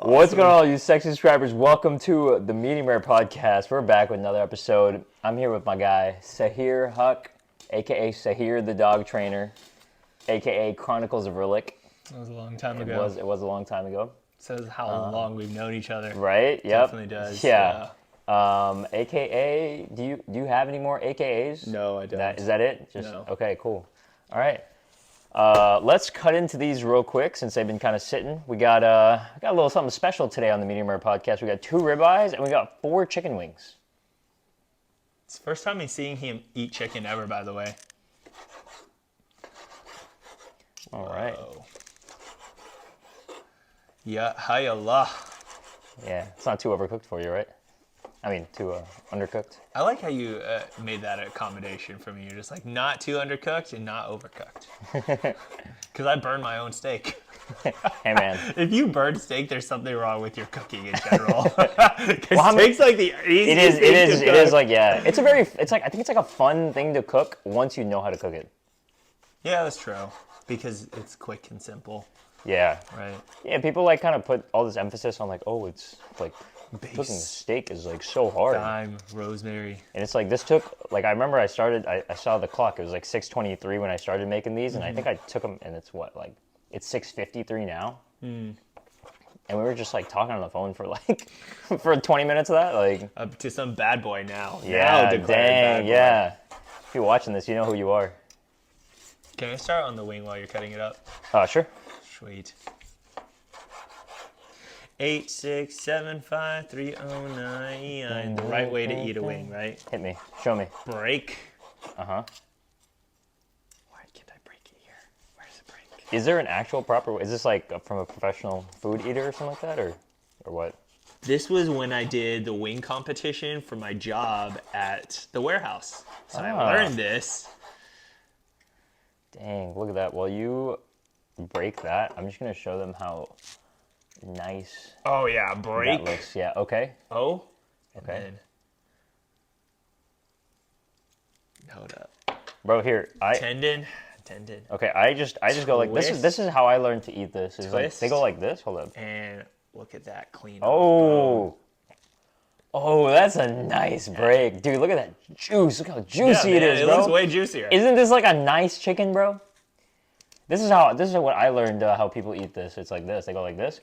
What's going on, you sexy subscribers? Welcome to the Medium Rare Podcast. We're back with another episode. I'm here with my guy, Sahir Huq, a.k.a. Sahir the Dog Trainer, a.k.a. Chronicles of Rillick. That was a long time ago. It was a long time ago. Says how long we've known each other. Right? Yep. Definitely does. Yeah. A.k.a. Do you have any more A.K.A.s? No, I don't. Is that it? No. Okay, cool. All right. Let's cut into these real quick since they've been kind of sitting. We got a little something special today on the Medium Rare Podcast. We got 2 ribeyes and we got 4 chicken wings. It's the first time I'm seeing him eat chicken ever, by the way. All right. Whoa. Yeah, hi Allah. Yeah, it's not too overcooked for you, right? I mean, too undercooked. I like how you made that accommodation for me. You're just like, not too undercooked and not overcooked. Because I burn my own steak. Hey, man. If you burn steak, there's something wrong with your cooking in general. Because steak's like the easiest thing to cook. It is like, yeah. I think it's like a fun thing to cook once you know how to cook it. Yeah, that's true. Because it's quick and simple. Yeah. Right. Yeah, people like kind of put all this emphasis on like, oh, it's like cooking a steak is like so hard. Thyme, rosemary. And it's like this took like I remember I saw the clock. It was like 6:23 when I started making these, and I think I took them, and it's what, like it's 6:53 now. And we were just like talking on the phone for like for 20 minutes of that, like Up to some bad boy now. yeah, Now declared dang, bad boy. yeah. If you're watching this, you know who you are. Can I start on the wing while you're cutting it up? Sure. Sweet. 8675309. The right way to eat a wing, right? Hit me. Show me. Break. Uh-huh. Why can't I break it here? Where's the break? Is there an actual proper way? Is this like from a professional food eater or something like that, or what? This was when I did the wing competition for my job at the warehouse. So I learned this. Dang, look at that. While you break that, I'm just going to show them how nice Oh yeah, break. that looks. Yeah, okay. Oh. Okay. Hold up. Bro, here. Tendon. Okay, I just go like this is how I learned to eat this. Is like Twist. they go like this. Hold up. And look at that clean. Oh. Oh, that's a nice break. Dude, look at that juice. Look how juicy it is, It bro. looks way juicier. Isn't this like a nice chicken, bro? This is what I learned how people eat this. It's like this. They go like this.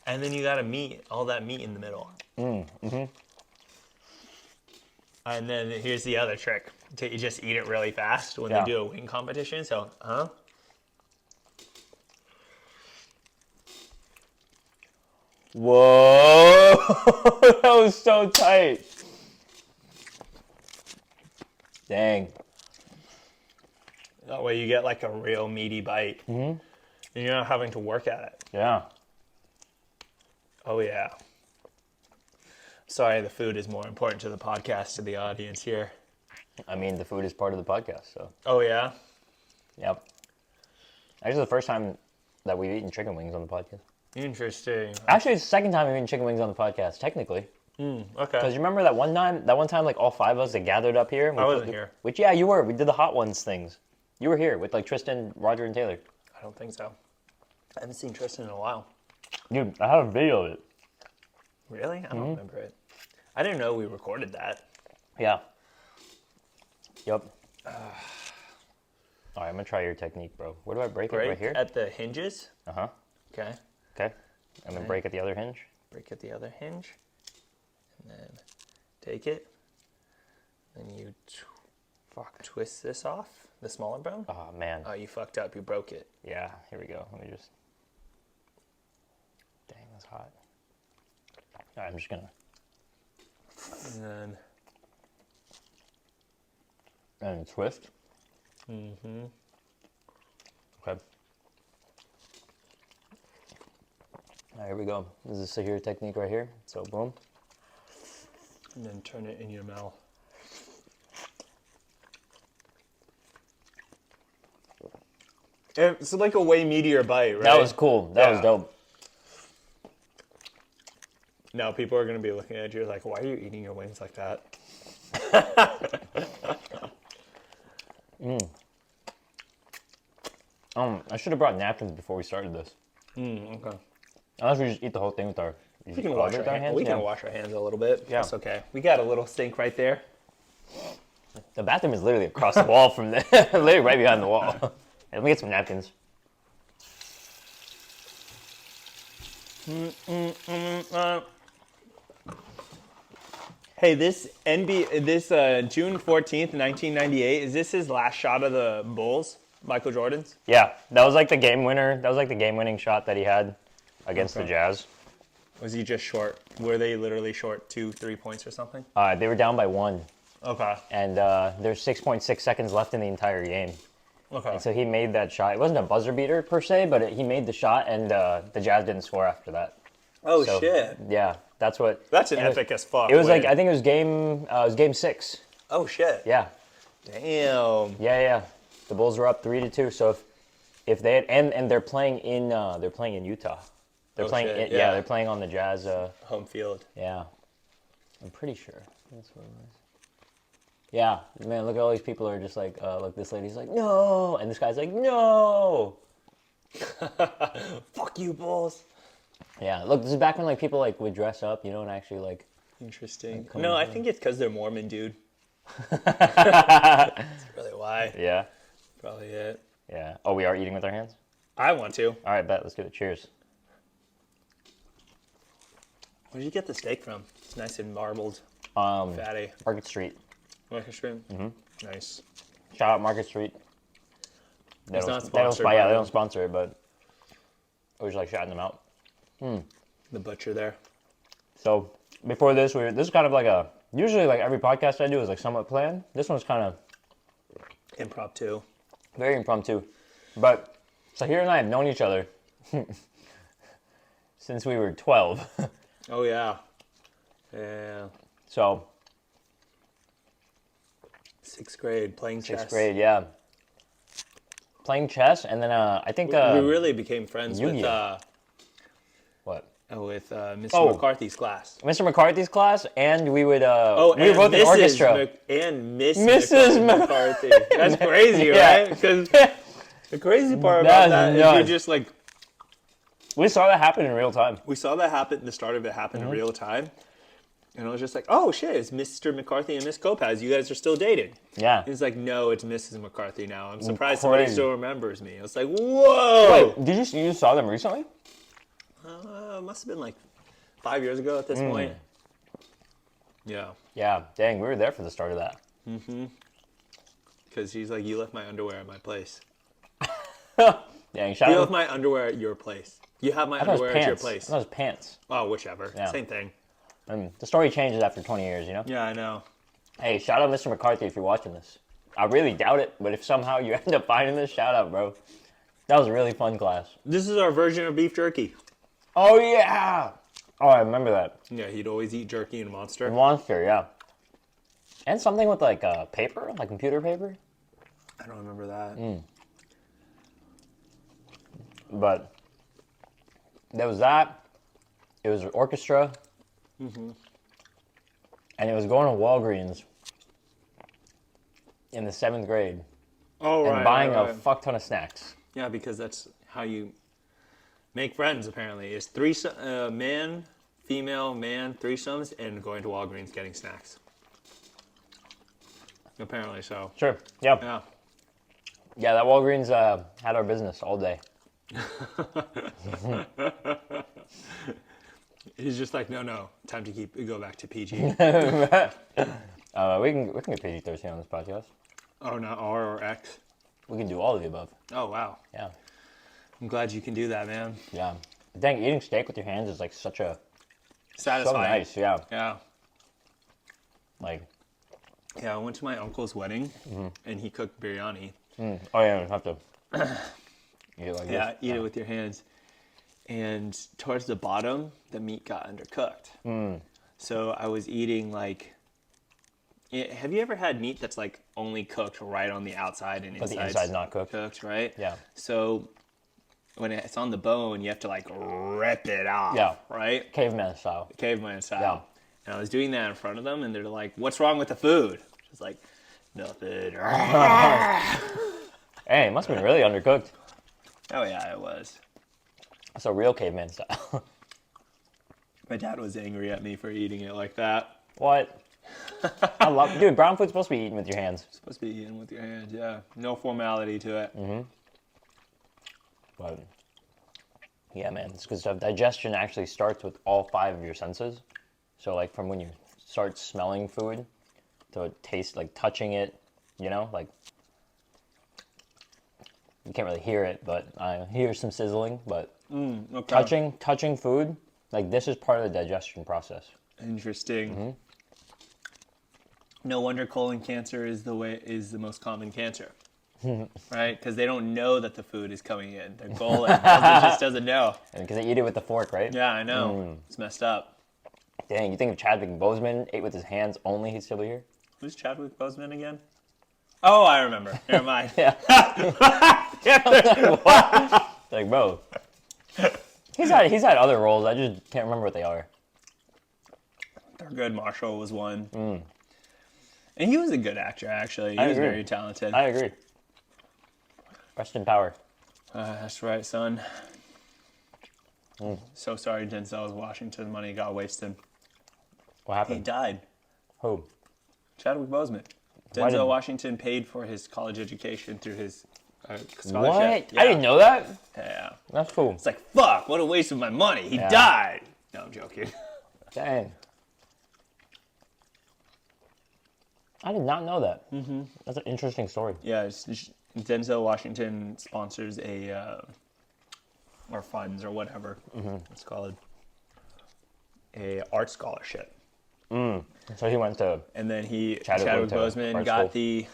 And then you got all that meat in the middle. And then here's the other trick. You just eat it really fast when they do a wing competition. So, Whoa! That was so tight. Dang. That way you get like a real meaty bite. And you're not having to work at it. Yeah. Oh, yeah. Sorry, the food is more important to the podcast, to the audience here. I mean, the food is part of the podcast, so. Oh, yeah? Yep. Actually, the first time that we've eaten chicken wings on the podcast. Interesting. Actually, it's the second time we've eaten chicken wings on the podcast, technically. Okay. Because you remember that one time, like all 5 of us that gathered up here? And I wasn't here. Which, yeah, you were. We did the Hot Ones things. You were here with like Tristan, Roger, and Taylor. I don't think so. I haven't seen Tristan in a while. Dude, I have a video of it. Really? I don't remember it. I didn't know we recorded that. Yeah. Yep. All right, I'm going to try your technique, bro. Where do I break it? Right here? At the hinges. Uh-huh. Okay. Okay. And then break at the other hinge. Break at the other hinge. And then take it. Then you twist this off, the smaller bone. Oh, man. Oh, you fucked up. You broke it. Yeah, here we go. Let me just... Dang, that's hot. All right, I'm just going to... And then... And twist. Okay. All right, here we go. This is the Sahir technique right here. So, boom. And then turn it in your mouth. It's like a way meatier bite, right? That was cool. That was dope. Now people are going to be looking at you like, why are you eating your wings like that? I should have brought napkins before we started this. Okay. Unless we just eat the whole thing with our. We can wash our hands. We can wash our hands a little bit. Yeah. That's okay. We got a little sink right there. The bathroom is literally across the wall from there, literally right behind the wall. Hey, let me get some napkins. Hey, this June 14th, 1998, is this his last shot of the Bulls? Michael Jordan's? Yeah, that was like the game winner. That was like the game-winning shot that he had against the Jazz. Was he just short? Were they literally short 2-3 points or something? They were down by 1. Okay. And there's 6.6 seconds left in the entire game. Okay. And so he made that shot. It wasn't a buzzer beater per se, but he made the shot, and the Jazz didn't score after that. Oh, So, shit. Yeah, that's what. That's an epic as fuck. It was win. like I think it was game 6. Oh, shit. Yeah, Damn. yeah. The Bulls were up 3-2. So if they had and they're playing in Utah. They're playing shit, yeah. yeah. They're playing on the Jazz. Home field. Yeah, I'm pretty sure that's what it was. Yeah, man, look at all these people are just like, look, this lady's like, no, and this guy's like, no. Fuck you, Bulls. Yeah, look, this is back when like people like would dress up, and actually like. Interesting. No, I think it's because they're Mormon, dude. That's really why. Yeah. Probably it. Yeah. Oh, we are eating with our hands? I want to. All right, bet. Let's give it. Cheers. Where did you get the steak from? It's nice and marbled, fatty. Market Street. Market Street? Mm-hmm. Nice. Shout out Market Street. It's not They sponsored don't, by they don't sponsor it, but I was like shouting them out. the butcher there. So before this, this is kind of like usually like every podcast I do is like somewhat planned. This one's kind of Impromptu. very impromptu. But Sahir and I have known each other since we were 12. Oh, yeah. Yeah. So 6th grade, playing chess. 6th grade, yeah. Playing chess, and then I think We really became friends with Yu-Gi-Oh. What? Mr. McCarthy's class. Mr. McCarthy's class, and we would we and were both in Mrs. orchestra. And Miss Mrs. McCarthy. That's crazy, Yeah. right? Because the crazy part about That's that is nuts. we just like We saw that happen in real time. we saw that happen. The start of it happen in real time, and I was just like, "Oh shit, it's Mr. McCarthy and Miss Kopaz. You guys are still dating." Yeah. He's like, "No, it's Mrs. McCarthy now." I'm surprised Crazy. somebody still remembers me. I was like, "Whoa!" Wait, did you saw them recently? Must have been like 5 years ago at this point. Yeah, Yeah. Dang, we were there for the start of that. because he's like, "You left my underwear at my place. Dang, shout You out. left my underwear at your place. You have my I thought it was underwear at your pants. place." That was pants. Oh, whichever. Yeah. Same thing. And the story changes after 20 years, Yeah, I know. Hey, shout out Mr. McCarthy if you're watching this. I really doubt it, but if somehow you end up finding this, shout out, bro. That was a really fun class. This is our version of beef jerky. Oh, yeah. Oh, I remember that. Yeah, he'd always eat jerky and Monster. Monster, yeah. And something with like paper, like computer paper. I don't remember that. But there was that. It was orchestra. And it was going to Walgreens in the 7th grade Oh, and buying a fuck ton of snacks. Yeah, because that's how you make friends, apparently. It's man, female, man, threesomes, and going to Walgreens getting snacks. Apparently so. Sure. Yeah. Yeah. Yeah, that Walgreens had our business all day. He's just like, no, time to go back to PG. We can get PG-13 on this podcast. Oh, not R or X. We can do all of the above. Oh, wow. Yeah. I'm glad you can do that, man. Yeah. Dang, eating steak with your hands is like so Satisfying. nice. Yeah. Yeah. Like. Yeah, I went to my uncle's wedding, and he cooked biryani. Oh yeah, you have to. Eat it like this. Eat it with your hands. And towards the bottom, the meat got undercooked. So I was eating like... Have you ever had meat that's like only cooked right on the outside and But the inside's not cooked. cooked, right? Yeah. So when it's on the bone, you have to like rip it off, Yeah. right? Caveman style. Caveman style. Yeah. And I was doing that in front of them, and they're like, "What's wrong with the food?" Just like, "Nothing." Hey, it must have been really undercooked. Oh yeah, it was. So real caveman style. My dad was angry at me for eating it like that. What? I love, dude. Brown food's supposed to be eaten with your hands. It's supposed to be eaten with your hands, yeah. No formality to it. But yeah, man, it's good stuff. Digestion actually starts with all 5 of your senses. So like from when you start smelling food to taste, like touching it, you know, like you can't really hear it, but I hear some sizzling. But Okay. touching food, like this is part of the digestion process. Interesting. No wonder colon cancer is the most common cancer, right? Because they don't know that the food is coming in. Their colon just doesn't know. Because they eat it with the fork, right? Yeah, I know. It's messed up. Dang, you think if Chadwick Boseman ate with his hands only, he'd still be here? Who's Chadwick Boseman again? Oh, I remember. Never mind. Yeah. Like, bro, he's had other roles. I just can't remember what they are. Thurgood Marshall was one. And he was a good actor, actually. He was agree. very talented. I agree. Rest in power. That's right, son. So sorry Denzel Washington money got wasted. What He happened? died. Who? Chadwick Boseman. Why did- Denzel Washington paid for his college education through his scholarship. What? Yeah. I didn't know that. Yeah. That's cool. It's like, fuck, what a waste of my money. He Yeah. died. No, I'm joking. Dang. I did not know that. That's an interesting story. Yeah, Denzel Washington sponsors or funds or whatever it's called, a art scholarship. So he went to. And then Chadwick Chadwick Boseman art got school. the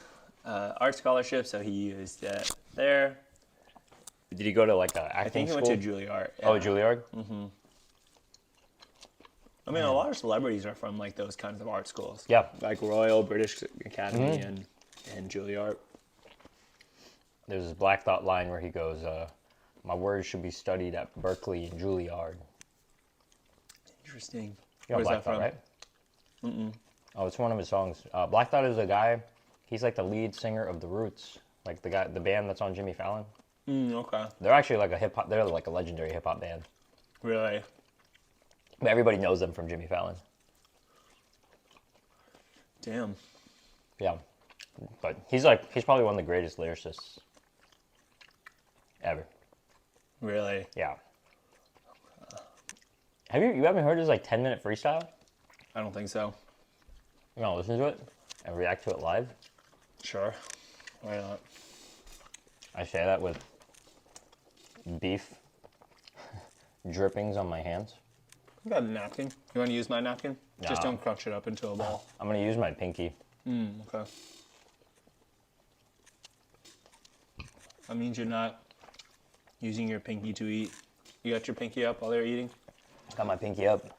art scholarship, so he used it there. Did he go to like a acting I think he school? went to Juilliard. Oh, yeah. Juilliard. I mean, a lot of celebrities are from like those kinds of art schools. Yeah. Like Royal British Academy and Juilliard. There's this Black Thought line where he goes, "My words should be studied at Berkeley and Juilliard." Interesting. You know Where's Black that Thought, from? right? Oh, it's one of his songs. Black Thought is a guy. He's like the lead singer of The Roots, like the band that's on Jimmy Fallon. Okay. They're actually like a hip hop. They're like a legendary hip hop band. Really? But everybody knows them from Jimmy Fallon. Damn. Yeah, but he's probably one of the greatest lyricists ever. Really? Yeah. You haven't heard his like 10-minute freestyle? I don't think so. You want to listen to it and react to it live? Sure. Why not? I say that with beef drippings on my hands. I got a napkin. You want to use my napkin? Just No. don't crunch it up into a ball. I'm gonna use my pinky. Okay. That means you're not using your pinky to eat. You got your pinky up while they're eating? Got my pinky up.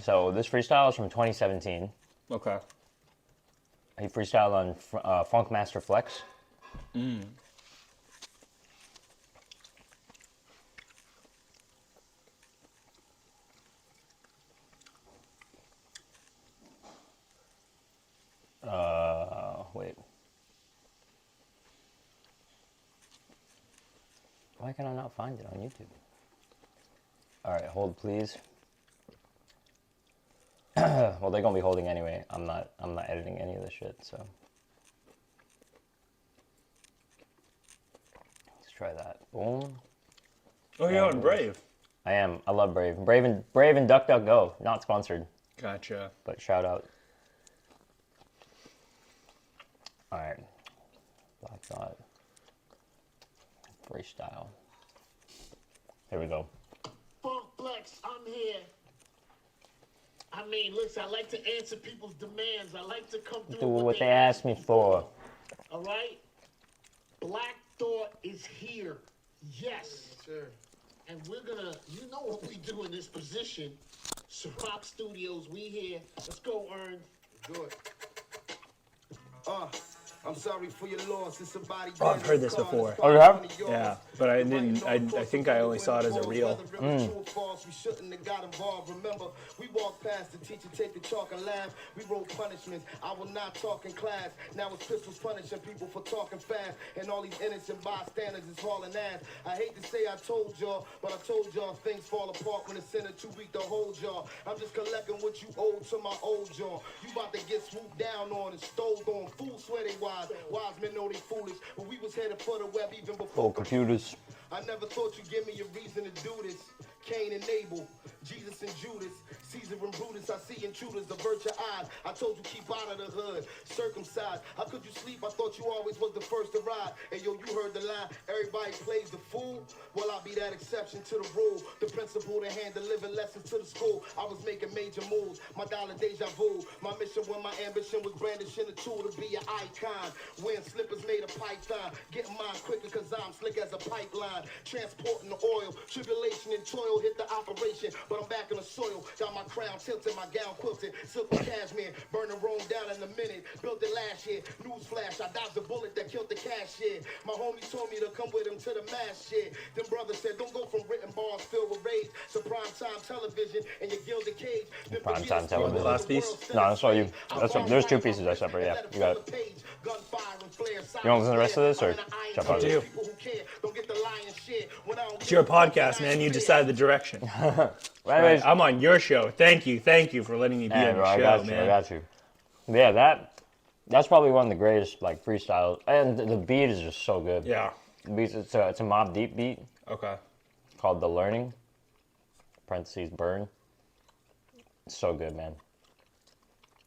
So this freestyle is from 2017. Okay. He freestyled on Funk Master Flex. Wait. Why can I not find it on YouTube? All right, hold please. Well, they're gonna be holding anyway. I'm not editing any of this shit, so. Let's try that. Boom. Oh, you're on Brave. I am. I love Brave. Brave and DuckDuckGo. Not sponsored, Gotcha. but shout out. All right. Black Thought. Freestyle. Here we go. Funk Flex, I'm here. I mean, listen, I like to answer people's demands. I like to come through Do what they asked me for. All right? Black Thought is here. Yes. Sure. And we're gonna, you know what we do in this position. Ciroc Studios, we here. Let's go, Earn. Do it. I'm sorry for your loss. It's somebody. Oh, I've heard this before. Oh, you have? Yeah, but I didn't. I think I only saw it as a reel. We shouldn't have got involved. Remember, we walked past the teacher, take the chalk and laugh. We wrote punishments. I will not talk in class. Now it's pistols punishing people for talking fast, and all these innocent bystanders is hauling ass. I hate to say I told y'all, but I told y'all things fall apart when it's in a too weak to hold y'all. I'm just collecting what you owed to my old jaw. You about to get swooped down on and stole on. Fools swear they wise. Wise men know they foolish. But we was headed for the web even before computers. I never thought you'd give me a reason to do this. Cain and Abel, Jesus and Judas, Caesar and Brutus. I see intruders, avert your eyes. I told you keep out of the hood, circumcised. How could you sleep? I thought you always was the first to ride. And yo, you heard the line, everybody plays the fool. Well, I'll be that exception to the rule. The principle to hand deliver lessons to the school. I was making major moves, my dollar deja vu. My mission when my ambition was brandishing a tool to be an icon. Wearing slippers made of python. Getting mine quicker cause I'm slick as a pipeline. Transporting the oil, tribulation and toil hit the operation, but I'm back in the soil. Got my crown tilted, my gown quilted, silky cashmere, burning Rome down in a minute. Built it last year. Newsflash, I dodged the bullet that killed the cashier. My homies told me to come with him to the mass shit. Them brothers said, don't go from written bars filled with rage to primetime television and your gilded cage. Primetime television. Last piece? No, that's all you. There's two pieces I separate. Yeah, you got it. You want to listen to the rest of this or jump out of it? It's your podcast, man. You decide the direction. Right, I'm on your show. Thank you for letting me be on your show, man. I got you. Yeah, that's probably one of the greatest like freestyles, and the beat is just so good. Yeah. The beat, it's a Mobb Deep beat. Okay. Called The Learning. Parentheses Burn. It's so good, man.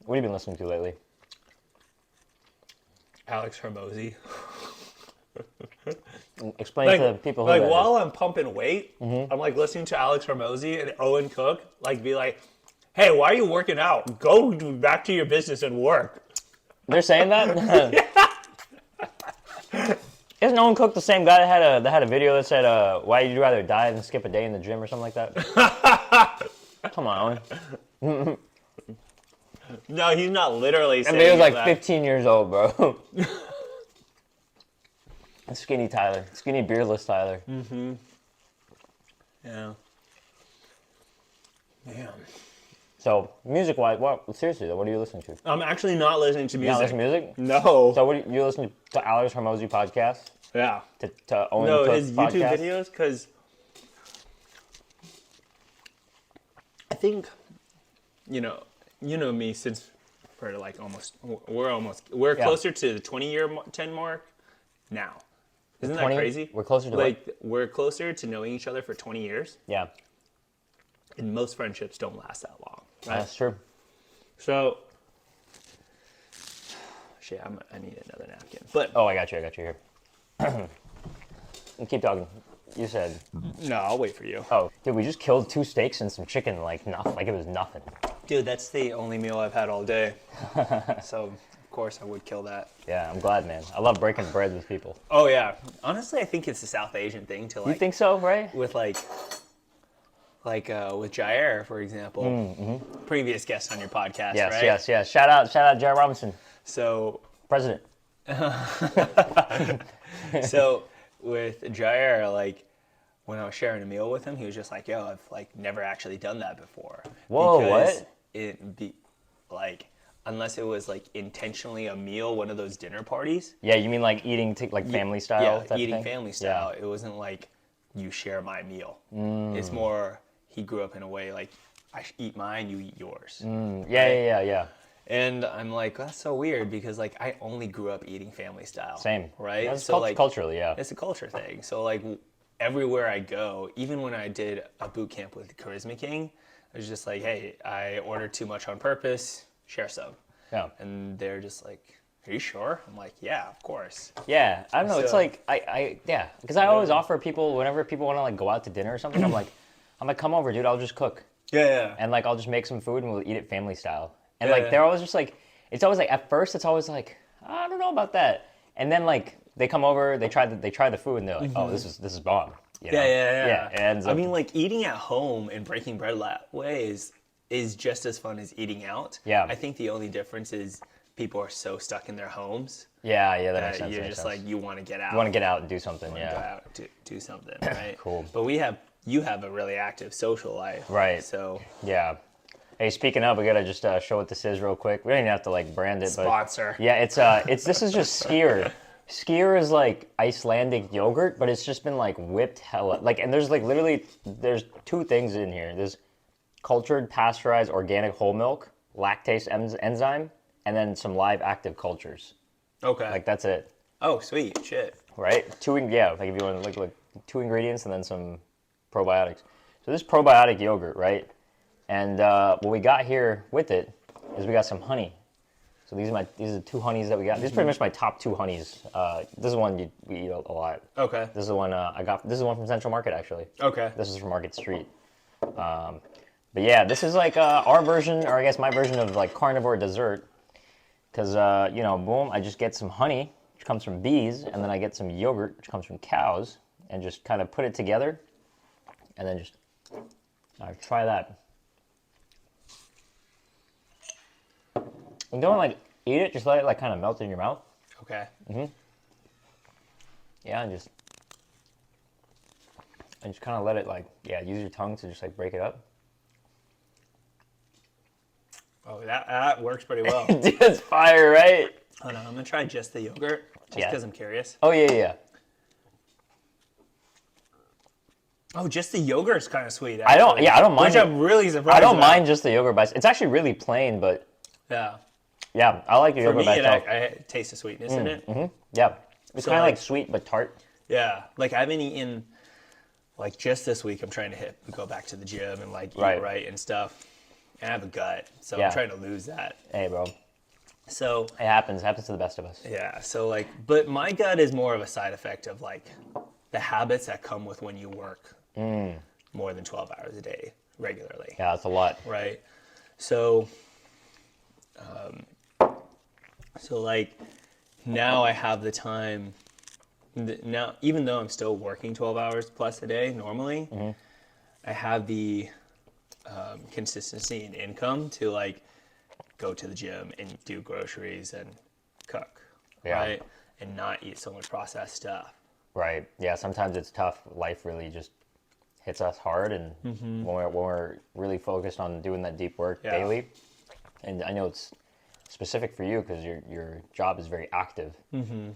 What have you been listening to lately? Alex Hormozy. Explain to people who like that while is. I'm pumping weight, I'm like listening to Alex Hormozy and Owen Cook like be like, "Hey, why are you working out? Go back to your business and work." They're saying that? Isn't Owen Cook the same guy that had a video that said, "Why would you rather die than skip a day in the gym" or something like that? Come on, Owen. No, he's not literally saying I mean, he was like that. 15 years old, bro. Skinny Tyler. Skinny beardless Tyler. Mm-hmm. Yeah. Man. So, music-wise, seriously though, what are you listening to? I'm actually not listening to You not music. listen to music? No. So, what you listening to Alex Hormozy podcast? Yeah. To Owen No, Cook's his YouTube podcast? videos, because I think, you know me since we're like we're closer to the 20-year 10 mark now. Isn't that 20? crazy? We're closer to like we're closer to knowing each other for 20 years, Yeah, and most friendships don't last that long, right? that's true. So, shit, I need another napkin. But Oh, I got you here. Keep talking. You said, no, I'll wait for you. oh, dude, we just killed 2 steaks and some chicken like nothing. Like it was nothing. Dude, that's the only meal I've had all day. So, of course, I would kill that. Yeah, I'm glad, man. I love breaking bread with people. Oh, yeah. Honestly, I think it's a South Asian thing to like... You think so, right? With with Jair, for example. Previous guest on your podcast, Yes, right? yes. Shout out, Jared Robinson, So, president. so with Jair, like, when I was sharing a meal with him, he was just like, yo, I've like never actually done that before. Whoa, because what? It be like, unless it was like intentionally a meal, one of those dinner parties. Yeah, you mean like eating like family style? Yeah, type of eating thing? family style. It wasn't like you share my meal. It's more he grew up in a way like I eat mine, you eat yours. Yeah. And I'm like, that's so weird because like I only grew up eating family style. Same. Right? That's So like culturally, yeah. it's a culture thing. So like everywhere I go, even when I did a boot camp with Charisma King, I was just like, hey, I ordered too much on purpose, share some. Yeah. And they're just like, are you sure? I'm like, yeah, of course. Yeah, I don't know. It's So- like yeah, because I always offer people whenever people want to like go out to dinner or something. I'm like, come over, dude. I'll just cook, Yeah. and like I'll just make some food and we'll eat it family style. And Yeah, like yeah. they're always just like, it's always like at first it's always like I don't know about that, and then like they come over, they try the food and they're like, oh, this is bomb. You know? Yeah. It ends I up- mean, like eating at home and breaking bread that way is just as fun as eating out. Yeah. I think the only difference is people are so stuck in their homes Yeah, that makes sense. You're that makes just sense. like, you want to get out. You want to get out and do something, Go yeah. out, do something, right? Cool. But you have a really active social life. Right. So Yeah. Hey, speaking of, we gotta just show what this is real quick. We don't even have to like brand it, sponsor. but yeah, it's this is just skyr. Skyr is like Icelandic yogurt, but it's just been like whipped hella like, and there's like literally there's two things in here. There's cultured, pasteurized, organic whole milk, lactase enzyme, and then some live active cultures. Okay. Like that's it. Oh, sweet. Shit. Right? Like if you want to like 2 ingredients and then some probiotics. So this probiotic yogurt, right? And what we got here with it is we got some honey. So these are the 2 honeys that we got. These are pretty much my top 2 honeys. This is one we eat a lot. Okay. This is the one I got. This is one from Central Market actually. Okay. This is from Market Street. But yeah, this is like our version, or I guess my version of like carnivore dessert. Because boom, I just get some honey, which comes from bees, and then I get some yogurt, which comes from cows, and just kind of put it together, and then just try that. And don't like eat it, just let it like kind of melt in your mouth. Okay. Yeah, and just kind of let it like, use your tongue to just like break it up. Oh, that works pretty well. Dude, it's fire, right? Hold on, I'm gonna try just the yogurt, just because I'm curious. Oh yeah. Oh, just the yogurt's kind of sweet. I don't mind. Which I'm really surprised. I don't about. mind just the yogurt, but it's actually really plain. But yeah, I like the for yogurt me, by itself. I taste the sweetness in it. Yeah, it's So, kind of like- like sweet but tart. Yeah, like I haven't eaten. Like just this week, I'm trying to go back to the gym and like eat Right. right and stuff. And I have a gut, so Yeah. I'm trying to lose that. Hey, bro, So it happens. It happens to the best of us. yeah, so like, but my gut is more of a side effect of like the habits that come with when you work more than 12 hours a day regularly. Yeah, it's a lot. Right. So, so like now I have the time. Now, even though I'm still working 12 hours plus a day normally, I have the consistency in income to like go to the gym and do groceries and cook, right? And not eat so much processed stuff. Right. Yeah. Sometimes it's tough. Life really just hits us hard, and when we're really focused on doing that deep work daily, and I know it's specific for you because your job is very active, and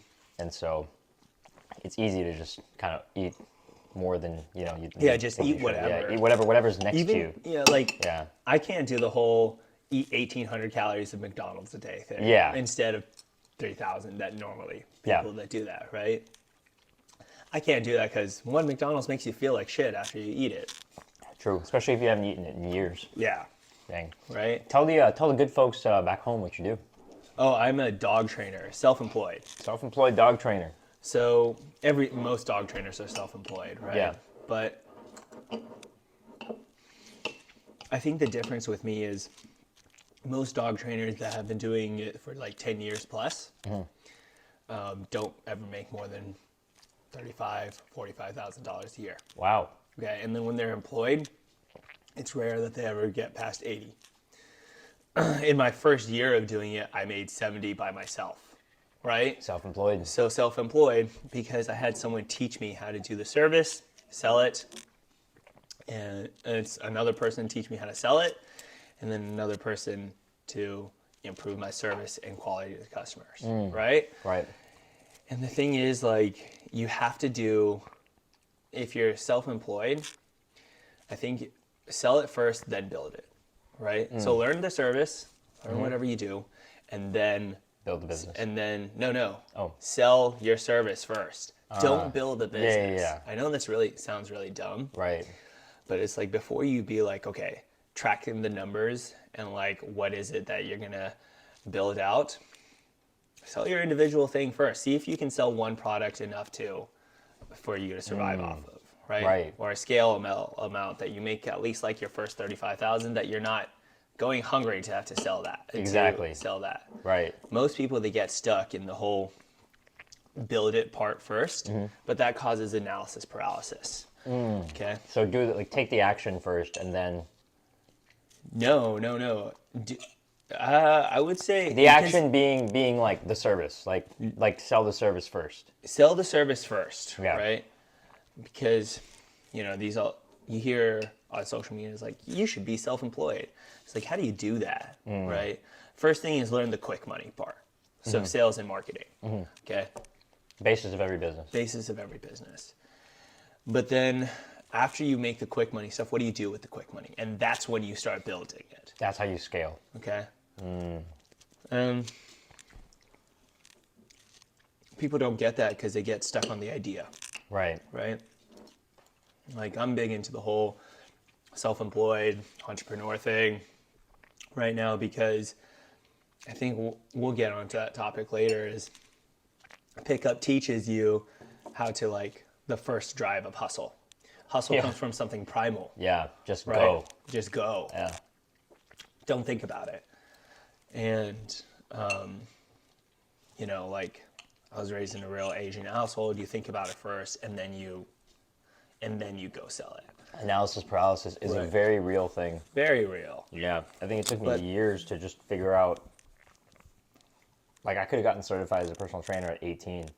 so it's easy to just kind of eat more than you Just think eat you should. whatever. Yeah, eat whatever's next to you. Yeah, I can't do the whole eat 1,800 calories of McDonald's a day thing. Yeah. Instead of 3,000 that normally Yeah. people that do that, right? I can't do that because one, McDonald's makes you feel like shit after you eat it. True, especially if you haven't eaten it in years. Yeah. Dang. Right? Tell the good folks back home what you do. Oh, I'm a dog trainer, self-employed. Self-employed dog trainer. So most dog trainers are self-employed, right? Yeah. But I think the difference with me is most dog trainers that have been doing it for like 10 years plus don't ever make more than $35,000-$45,000 a year. Wow. Okay, and then when they're employed, it's rare that they ever get past 80. In my first year of doing it, I made 70 by myself. Right? Self-employed. So self-employed because I had someone teach me how to do the service, sell it, and it's another person teach me how to sell it, and then another person to improve my service and quality to the customers, right? Right. And the thing is, like, you have to do, if you're self-employed, I think sell it first, then build it, right? So learn the service, learn whatever you do, and then Build the business. and then Oh. sell your service first. Don't build a business. yeah. I know sounds really dumb, Right. but it's like before you be like, okay, tracking the numbers and like what is it that you're gonna build out, sell your individual thing first. See if you can sell one product enough for you to survive off of, right? Right. Or a scale amount that you make at least like your first 35,000 that you're not going hungry to have to sell that. Exactly. Sell that. Right. Most people, they get stuck in the whole build it part first, but that causes analysis paralysis. Okay. So take the action first, and then. No. I would say The action being like the service, like sell the service first. sell the service first, Yeah. right? Because, these all you hear on social media is like, you should be self-employed. It's like, how do you do that, right? First thing is learn the quick money part. So sales and marketing, okay? Basis of every business. Basis of every business. But then after you make the quick money stuff, what do you do with the quick money? And that's when you start building it, That's how you scale. okay? People don't get that because they get stuck on the idea, Right. right? Like, I'm big into the whole self-employed entrepreneur thing right now because I think we'll get onto that topic later. Is Pickup teaches you how to, like, the first drive of hustle. Hustle comes from something primal. Yeah. Just Right? go. Just go. Yeah. Don't think about it. And, like, I was raised in a real Asian household. You think about it first, and then you go sell it. Analysis paralysis is a Right. very real thing. Very real. Yeah. I think it took me But- years to just figure out. Like, I could have gotten certified as a personal trainer at 18,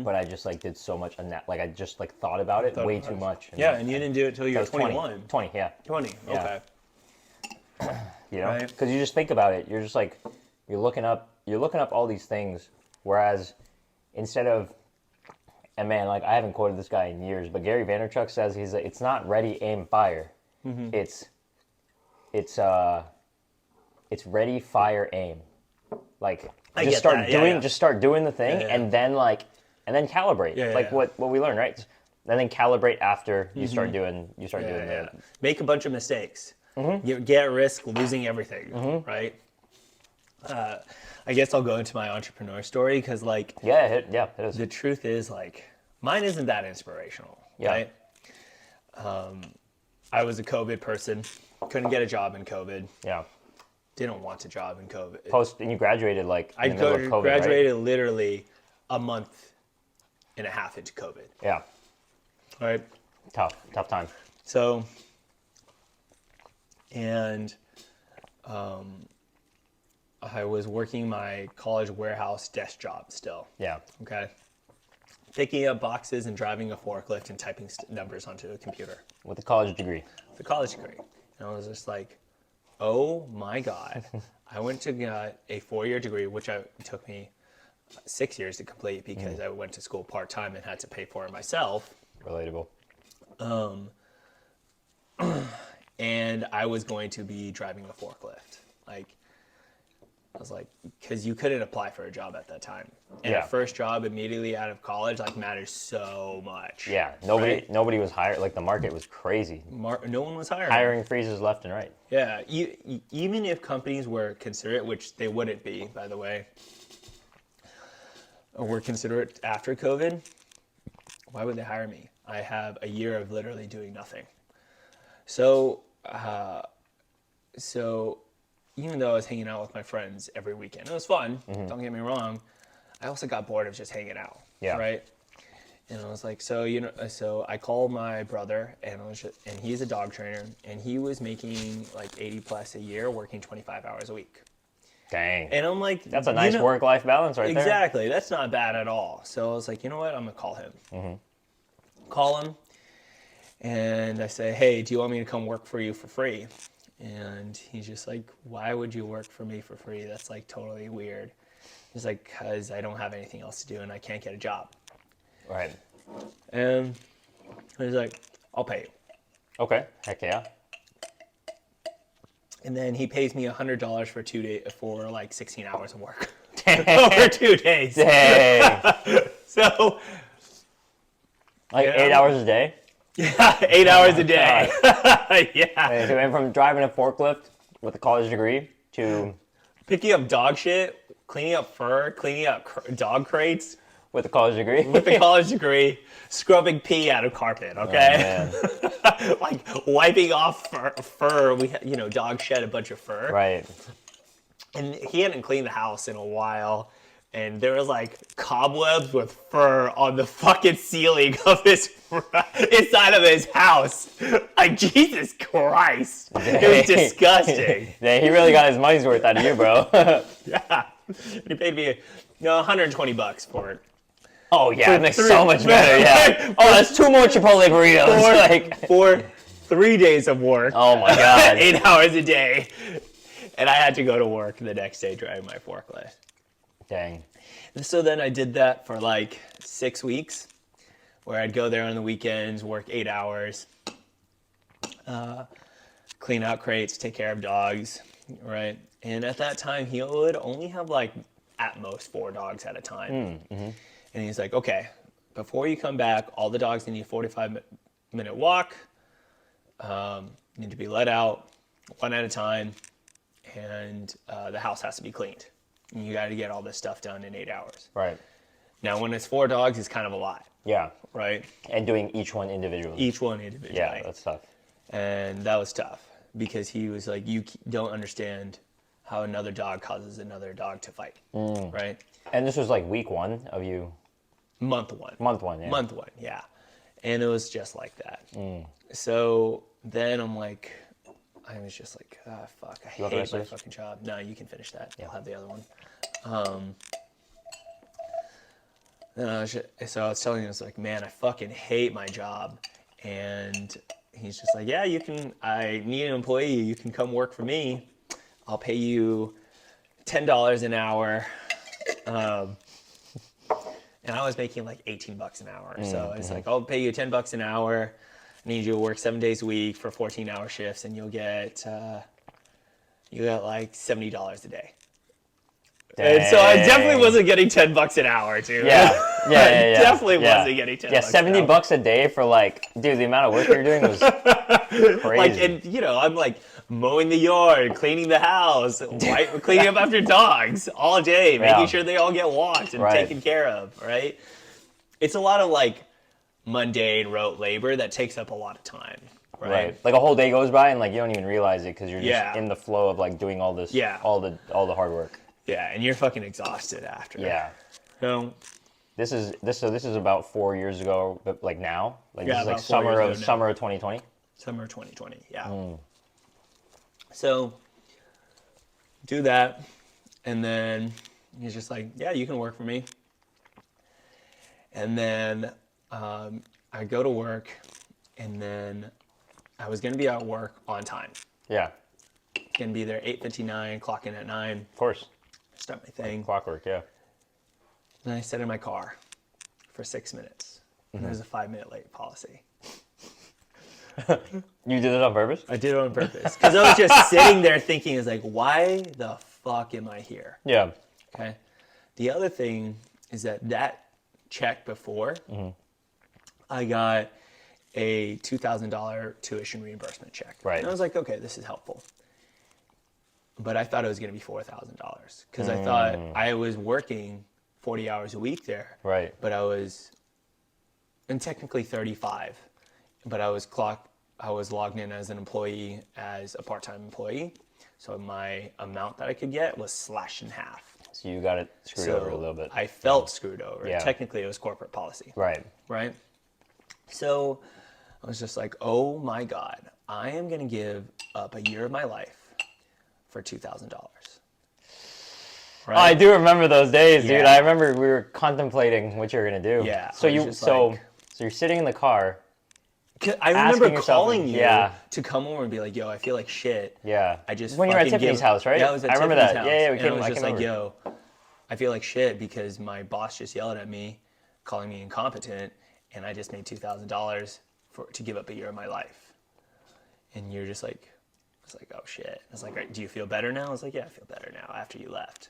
but I just, like, did so much on that. Like, I just, like, thought about it way too much. Yeah, and you didn't do it until you I were was 20. 21. 20, yeah. 20, Yeah. okay. You know? Right. Because you just think about it. You're just, like, you're looking up all these things, whereas instead of, and man, like, I haven't quoted this guy in years, but Gary Vaynerchuk says he's like, it's not ready, aim, fire. It's ready, fire, aim. Like, I just get start that, yeah, doing, yeah. just start doing the thing, Yeah, yeah. and then calibrate. Yeah, yeah, like yeah. what we learned, right? And then calibrate after you start doing Yeah, the. yeah. Make a bunch of mistakes. You get at risk losing everything, right? I guess I'll go into my entrepreneur story because, like, Yeah, it is. the truth is, like, mine isn't that inspirational, Yeah. right? I was a COVID person, couldn't get a job in COVID, Yeah. didn't want a job in COVID. And you graduated like I in the middle of COVID, graduated literally a month and a half into COVID, right? Yeah. right? Tough time. So, and I was working my college warehouse desk job still, Yeah. okay? Picking up boxes and driving a forklift and typing numbers onto a computer. With a college degree. The college degree. And I was just like, oh my God. I went to get a 4-year degree, which took me 6 years to complete because I went to school part-time and had to pay for it myself. Relatable. And I was going to be driving a forklift. Like, I was like, because you couldn't apply for a job at that time. And Yeah. a first job immediately out of college, like, matters so much. Yeah. Right? Nobody was hired. Like, the market was crazy. No one was hiring. Hiring freezes left and right. Yeah, even if companies were considerate, which they wouldn't be, by the way, or were considerate after COVID, why would they hire me? I have a year of literally doing nothing. So even though I was hanging out with my friends every weekend, it was fun, don't get me wrong, I also got bored of just hanging out, Yeah. right? And I was like, so I called my brother, and and he's a dog trainer, and he was making like 80 plus a year, working 25 hours a week. Dang. And I'm like, That's a nice work-life balance right there. Exactly, that's not bad at all. So I was like, you know what, I'm gonna call him. Call him, and I say, hey, do you want me to come work for you for free? And he's just like, why would you work for me for free? That's like totally weird. He's like, because I don't have anything else to do and I can't get a job. Right. And he's like, I'll pay you. Okay. Heck yeah. And then he pays me $100 for 2 days for like 16 hours of work over 2 days. Dang. So Like Yeah. 8 hours a day. yeah, 8 hours a day. Yeah, And so we went from driving a forklift with a college degree to picking up dog shit, cleaning up fur, cleaning up dog crates with a college degree. with a college degree, scrubbing pee out of carpet. Okay. Oh, man. Like wiping off fur. We had, dog shed a bunch of fur. Right. And he hadn't cleaned the house in a while. and there was like cobwebs with fur on the fucking ceiling of his inside of his house. Like, Jesus Christ, it was disgusting. He really got his money's worth out of you, bro. Yeah, he paid me $120 for it. Oh yeah, it makes so much better. Yeah. Oh, that's 2 more Chipotle burritos. For 3 days of work. Oh my god. 8 hours a day, and I had to go to work the next day driving my forklift. Dang. So then I did that for like 6 weeks, where I'd go there on the weekends, work 8 hours, clean out crates, take care of dogs, right? And at that time, he would only have like at most 4 dogs at a time. Mm-hmm. And he's like, okay, before you come back, all the dogs need a 45-minute walk, need to be let out one at a time, and the house has to be cleaned. And you got to get all this stuff done in 8 hours. Right. Now, when it's 4 dogs, it's kind of a lot. Yeah. Right? And doing each one individually. Each one individually. Yeah, that's tough. And that was tough because he was like, you don't understand how another dog causes another dog to fight. Right? And this was like week 1 of you. Month 1. Month 1, yeah. Month 1, yeah. And it was just like that. So then I was just like, ah, fuck, I hate my fucking job. No, you can finish that. I'll have the other one. So I was telling him, I was like, man, I fucking hate my job. And he's just like, yeah, you can, I need an employee. You can come work for me. I'll pay you $10 an hour. And I was making like $18 an hour. So it's like, I'll pay you $10 an hour. I need you to work 7 days a week for 14-hour shifts, and you'll get like $70 a day. Dang. And so I definitely wasn't getting $10 an hour, dude. Yeah. Definitely wasn't getting $10. Yeah, $70 a day for like, dude, the amount of work you're doing was crazy. Like, and I'm like mowing the yard, cleaning the house, cleaning up after dogs all day, making sure they all get walked and taken care of, right? It's a lot of like mundane rote labor that takes up a lot of time, right? Like a whole day goes by and like you don't even realize it because you're just in the flow of like doing all this, all the hard work. Yeah, and you're fucking exhausted after. Yeah. So this is about 4 years ago, but like now, like this is like summer of 2020. Summer 2020, yeah. So do that, and then he's just like, yeah, you can work for me. And then I go to work, and then I was gonna be at work on time. Yeah. Gonna be there 8:59, clock in at 9. Of course. Start my thing. Like clockwork, yeah. Then I sat in my car for 6 minutes. And there's a 5-minute late policy. You did it on purpose? I did it on purpose. Because I was just sitting there thinking, is like, why the fuck am I here? Yeah. Okay. The other thing is that check before, I got a $2,000 tuition reimbursement check. Right. And I was like, okay, this is helpful. But I thought it was going to be $4,000 because I thought I was working 40 hours a week there. Right. But and technically 35, but I was logged in as an employee, as a part-time employee. So my amount that I could get was slashed in half. So you got it screwed over a little bit. I felt screwed over. Yeah. Technically it was corporate policy. Right. Right. So I was just like, oh my God, I am going to give up a year of my life for $2,000. Right? I do remember those days, dude. Yeah. I remember we were contemplating what you were gonna do. Yeah. So you're sitting in the car. I remember yourself, calling you to come over and be like, yo, I feel like shit. Yeah. I just when you were at Tiffany's house, right? Yeah, I was at I remember Tiffany's that. house. Yeah, we and came. I was just like, over. yo, I feel like shit because my boss just yelled at me, calling me incompetent, and I just made $2,000 to give up a year of my life. And you're just like, I was like, oh shit. I was like, do you feel better now? I was like, yeah, I feel better now after you left.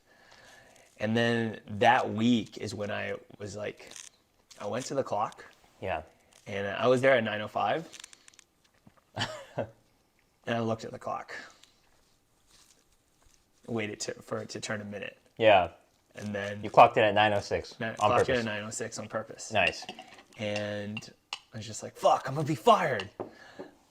And then that week is when I was like, I went to the clock. Yeah. And I was there at 9:05. And I looked at the clock. Waited for it to turn a minute. Yeah. And then you clocked in at 9:06 on clocked purpose. in at 9:06 on purpose. Nice. And I was just like, fuck, I'm gonna be fired.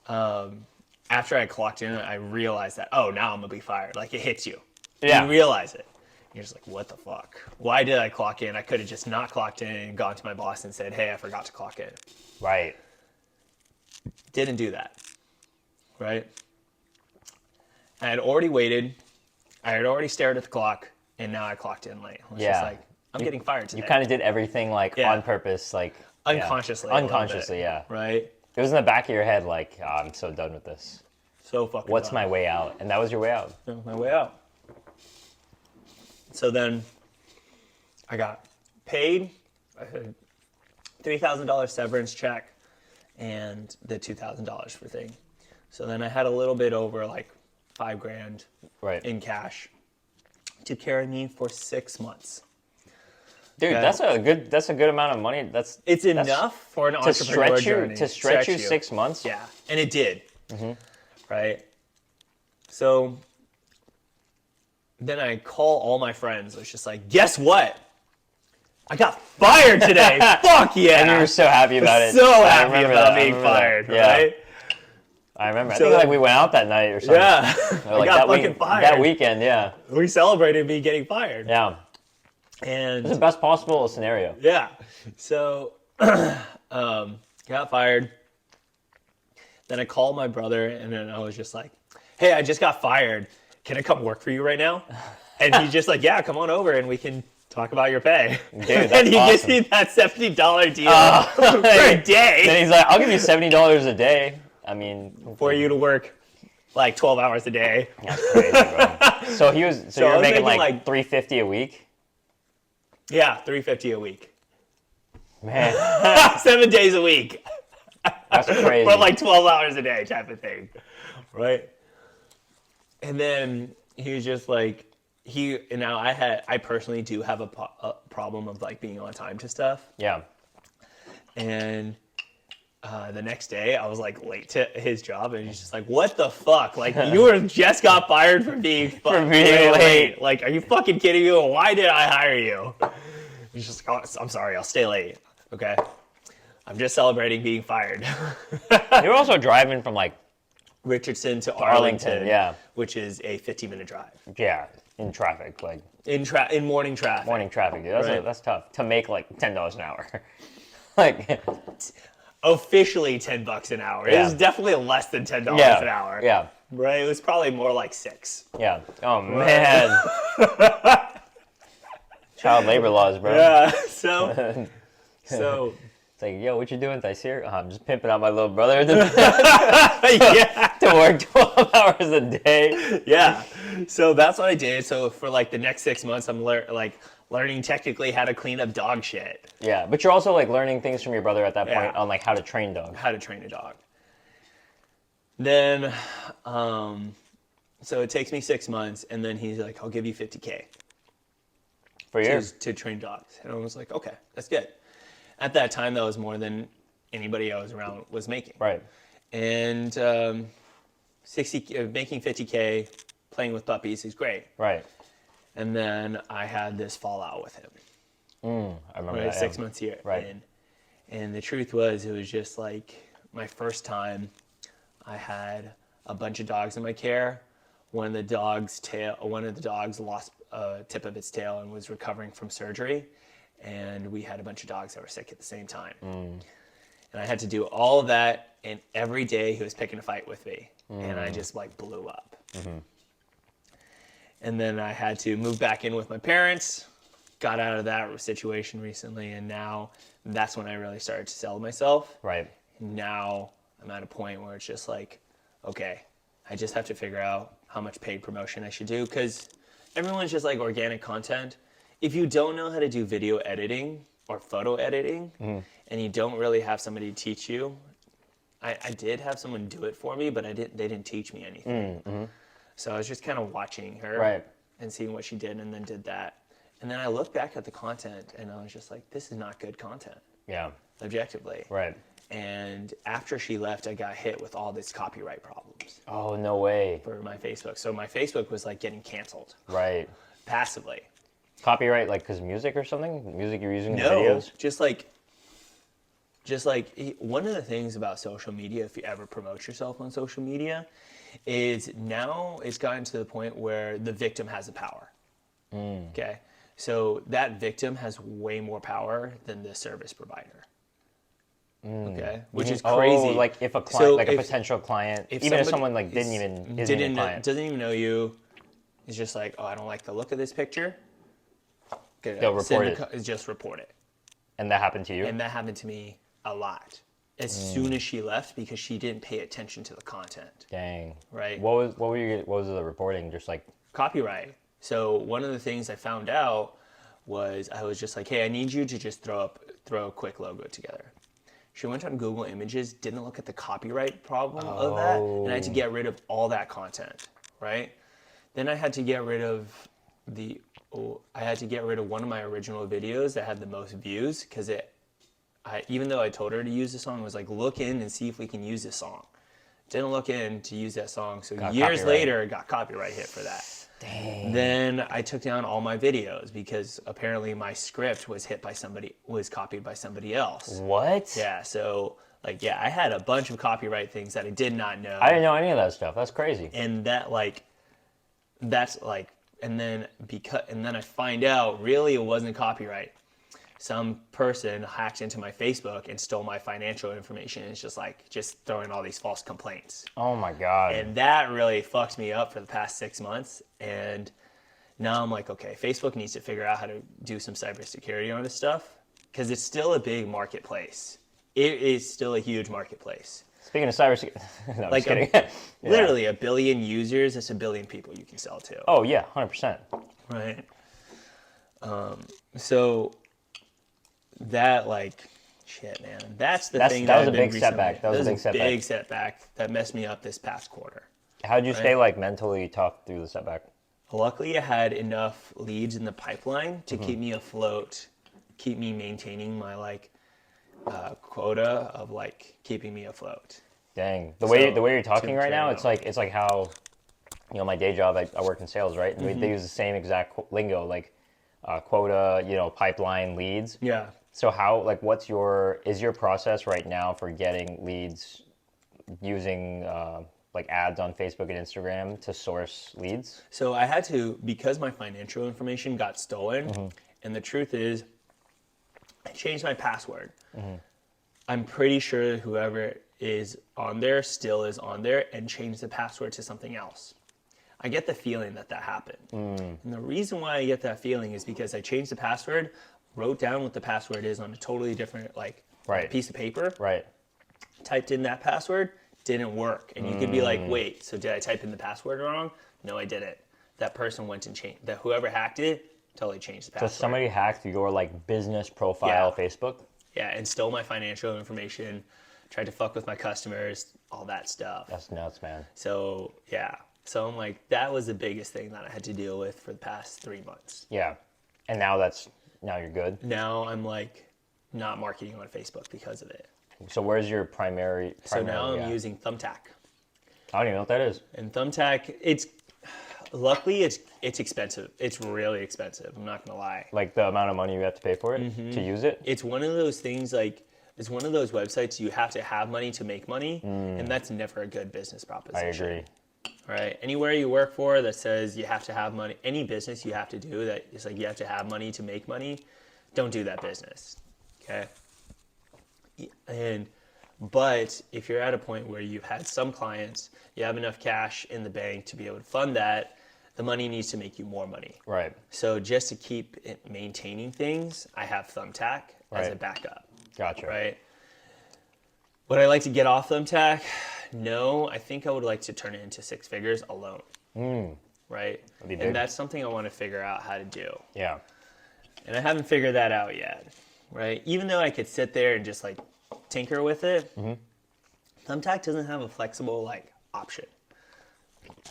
After I clocked in, I realized that, oh, now I'm gonna be fired. Like, it hits you. Yeah. You realize it. You're just like, what the fuck? Why did I clock in? I could have just not clocked in and gone to my boss and said, hey, I forgot to clock in. Right. Didn't do that. Right? I had already waited. I had already stared at the clock, and now I clocked in late. I was just like, I'm getting fired today. You kind of did everything like on purpose, like unconsciously. Unconsciously, yeah. Right? It was in the back of your head, like, oh, I'm so done with this. So fucking What's done. my way out? And that was your way out. That was my way out. So then I got paid $3,000 severance check and the $2,000 for thing. So then I had a little bit over like $5,000 Right. in cash to carry me for 6 months. Dude, Okay. that's a good amount of money. It's enough for an to entrepreneur stretch you journey. to stretch you 6 months. Yeah, and it did. Mm-hmm. Right? So then I call all my friends. It's just like, guess what? I got fired today. Fuck yeah. And you were so happy about it. So I happy remember about that. being fired, Yeah. right? I remember. I So think like we went out that night or something. Yeah. Or, I like got that fucking fired. That weekend, yeah. We celebrated me getting fired. Yeah. And It's the best possible scenario. yeah. So got fired. Then I called my brother and then I was just like, hey, I just got fired. Can I come work for you right now? And he's just like, yeah, come on over and we can talk about your pay. Dude, and that's he gives awesome. me that $70 deal for a day Then he's like, I'll give you $70 a day. I mean, for you to work like 12 hours a day. that's crazy, bro. So you I were was making making, like $350 a week? Yeah, $350 a week. Man, 7 days a week. that's crazy. For like 12 hours a day type of thing. Right? And then he was just like, I personally do have a problem of like being on time to stuff. Yeah. And the next day I was like late to his job and he's just like, what the fuck? Like just got fired for being late. Like, are you fucking kidding me? Why did I hire you? He's just like, oh, I'm sorry, I'll stay late. Okay. I'm just celebrating being fired. You're also driving from like, Richardson to Arlington, Arlington, yeah. which is a 15-minute drive. yeah, in traffic, like In morning traffic. morning traffic, dude. Right. That's tough to make like $10 an hour. Like, Officially $10 an hour. Yeah. It was definitely less than $10 yeah, an hour. yeah, Right? It was probably more like $6. yeah. Oh man, child labor laws, bro. Yeah. So It's like, yo, what you doing, Sahir? I'm just pimping out my little brother to yeah. work 12 hours a day. Yeah. So that's what I did. So for like the next 6 months, I'm learning technically how to clean up dog shit. Yeah, but you're also like learning things from your brother at that point Yeah. on like how to train dogs. How to train a dog. Then, so it takes me 6 months, and then he's like, I'll give you $50K For years. to train dogs. And I was like, okay, that's good. At that time, that was more than anybody I was around was making. Right. And making $50K, playing with puppies is great. Right. And then I had this fallout with him. I remember Right, that. 6 months here. Right. And the truth was, it was just like my first time I had a bunch of dogs in my care. One of the dogs lost a tip of its tail and was recovering from surgery. And we had a bunch of dogs that were sick at the same time. And I had to do all of that, and every day he was picking a fight with me. And I just like blew up. And then I had to move back in with my parents, got out of that situation recently, and now that's when I really started to sell myself. Right. Now I'm at a point where it's just like, okay, I just have to figure out how much paid promotion I should do, because everyone's just like organic content. If you don't know how to do video editing or photo editing, and you don't really have somebody to teach you, I did have someone do it for me, but they didn't teach me anything. So I was just kind of watching her Right. and seeing what she did, and then did that. And then I looked back at the content, and I was just like, this is not good content, Yeah. objectively. Right. And after she left, I got hit with all these copyright problems Oh, no way. for my Facebook. So my Facebook was like getting canceled Right. passively. Copyright, like, because music or something? Music you're using in No, videos? just like one of the things about social media, if you ever promote yourself on social media, is now it's gotten to the point where the victim has the power. Okay. So that victim has way more power than the service provider. Okay. Which is crazy. Oh, like if a client, So like if- a potential client, if even if somebody someone like is- isn't even a client, doesn't even know you, is just like, oh, I don't like the look of this picture. Okay, They'll report it. Just report it. and that happened to you. And that happened to me a lot. As soon as she left, because she didn't pay attention to the content. Dang. Right. What was the reporting? Just like Copyright. So one of the things I found out was I was just like, hey, I need you to just throw a quick logo together. She went on Google Images, didn't look at the copyright problem of that, and I had to get rid of all that content, right? Then I had to get rid of one of my original videos that had the most views because even though I told her to use the song, I was like, look in and see if we can use this song. Didn't look in to use that song, so years copyright. later, got copyright hit for that. dang. Then I took down all my videos because apparently my script was copied by somebody else. What? Yeah, so I had a bunch of copyright things that I did not know. I didn't know any of that stuff. That's crazy. And and then I find out really it wasn't copyright. Some person hacked into my Facebook and stole my financial information. It's just throwing all these false complaints. Oh my god. And that really fucked me up for the past 6 months. And now I'm like, okay, Facebook needs to figure out how to do some cybersecurity on this stuff because it's still a big marketplace. It is still a huge marketplace. Speaking of cybersecurity, no, Like I'm just kidding. Yeah. Literally 1 billion users. That's 1 billion people you can sell to. Oh yeah, 100%. Right. So that shit, man. That's the thing. That was I've a been big setback. recently- That was a big setback. Big setback that messed me up this past quarter. How did you stay mentally tough through the setback? Luckily, I had enough leads in the pipeline to Mm-hmm. keep me afloat, keep me maintaining my quota of keeping me afloat. Dang. The way you're talking to right now, carry it's like how, my day job, I work in sales, right? And they use the same exact lingo, quota, pipeline, leads. Yeah. So how, is your process right now for getting leads using ads on Facebook and Instagram to source leads? So I had to, because my financial information got stolen, Mm-hmm. and the truth is, I changed my password. Mm-hmm. I'm pretty sure whoever is on there still is on there and changed the password to something else. I get the feeling that happened. And the reason why I get that feeling is because I changed the password, wrote down what the password is on a totally different Right. piece of paper, Right. typed in that password, didn't work. And you could be like, wait, so did I type in the password wrong? No, I didn't. That person went and changed, whoever hacked it totally changed the So password. somebody hacked your business profile Yeah. Facebook? Yeah, and stole my financial information, tried to fuck with my customers, all that stuff. That's nuts, man. So, yeah. So I'm like, that was the biggest thing that I had to deal with for the past 3 months. Yeah. And now you're good. Now I'm not marketing on Facebook because of it. So where's your primary So now I'm yeah. using Thumbtack. I don't even know what that is. And Thumbtack, luckily it's expensive. It's really expensive. I'm not gonna lie. The amount of money you have to pay for it to use it? It's one of those things it's one of those websites you have to have money to make money, and that's never a good business I proposition. agree. Right? Anywhere you work for that says you have to have money, any business you have to do that is you have to have money to make money, don't do that business. Okay? But if you're at a point where you've had some clients, you have enough cash in the bank to be able to fund that, the money needs to make you more money. Right. So just to keep maintaining things, I have Thumbtack as a Right. backup. Gotcha. Right? Would I like to get off Thumbtack? No, I think I would like to turn it into 6 figures alone. Right? be big. And that's something I want to figure out how to do. Yeah. And I haven't figured that out yet. Right? Even though I could sit there and just tinker with it, Thumbtack doesn't have a flexible option.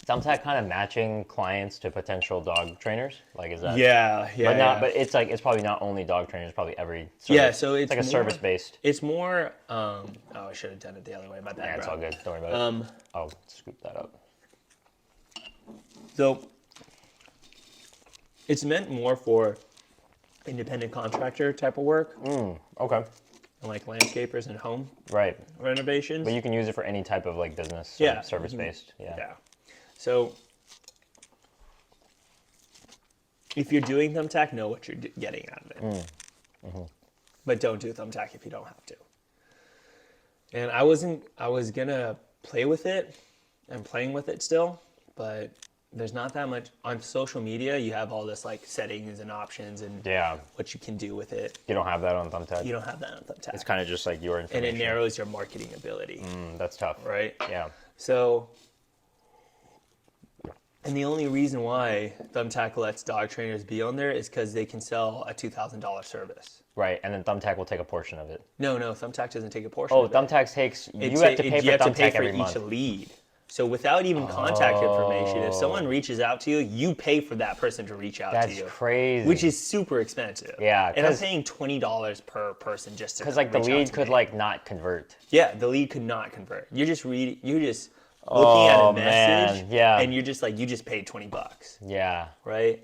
Thumbtack kind of matching clients to potential dog trainers? Is that? Yeah. But it's probably not only dog trainers, probably every service. Yeah, so it's like a more- service-based. It's more, oh, I should have done it the other way. My bad, Yeah, it's bro. all good. Don't worry about it. I'll scoop that up. So it's meant more for independent contractor type of work, Okay. and landscapers and home Right. renovations. But you can use it for any type of business. Yeah. Service-based. Yeah. Yeah. So if you're doing Thumbtack, know what you're getting out of it. But don't do Thumbtack if you don't have to. And I was gonna play with it. I'm playing with it still, but there's not that much on social media. You have all this like settings and options and what you can do with it. You don't have that on Thumbtack. You don't have that on Thumbtack. It's kind of just like your information. And it narrows your marketing ability. That's tough. Right? Yeah. So, and the only reason why Thumbtack lets dog trainers be on there is because they can sell a $2,000 service. Right, and then Thumbtack will take a portion of it. No, Thumbtack doesn't take a portion Oh, of it. Thumbtack takes, you have to pay for Thumbtack every month. each lead. So without even contact information, if someone reaches out to you, you pay for that person to reach out to you. That's crazy. Which is super expensive. Yeah. And I'm paying $20 per person just to Because like the lead could like not convert. Yeah, the lead could not convert. You're just looking at a message, and you're just like, you just paid $20. Yeah. Right?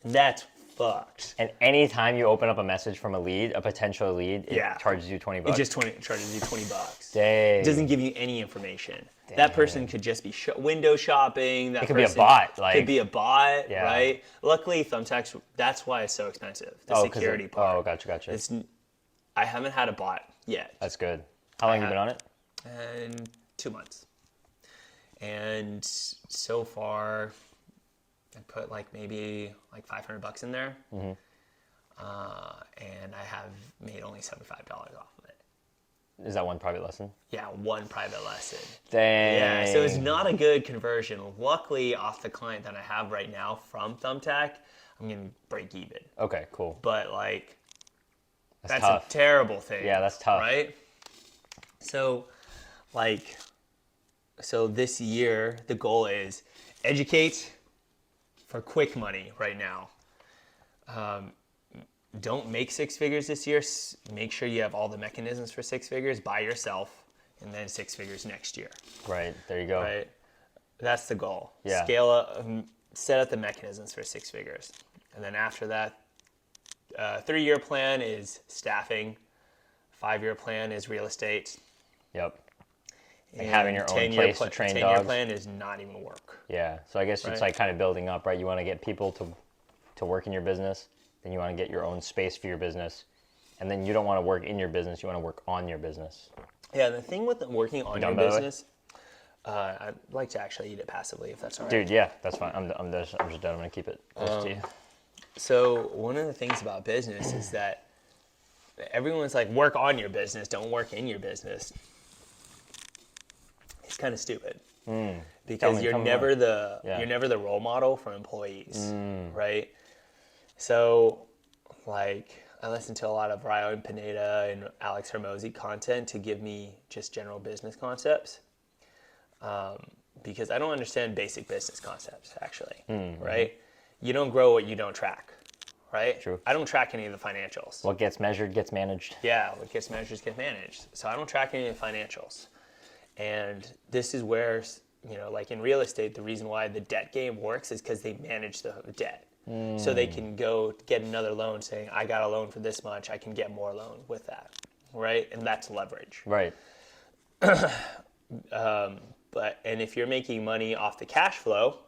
And that's fucked. And anytime you open up a message from a lead, a potential lead, it charges you $20. It just charges you $20. Dang. It doesn't give you any information. Dang. That person could just be window shopping. That it could be a bot. Could be a bot, right? Luckily, Thumbtack's, that's why it's so expensive. The security part. Oh, gotcha. I haven't had a bot yet. That's good. How long have you been on it? And 2 months. And so far, I put maybe $500 in there, and I have made only $75 off of it. Is that one private lesson? Yeah, one private lesson. Dang. Yeah, so it's not a good conversion. Luckily, off the client that I have right now from Thumbtack, I'm gonna break even. Okay, cool. But that's a terrible thing. Yeah, that's tough. Right? So, so this year, the goal is educate for quick money right now. Don't make six figures this year. Make sure you have all the mechanisms for six figures by yourself, and then six figures next year. Right, there you go. Right, that's the goal. Yeah. Scale up, set up the mechanisms for six figures. And then after that, 3-year plan is staffing. 5-year plan is real estate. Yep. And having your own place to train dogs. 10-year plan is not even work. Yeah. So I guess it's kind of building up, right? You want to get people to work in your business. Then you want to get your own space for your business. And then you don't want to work in your business. You want to work on your business. Yeah. The thing with working on your business, I'd like to actually eat it passively if that's all right. Dude, yeah, that's fine. I'm just done. I'm going to keep it close to you. So one of the things about business is that everyone's like, work on your business, don't work in your business. It's kind of stupid because you're never the role model for employees, right? So, I listen to a lot of Ryan Pineda and Alex Hermosi content to give me just general business concepts, because I don't understand basic business concepts actually, right? You don't grow what you don't track, right? True. I don't track any of the financials. What gets measured gets managed. Yeah, what gets measured gets managed. So I don't track any of the financials. And this is where, in real estate, the reason why the debt game works is because they manage the debt. So they can go get another loan saying, I got a loan for this much, I can get more loan with that, right? And that's leverage. Right. And if you're making money off the cash flow,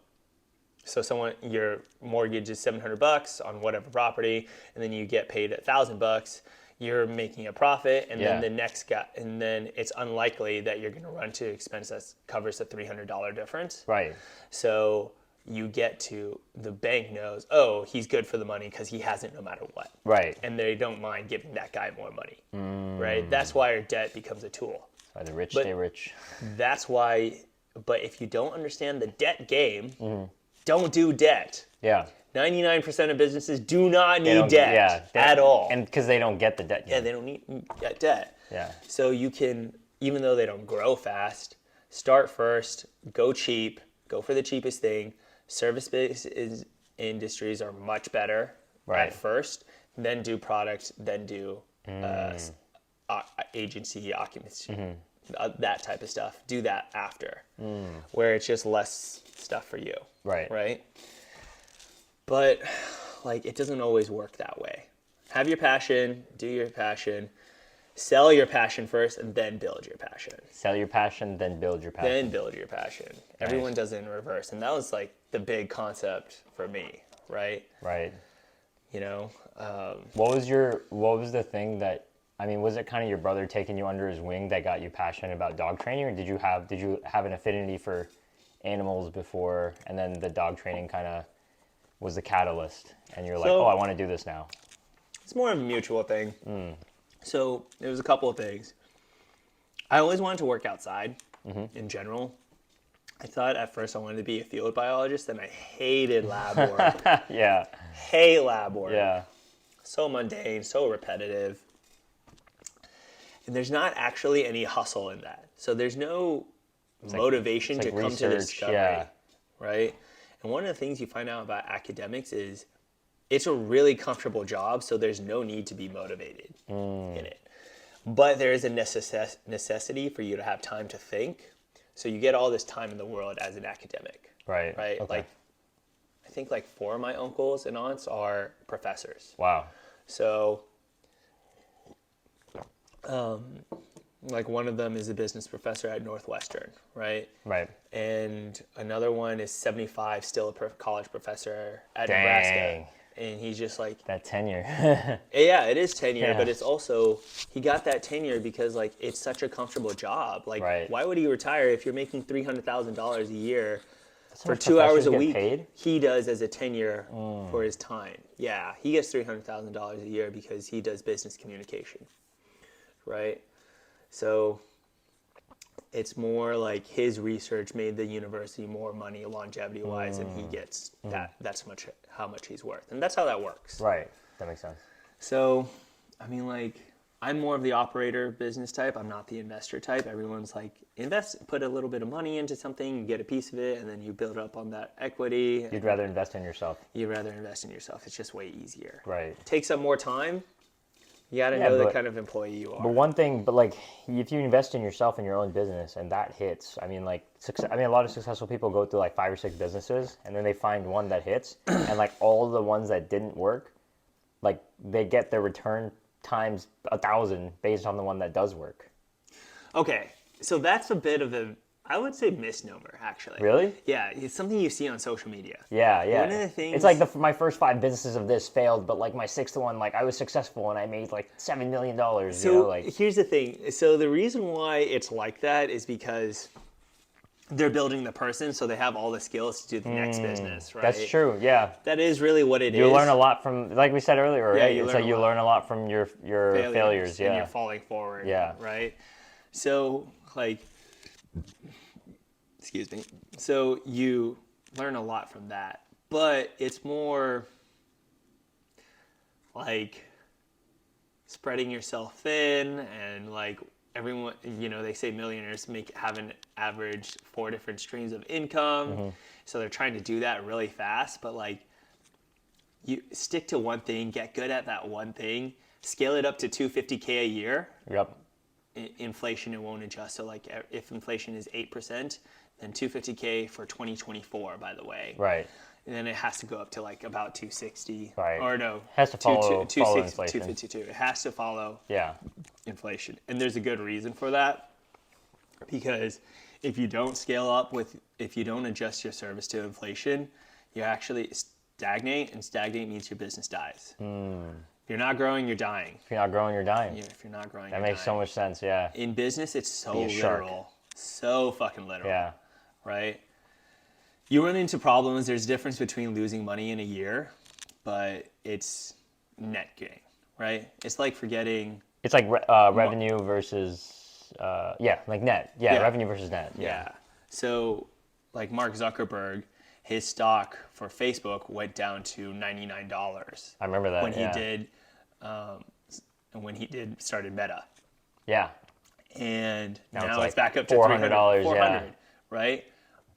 so your mortgage is $700 on whatever property, and then you get paid $1,000, you're making a profit, and then the next guy, and then it's unlikely that you're going to run to expense that covers the $300 difference. Right. So you get to, the bank knows, oh, he's good for the money because he has it no matter what. Right. And they don't mind giving that guy more money. Right. That's why our debt becomes a tool. Why the rich stay rich. That's why. But if you don't understand the debt game, don't do debt. Yeah. 99% of businesses do not need debt at all. And because they don't get the debt. Yeah, they don't need debt. Yeah. So you can, even though they don't grow fast, start first, go cheap, go for the cheapest thing. Service-based industries are much better at first, then do product, then do agency, occupancy, that type of stuff. Do that after, where it's just less stuff for you. Right. Right. But it doesn't always work that way. Have your passion, do your passion, sell your passion first, and then build your passion. Sell your passion, then build your passion. Then build your passion. Nice. Everyone does it in reverse. And that was the big concept for me. right? Right. You know, What was the thing that, I mean, was it kind of your brother taking you under his wing that got you passionate about dog training, or did you have an affinity for animals before, and then the dog training kind of was the catalyst, and you're like, So- oh, I want to do this now? it's more of a mutual thing. So there was a couple of things. I always wanted to work outside in general. I thought at first I wanted to be a field biologist, and I hated lab work. Yeah. Hate lab work. Yeah. So mundane, so repetitive. And there's not actually any hustle in that. So there's no motivation it's to like come to research, discovery. yeah. Right? And one of the things you find out about academics is it's a really comfortable job, so there's no need to be motivated in it. But there is a necessity for you to have time to think. So you get all this time in the world as an academic. Right. Right? Okay. Like, I think like 4 of my uncles and aunts are professors. Wow. So, like one of them is a business professor at Northwestern, right? Right. And another one is 75, still a college professor at Dang. Nebraska. And he's just like, That tenure. yeah, it is tenure, Yeah. but it's also, he got that tenure because like it's such a comfortable job. Like, Right. why would he retire if you're making $300,000 a year for much 2 hours professors a get week? paid? He does as a tenure for his time. Yeah, he gets $300,000 a year because he does business communication, right? So it's more like his research made the university more money longevity wise, and he gets that's how much he's worth, and that's how that works. Right. That makes sense. So, I mean, like, I'm more of the operator business type. I'm not the investor type. Everyone's like, invest, put a little bit of money into something, you get a piece of it, and then you build up on that equity. You'd rather invest in yourself. You'd rather invest in yourself. It's just way easier. Right. Takes up more time. You got to Yeah, know the but- kind of employee you are. But one thing, but like, if you invest in yourself in your own business and that hits, I mean, like, a lot of successful people go through like 5 or 6 businesses, and then they find one that hits, and like all the ones that didn't work, like they get their return times 1,000 based on the one that does work. Okay, so that's a bit of a, I would say, misnomer, actually. Really? Yeah, it's something you see on social media. Yeah, yeah. One of the things- It's like my first 5 businesses of this failed, but like my 6th one, like I was successful and I made like $7 million. So you know, like here's the thing. So the reason why it's like that is because they're building the person, so they have all the skills to do the next business, right? that's true. Yeah. That is really what it is. You learn a lot from, like we said earlier, right? you It's learn like a you lot. learn a lot from your failures. and Yeah. you're falling forward. Yeah. Right. So like, excuse me. So you learn a lot from that, but it's more like spreading yourself thin, and like everyone, you know, they say millionaires have an average 4 different streams of income. So they're trying to do that really fast, but like you stick to one thing, get good at that one thing, scale it up to $250K a year. Yep. Inflation, it won't adjust. So like if inflation is 8%, then $250K for 2024, by the way. Right. And then it has to go up to like about 260. Right. Or no. Has to follow 260, inflation. 252. It has to follow Yeah. inflation. And there's a good reason for that. Because if you don't scale up if you don't adjust your service to inflation, you actually stagnate, and stagnate means your business dies. If you're not growing, you're dying. If you're not growing, you're dying. If you're not growing, That you're makes so dying. much sense. Yeah. In business, it's so Be a shark. literal. So fucking literal. Yeah. Right? You run into problems. There's a difference between losing money in a year, but it's net gain, right? It's like forgetting. It's like revenue versus, like net. Yeah, Yeah. revenue versus net. Yeah. So, like Mark Zuckerberg, his stock for Facebook went down to $99. I remember that. when he yeah. did, started Meta. Yeah. And Now now it's it's, like back up to $400, $400, yeah. right?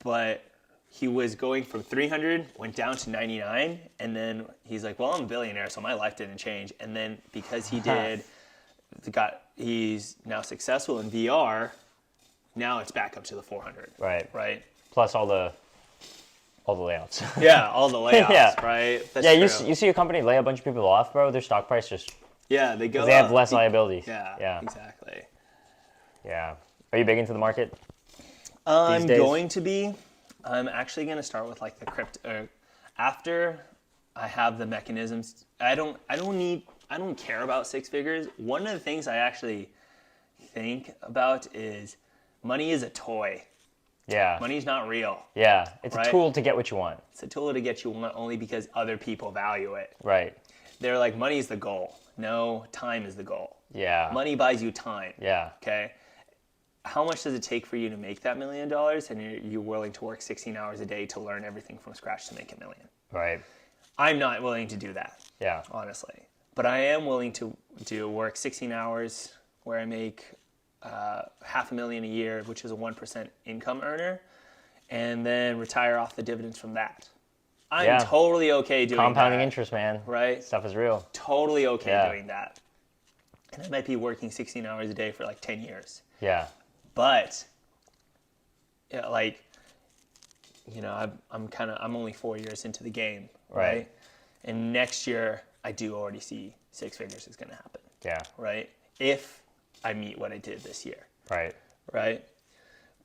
But he was going from 300, went down to 99, and then he's like, well, I'm a billionaire, so my life didn't change. And then because he he's now successful in VR, now it's back up to the 400. Right. Right? Plus all the layouts. Yeah, all the layoffs, Yeah. right? That's Yeah, true. you see a company lay a bunch of people off, bro. Their stock price just Yeah, they go they have up. less liabilities. Yeah, Yeah. exactly. Yeah. Are you big into the market? I'm days? going to be. I'm actually going to start with like the crypto. After I have the mechanisms. I don't care about six figures. One of the things I actually think about is money is a toy. Yeah. Money's not real. Yeah. It's right? a tool to get what you want. It's a tool to get you want only because other people value it. Right. They're like, money is the goal. No, time is the goal. Yeah. Money buys you time. Yeah. Okay. How much does it take for you to make that $1 million? And you're willing to work 16 hours a day to learn everything from scratch to make $1 million. Right. I'm not willing to do that. Yeah. Honestly. But I am willing to work 16 hours where I make $500,000 a year, which is a 1% income earner, and then retire off the dividends from that. I'm totally okay doing compounding that. interest, man. Right? Stuff is real. Totally okay doing that. And I might be working 16 hours a day for like 10 years. Yeah. But, like, you know, I'm only 4 years into the game, right? And next year, I do already see six figures is going to happen. Yeah. Right? If I meet what I did this year. Right. Right?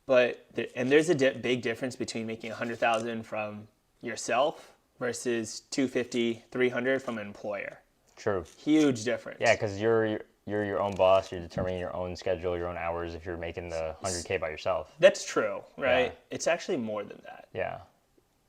But, there's a big difference between making $100,000 from yourself versus $250, $300 from an employer. True. Huge difference. Yeah, because you're your own boss. You're determining your own schedule, your own hours. If you're making the 100K by yourself. That's true, right? Yeah. It's actually more than that. Yeah.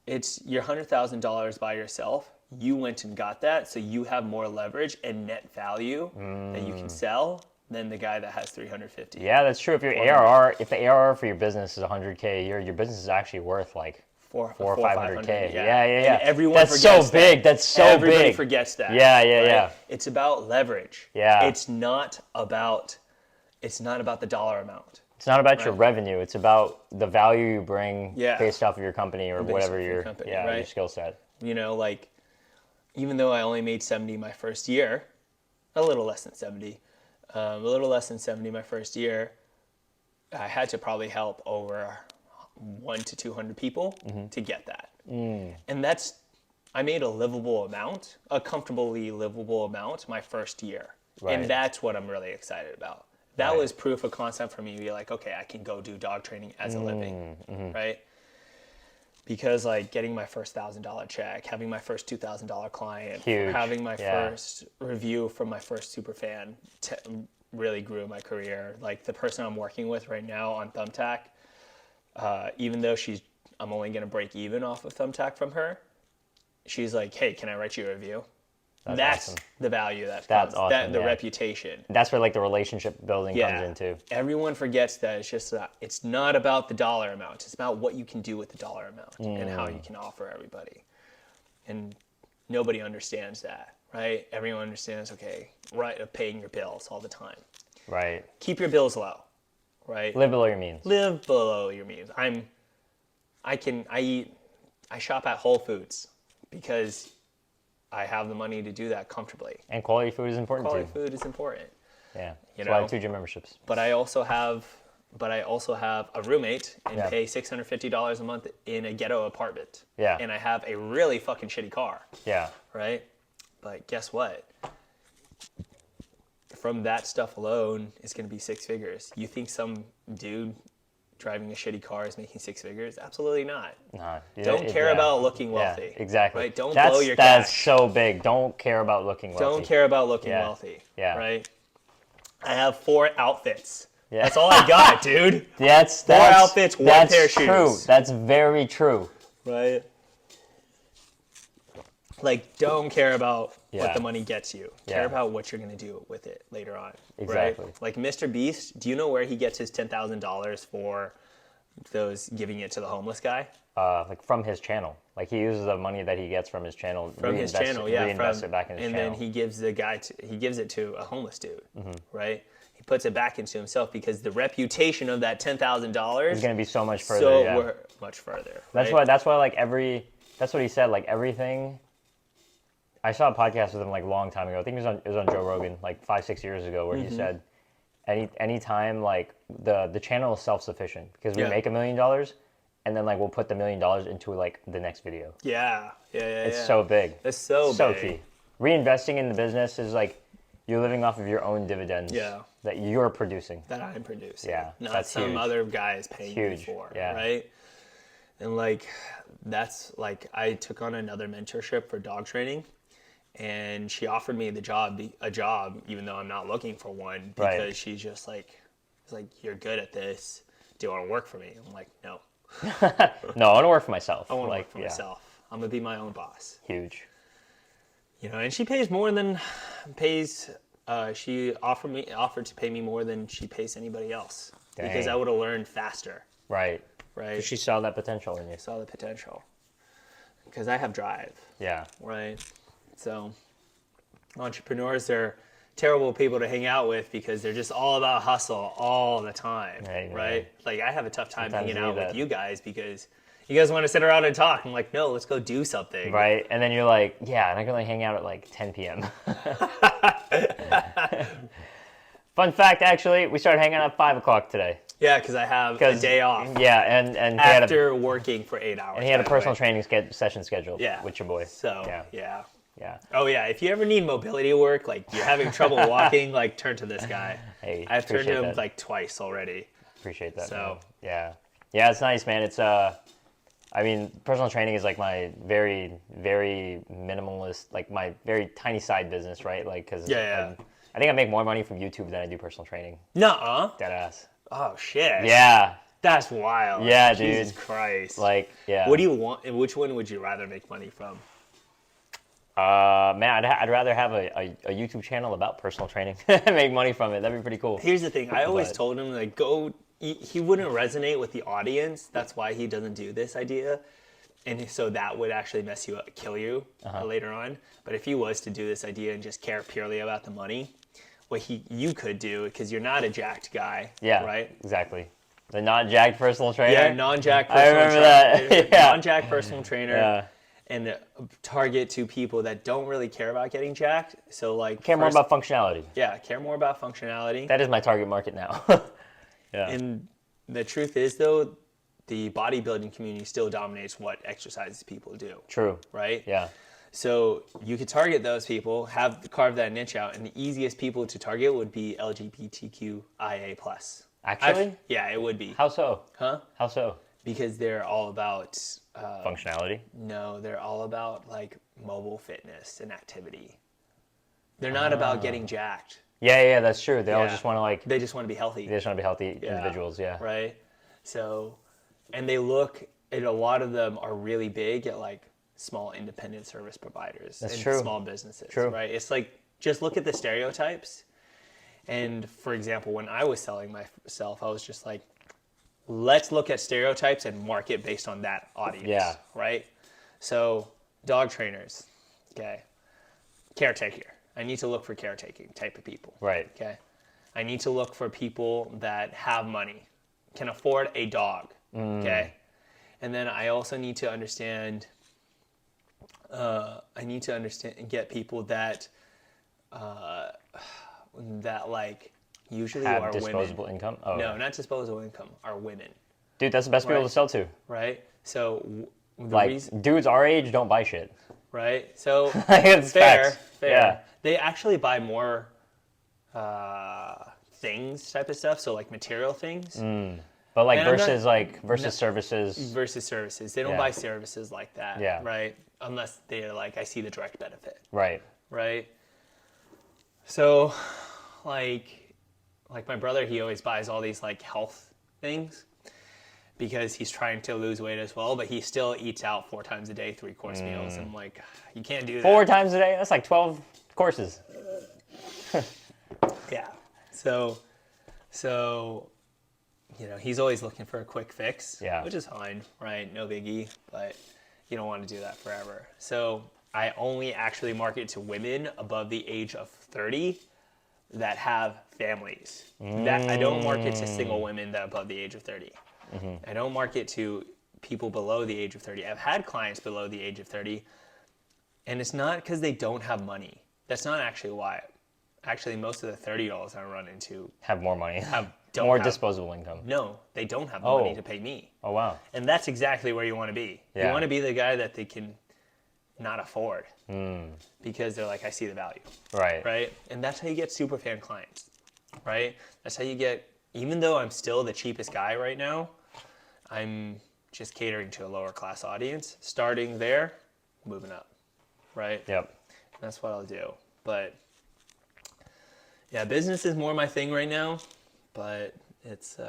It's your $100,000 by yourself. You went and got that, so you have more leverage and net value that you can sell than the guy that has 350. Yeah, that's true. If your if the ARR for your business is 100K a year, your business is actually worth like 400 or 500K. Yeah. And everyone that's forgets so big. that. That's so Everybody big. forgets that. Yeah. It's about leverage. Yeah. It's not about the dollar amount. It's not about your revenue. It's about the value you bring based off of your company or whatever your skill set. You know, like, even though I only made 70 my first year, a little less than 70 my first year, I had to probably help over 100 to 200 people to get that. And I made a livable amount, a comfortably livable amount my first year. Right. And that's what I'm really excited about. That was proof of concept for me to be like, okay, I can go do dog training as a living, right? Because like getting my first $1,000 check, having my first $2,000 client, having my first review from my first super fan really grew my career. Like the person I'm working with right now on Thumbtack, even though I'm only going to break even off of Thumbtack from her, she's like, hey, can I write you a review? That's awesome. The value that's awesome. The reputation. That's where like the relationship building comes into. Everyone forgets that it's not about the dollar amount. It's about what you can do with the dollar amount and how you can offer everybody. And nobody understands that, right? Everyone understands, paying your bills all the time. Right. Keep your bills low, right? Live below your means. Live below your means. I shop at Whole Foods because I have the money to do that comfortably. And quality food is important too. Quality food is important. Yeah. That's why I have 2 gym memberships. But I also have a roommate and pay $650 a month in a ghetto apartment. Yeah. And I have a really fucking shitty car. Yeah. Right? But guess what? From that stuff alone, it's going to be 6 figures. You think some dude driving a shitty car is making 6 figures? Absolutely not. No. Don't care about looking wealthy. Yeah, exactly. Right? Don't blow your cash. That's so big. Don't care about looking wealthy. Don't care about looking wealthy. Yeah. Right? I have 4 outfits. Yeah. That's all I got, dude. That's 4 outfits, 1 pair of shoes. True. That's very true. Right? Like, don't care about what the money gets you. Care about what you're going to do with it later on. Exactly. Right? Like Mr. Beast, do you know where he gets his $10,000 for those giving it to the homeless guy? Like from his channel. Like he uses the money that he gets from his channel. Reinvest it back in his channel. And then he gives it to a homeless dude, right? He puts it back into himself because the reputation of that $10,000 is going to be so much further. Much further. That's right? why like that's what he said. Like everything. I saw a podcast with him like a long time ago. I think it was on Joe Rogan like 5-6 years ago where he said, anytime like the channel is self-sufficient because we make $1 million and then like we'll put the $1 million into like the next video. Yeah. It's so big. It's so big. Key. Reinvesting in the business is like you're living off of your own dividends that you're producing. That I'm producing. Yeah. Not some other guy is paying you for. Yeah. Right? And like, that's like, I took on another mentorship for dog training, and she offered me a job, even though I'm not looking for one, because Right. she's just like, it's like, you're good at this. Do you want to work for me? I'm like, no, No, I want to work for myself. I want to like, work for myself. I'm gonna be my own boss. Huge. You know, and she pays more than pays. She offered to pay me more than she pays anybody else, because Dang. I would have learned faster. Right. Right. She saw that potential in you. Saw the potential. Because I have drive. Yeah. Right. So entrepreneurs are terrible people to hang out with because they're just all about hustle all the time. Right, Right. man. Like, I have a tough time Sometimes hanging you out need with that. you guys because you guys want to sit around and talk. I'm like, no, let's go do something. Right. And then you're like, yeah, and I can only hang out at like 10 p.m. Fun fact, actually, we started hanging out at 5 o'clock today. Yeah, because I have a day off. Yeah, and he had a, After working for 8 hours. and he had a by the way. personal training session scheduled Yeah. with your boy. So, Yeah. yeah. Yeah. Oh, yeah. If you ever need mobility work, like you're having trouble walking, like turn to this guy. Hey, I've turned to appreciate him that. like twice already. Appreciate that. So- Man. Yeah. Yeah, it's nice, man. It's I mean, personal training is like my very, very minimalist, like my very tiny side business, right? Like, because Yeah. I think I make more money from YouTube than I do personal training. Nuh-uh. Dead ass. Oh, shit. Yeah. That's wild. Yeah, Jesus dude. Christ. Like, yeah. What do you want? And which one would you rather make money from? Man, I'd rather have a YouTube channel about personal training and make money from it. That'd be pretty cool. Here's the thing. I always But- told him, like, go. He wouldn't resonate with the audience. That's why he doesn't do this idea. And so that would actually mess you up, kill you later on. But if he was to do this idea and just care purely about the money, what you could do, because you're not a jacked guy, Yeah. right? Exactly. The non-jacked personal trainer. Yeah, non-jack I personal remember that. Yeah. Non-jack personal trainer. Yeah. And target to people that don't really care about getting jacked. So like Care more about functionality. yeah, care more about functionality. That is my target market now. Yeah. And the truth is though, the bodybuilding community still dominates what exercises people do, True. right? Yeah. So you could target those people, carve that niche out, and the easiest people to target would be LGBTQIA+. Actually? Yeah, it would be. How so? Huh? How so? Because they're all about Functionality. no, they're all about like mobile fitness and activity. They're not about getting jacked. Yeah, that's true. They all Yeah. just want to like. They just want to be healthy. They just want to be healthy individuals. Yeah. Right? So, and they look, and a lot of them are really big at like small independent service providers That's and true. small businesses. True. Right? It's like, just look at the stereotypes. And for example, when I was selling myself, I was just like, let's look at stereotypes and market based on that audience. Yeah. Right? So, dog trainers, okay. Caretaker. I need to look for caretaking type of people. Right. Okay. I need to look for people that have money, can afford a dog. Okay. And then I also need to understand, and get people that, that like usually Have are disposable women. income. Oh. No, not disposable income, are women. Dude, that's the best people Right. to sell to. Right. So the Like reason, dudes our age don't buy shit. right. So It's fair. facts. Fair. Yeah. They actually buy more things type of stuff. So like material things. But like And I'm not- versus services. Versus services. They don't Yeah. buy services like that. Yeah. Right? Unless they're like, I see the direct benefit. Right. Right? So, like my brother, he always buys all these like health things because he's trying to lose weight as well, but he still eats out 4 times a day, 3-course meals. And I'm like, you can't do that. 4 times a day. That's like 12 courses. Yeah. So, you know, he's always looking for a quick fix, Yeah. which is fine, right? No biggie, but you don't want to do that forever. So I only actually market to women above the age of 30 that have families. That I don't market to single women that are above the age of 30. I don't market to people below the age of 30. I've had clients below the age of 30, and it's not because they don't have money. That's not actually why. Actually, most of the 30-year-olds I run into Have more money. don't more have- disposable income. no, they don't have the Oh. money to pay me. Oh wow. And that's exactly where you want to be. You Yeah. want to be the guy that they can not afford because they're like, I see the value, Right. right? And that's how you get super fan clients, right? That's how you get, even though I'm still the cheapest guy right now, I'm just catering to a lower class audience, starting there, moving up, right? Yep. That's what I'll do. But yeah, business is more my thing right now, but it's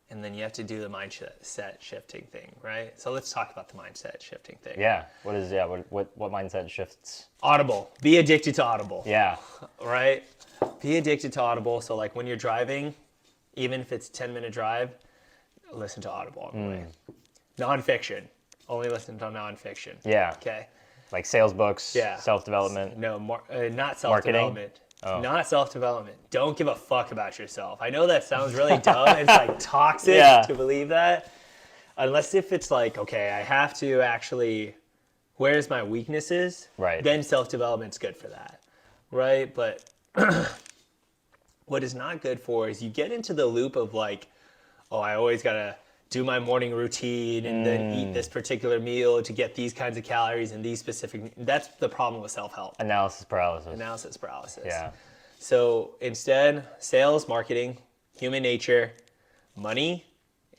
and then you have to do the mindset shifting thing, right? So let's talk about the mindset shifting thing. Yeah. What mindset shifts? Audible. Be addicted to Audible. Yeah. Right? Be addicted to Audible. So like when you're driving, even if it's a 10-minute drive, listen to Audible on the way. Nonfiction. Only listen to nonfiction. Yeah. Okay. Like sales books, Yeah. self-development. No, not self-development. Oh. Not self-development. Don't give a fuck about yourself. I know that sounds really dumb. It's like toxic to believe that. Unless if it's like, okay, I have to actually, where's my weaknesses? Right. Then self-development's good for that. Right? But what is not good for is you get into the loop of like, oh, I always got to do my morning routine and then eat this particular meal to get these kinds of calories and these specific. That's the problem with self-help. Analysis paralysis. Analysis paralysis. Yeah. So instead, sales, marketing, human nature, money,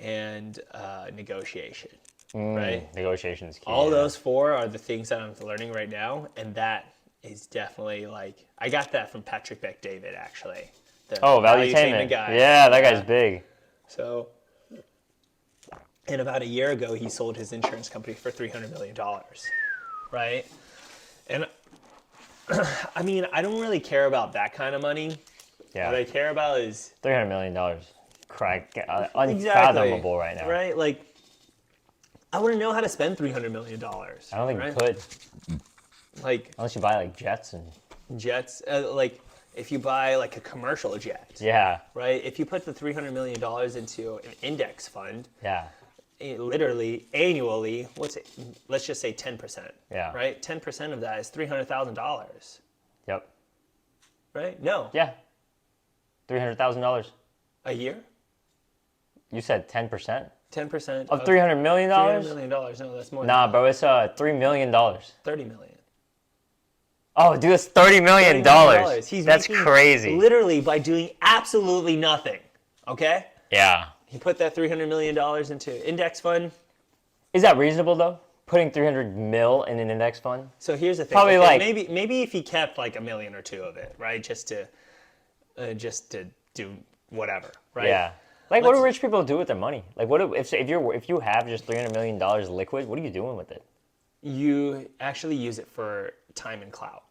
and negotiation. Right? Negotiation is key. All those four are the things that I'm learning right now, and that is definitely like I got that from Patrick Bet-David actually. The Valuetainment guy. Yeah, that guy's big. So, and about a year ago, he sold his insurance company for $300 million, right? And I mean, I don't really care about that kind of money. Yeah. What I care about is $300 million. Unfathomable right now. Right? Like, I want to know how to spend $300 million. I don't think you could. Like, unless you buy like jets and jets, like if you buy like a commercial jet. Yeah. Right? If you put the $300 million into an index fund. Yeah. Literally annually, let's just say 10%. Yeah. Right? 10% of that is $300,000. Yep. Right? No. Yeah. $300,000 a year? You said 10%? 10% of $300 million? $300 million. No, that's more. Nah, bro, it's $3 million. $30 million. Oh, dude, that's $30 million. That's crazy. Literally by doing absolutely nothing. Okay? Yeah. He put that $300 million into index fund. Is that reasonable though? Putting 300 mil in an index fund? So here's the thing. Probably like maybe if he kept like $1 million or $2 million of it, right? Just to do whatever, right? Yeah. Like, what do rich people do with their money? Like, what if you have just $300 million liquid? What are you doing with it? You actually use it for time and clout.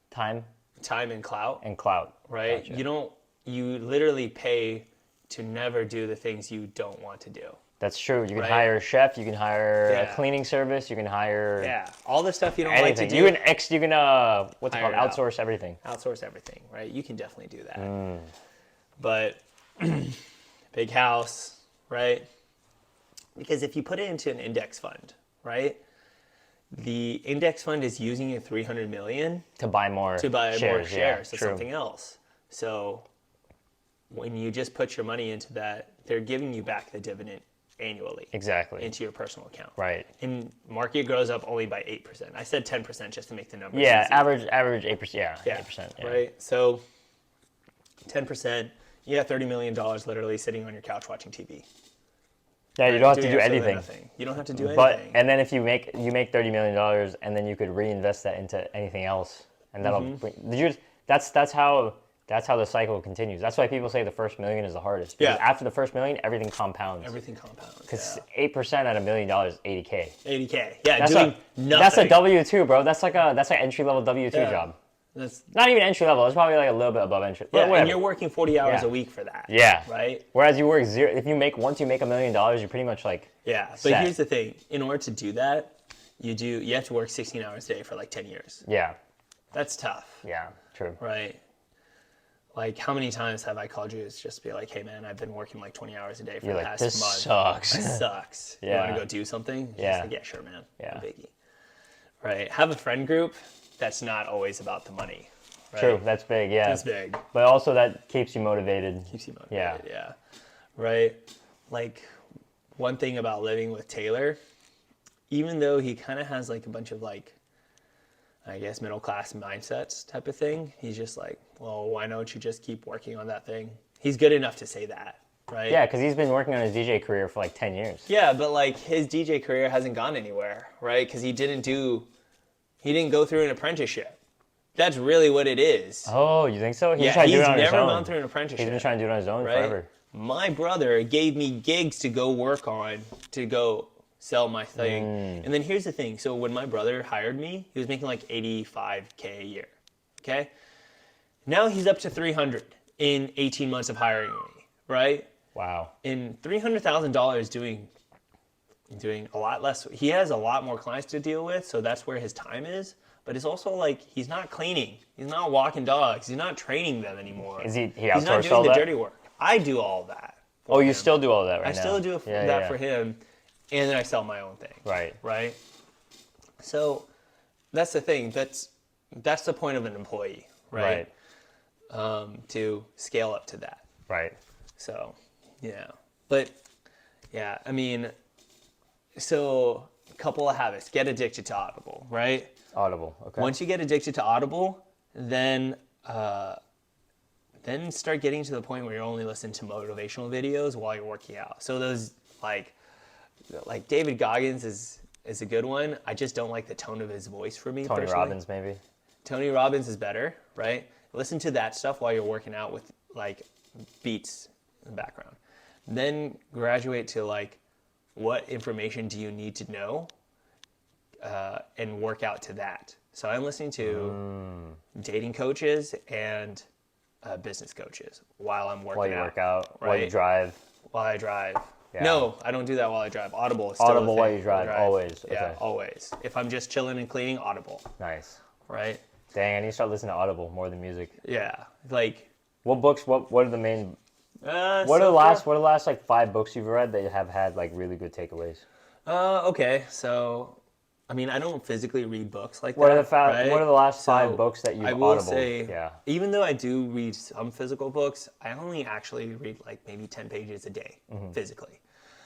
Time and clout. And clout. Right? Gotcha. You literally pay to never do the things you don't want to do. That's true. You can hire a chef. You can hire a cleaning service. You can hire all the stuff you don't anything. like to do. You can what's it called? Outsource everything. Outsource everything, right? You can definitely do that. But big house, right? Because if you put it into an index fund, right? The index fund is using your $300 million to buy more shares of something else. So when you just put your money into that, they're giving you back the dividend annually. Exactly. Into your personal account. Right. And market grows up only by 8%. I said 10% just to make the numbers easy. Average 8%. Yeah. 8%. Yeah. Right. So 10%, you have $30 million literally sitting on your couch watching TV. Yeah, you don't have to do anything. Nothing. You don't have to do anything. But and then if you make $30 million and then you could reinvest that into anything else, and that'll that's how the cycle continues. That's why people say the first million is the hardest. Because after the first million, everything compounds. Because 8% at $1 million is $80K. $80K. Yeah, that's doing nothing. That's a W-2, bro. That's like an entry level W-2 job. That's not even entry level. It's probably like a little bit above entry. Yeah, and you're working 40 hours a week for that. Yeah. Right? Whereas you work zero. Once you make $1 million, you're pretty much like But here's the thing. In order to do that, you have to work 16 hours a day for like 10 years. Yeah. That's tough. Yeah, true. Right? Like, how many times have I called you to just be like, hey, man, I've been working like 20 hours a day for the past month. This sucks. This sucks. Yeah. You want to go do something? Yeah. Like, yeah, sure, man. Yeah. No biggie. Right? Have a friend group that's not always about the money. Right? True. That's big, yeah. That's big. But also that keeps you motivated. Yeah. Right? Like, one thing about living with Taylor, even though he kind of has like a bunch of like, I guess, middle class mindsets type of thing, he's just like, well, why don't you just keep working on that thing? He's good enough to say that. right? Yeah, because he's been working on his DJ career for like 10 years. Yeah, but like his DJ career hasn't gone anywhere, right? Because he didn't go through an apprenticeship. That's really what it is. Oh, you think so? Yeah, trying to do he's it on his never own. gone through an apprenticeship. He's been trying to do it on his own right? forever. My brother gave me gigs to go work on, to go sell my thing. And then here's the thing. So when my brother hired me, he was making like $85K a year. Okay? Now he's up to 300 in 18 months of hiring me, right? Wow. And $300,000 doing a lot less. He has a lot more clients to deal with, so that's where his time is. But it's also like he's not cleaning, he's not walking dogs, he's not training them anymore. Is he He's not outsourced doing all the that? dirty work. I do all that. Oh, you him. still do all that right now? I still do that for him, and then I sell my own thing. Right. Right. So that's the thing. That's the point of an employee, right? To scale up to that. Right. So, yeah. But, yeah, I mean, so a couple of habits. Get addicted to Audible, right? Audible. Okay. Once you get addicted to Audible, then start getting to the point where you're only listening to motivational videos while you're working out. So those, like David Goggins is a good one. I just don't like the tone of his voice for me Tony personally. Robbins, maybe. Tony Robbins is better, right? Listen to that stuff while you're working out with like beats in the background. Then graduate to like, what information do you need to know, and work out to that. So I'm listening to dating coaches and business coaches while I'm working out. While you work out, right? while you drive. While I drive. Yeah. No, I don't do that while I drive. Audible is still Audible a thing. while you drive, always. Yeah, Okay. always. If I'm just chilling and cleaning, Audible, Nice. right? Dang, I need to start listening to Audible more than music. Yeah, like. What books? What are the main? What are the last like 5 books you've read that have had like really good takeaways? Okay, so I mean, I don't physically read books like What that. are the last 5 books that you've I will Audible? say, Yeah. even though I do read some physical books, I only actually read like maybe 10 pages a day physically,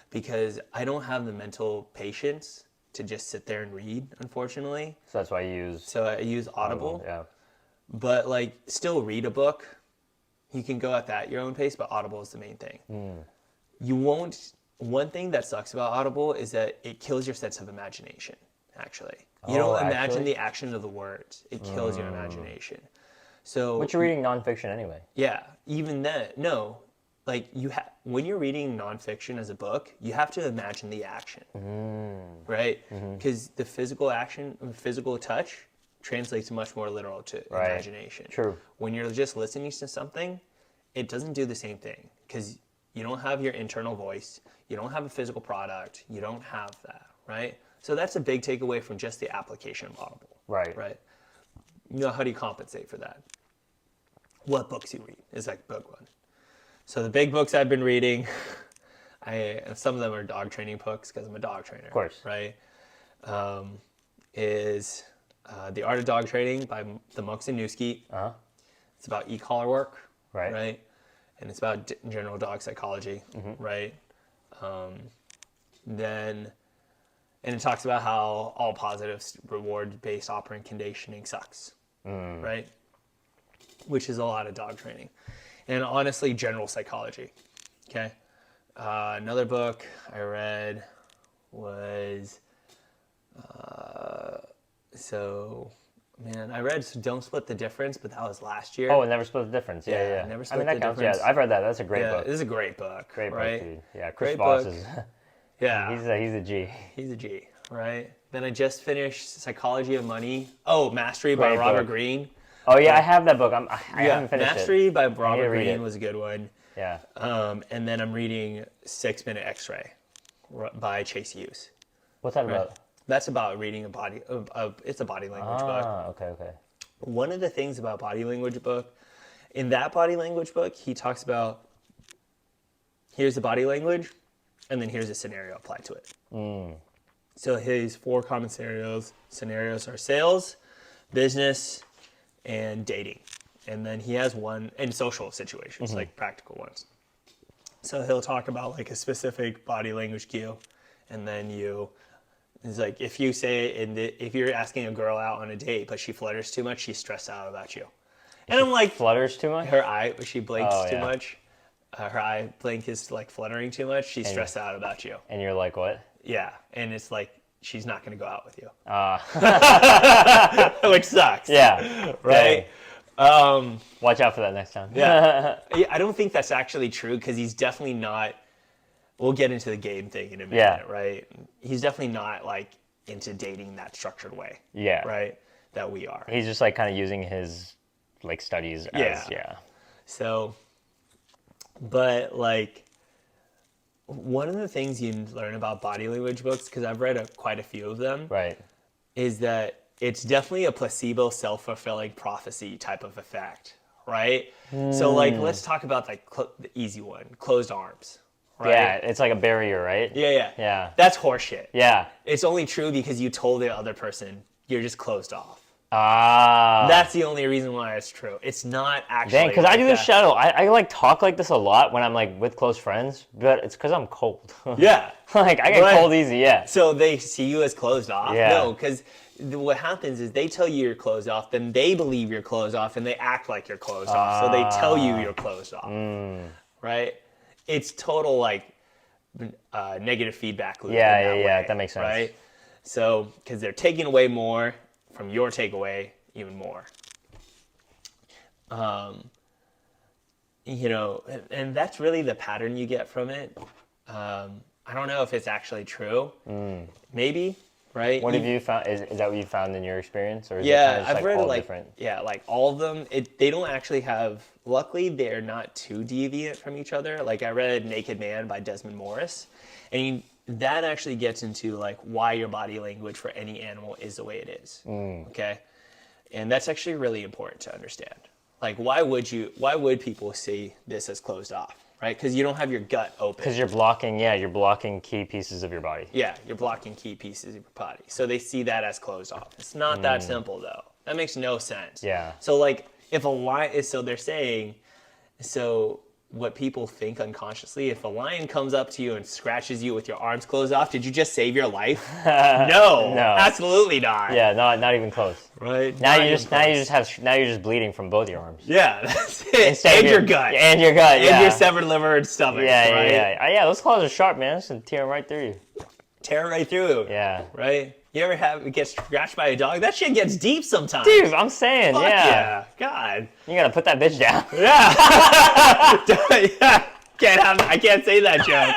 because I don't have the mental patience to just sit there and read, unfortunately. So that's why you use. So I use Audible, Yeah. but like still read a book. You can go at your own pace, but Audible is the main thing. You won't. One thing that sucks about Audible is that it kills your sense of imagination. Actually, you don't imagine the action of the words. It kills your imagination. So, But you're reading nonfiction anyway. yeah, even then, no. Like when you're reading nonfiction as a book, you have to imagine the action, right? Because the physical action, physical touch, translates much more literal to imagination. True. When you're just listening to something, it doesn't do the same thing, because you don't have your internal voice, you don't have a physical product, you don't have that, right? So that's a big takeaway from just the application of Audible. Right. Right. You know, how do you compensate for that? What books you read is like book one. So the big books I've been reading, some of them are dog training books because I'm a dog trainer. Of course. Right. Is The Art of Dog Training by the Monks and Newski. Uh-huh. It's about e-collar work. Right. Right. And it's about general dog psychology. Right. And it talks about how all positive reward-based operant conditioning sucks, right? Which is a lot of dog training. And honestly, general psychology, okay? Another book I read was, I read Don't Split the Difference, but that was last year. Oh, Never Split the Difference. Yeah. Never I Split mean, that the counts. Difference. Yeah, I've read that. That's a great book. This is a great book. Great right? book, dude. Yeah, Chris Great Voss book. is. Yeah. He's a G. He's a G, right? Then I just finished Psychology of Money. Oh, Mastery by Great Robert book. Greene. Oh yeah, I have that book. I haven't finished Mastery it. by Robert read Greene it. was a good one. Yeah. And then I'm reading 6 Minute X-Ray by Chase Hughes. What's that about? That's about reading it's a body language book. Okay. One of the things about body language book, in that body language book, he talks about, here's the body language, and then here's a scenario applied to it. So his 4 common scenarios are sales, business, and dating. And then he has one in social situations, like practical ones. So he'll talk about like a specific body language cue, and then it's like if you say if you're asking a girl out on a date but she flutters too much, she's stressed out about you. And I'm like, Flutters too much? her eye, she blinks too much. her eye blink is like fluttering too much. She's stressed out about you. And you're like, what? Yeah, and it's like she's not going to go out with you, Uh, which sucks. yeah. Right. Watch out for that next time. Yeah. I don't think that's actually true because he's definitely not. We'll get into the game thing in a minute, Yeah. right? He's definitely not like into dating that structured way. Yeah. Right. That we are. He's just like kind of using his like studies as So, but like one of the things you learn about body language books, because I've read quite a few of them, Right. is that it's definitely a placebo self-fulfilling prophecy type of effect, right? So like let's talk about like the easy one, closed arms, right? Yeah, it's like a barrier, right? Yeah. Yeah. That's horseshit. Yeah. It's only true because you told the other person you're just closed off. Ah. That's the only reason why it's true. It's not actually. Dang, because I like do this that. shadow. I like talk like this a lot when I'm like with close friends, but it's because I'm cold. Yeah. Like I get Right. cold easy, yeah. So they see you as closed off? Yeah. No, because what happens is they tell you you're closed off, then they believe you're closed off, and they act like you're closed off. So they tell you you're closed off, right? It's total like negative feedback loop. Yeah, in that yeah, way, that makes sense. Right? So because they're taking away more from your takeaway, even more. You know, and that's really the pattern you get from it. I don't know if it's actually true. Maybe, right? What have you found? Is that what you found in your experience, or is it Yeah, kind of just, I've read all like different? like all of them. They don't actually have. Luckily, they're not too deviant from each other. Like I read Naked Man by Desmond Morris, and that actually gets into like why your body language for any animal is the way it is. Okay, and that's actually really important to understand. Like why would people see this as closed off, right? Because you don't have your gut open. Because you're blocking key pieces of your body. Yeah, you're blocking key pieces of your body. So they see that as closed off. It's not that simple though. That makes no sense. Yeah. So like if a lion is, so they're saying, so what people think unconsciously, if a lion comes up to you and scratches you with your arms closed off, did you just save your life? No, No. absolutely not. Yeah, not even close. Right. Now Not you're even close. just bleeding from both your arms. Yeah, that's it. Instead And of your gut. And your gut. And Yeah. your severed liver and stomach. Yeah, right? yeah. Those claws are sharp, man. It's gonna tear right through you. Tear right through. Yeah. Right? You ever get scratched by a dog? That shit gets deep sometimes. Dude, I'm saying, Fuck yeah. God. You gotta put that bitch down. Yeah. Yeah. I can't say that joke.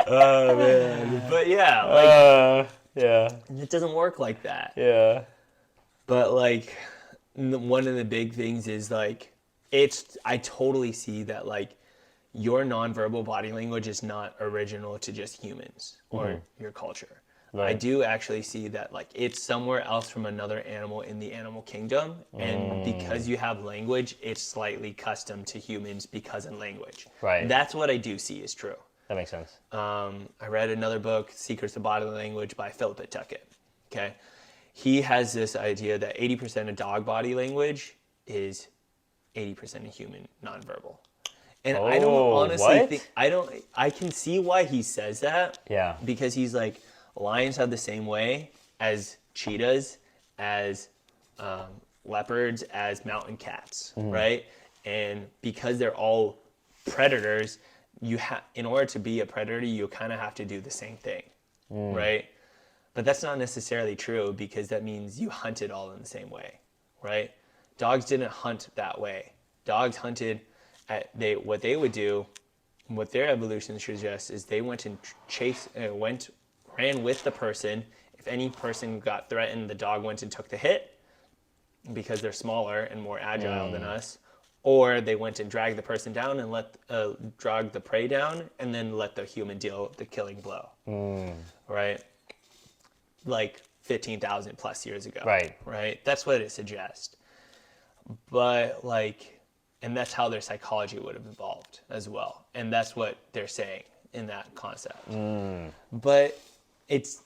Oh man. But yeah, like Yeah. it doesn't work like that. Yeah. But like one of the big things is like I totally see that like your nonverbal body language is not original to just humans or your culture. I Right. do actually see that like it's somewhere else from another animal in the animal kingdom, and because you have language, it's slightly custom to humans because of language. Right. That's what I do see is true. That makes sense. I read another book, Secrets of Body Language by Philip Tuckett. Okay, he has this idea that 80% of dog body language is 80% of human nonverbal. And I don't honestly what? think I can see why he says that. Yeah. Because he's like, lions have the same way as cheetahs, as leopards, as mountain cats, right? And because they're all predators, in order to be a predator, you kind of have to do the same thing, right? But that's not necessarily true because that means you hunted all in the same way, right? Dogs didn't hunt that way. Dogs hunted what they would do, what their evolution suggests is they went and ran with the person. If any person got threatened, the dog went and took the hit because they're smaller and more agile than us. Or they went and dragged the person down and drag the prey down and then let the human deal the killing blow. Right? Like 15,000 plus years ago. Right. Right? That's what it suggests. But like, and that's how their psychology would have evolved as well. And that's what they're saying in that concept. But it's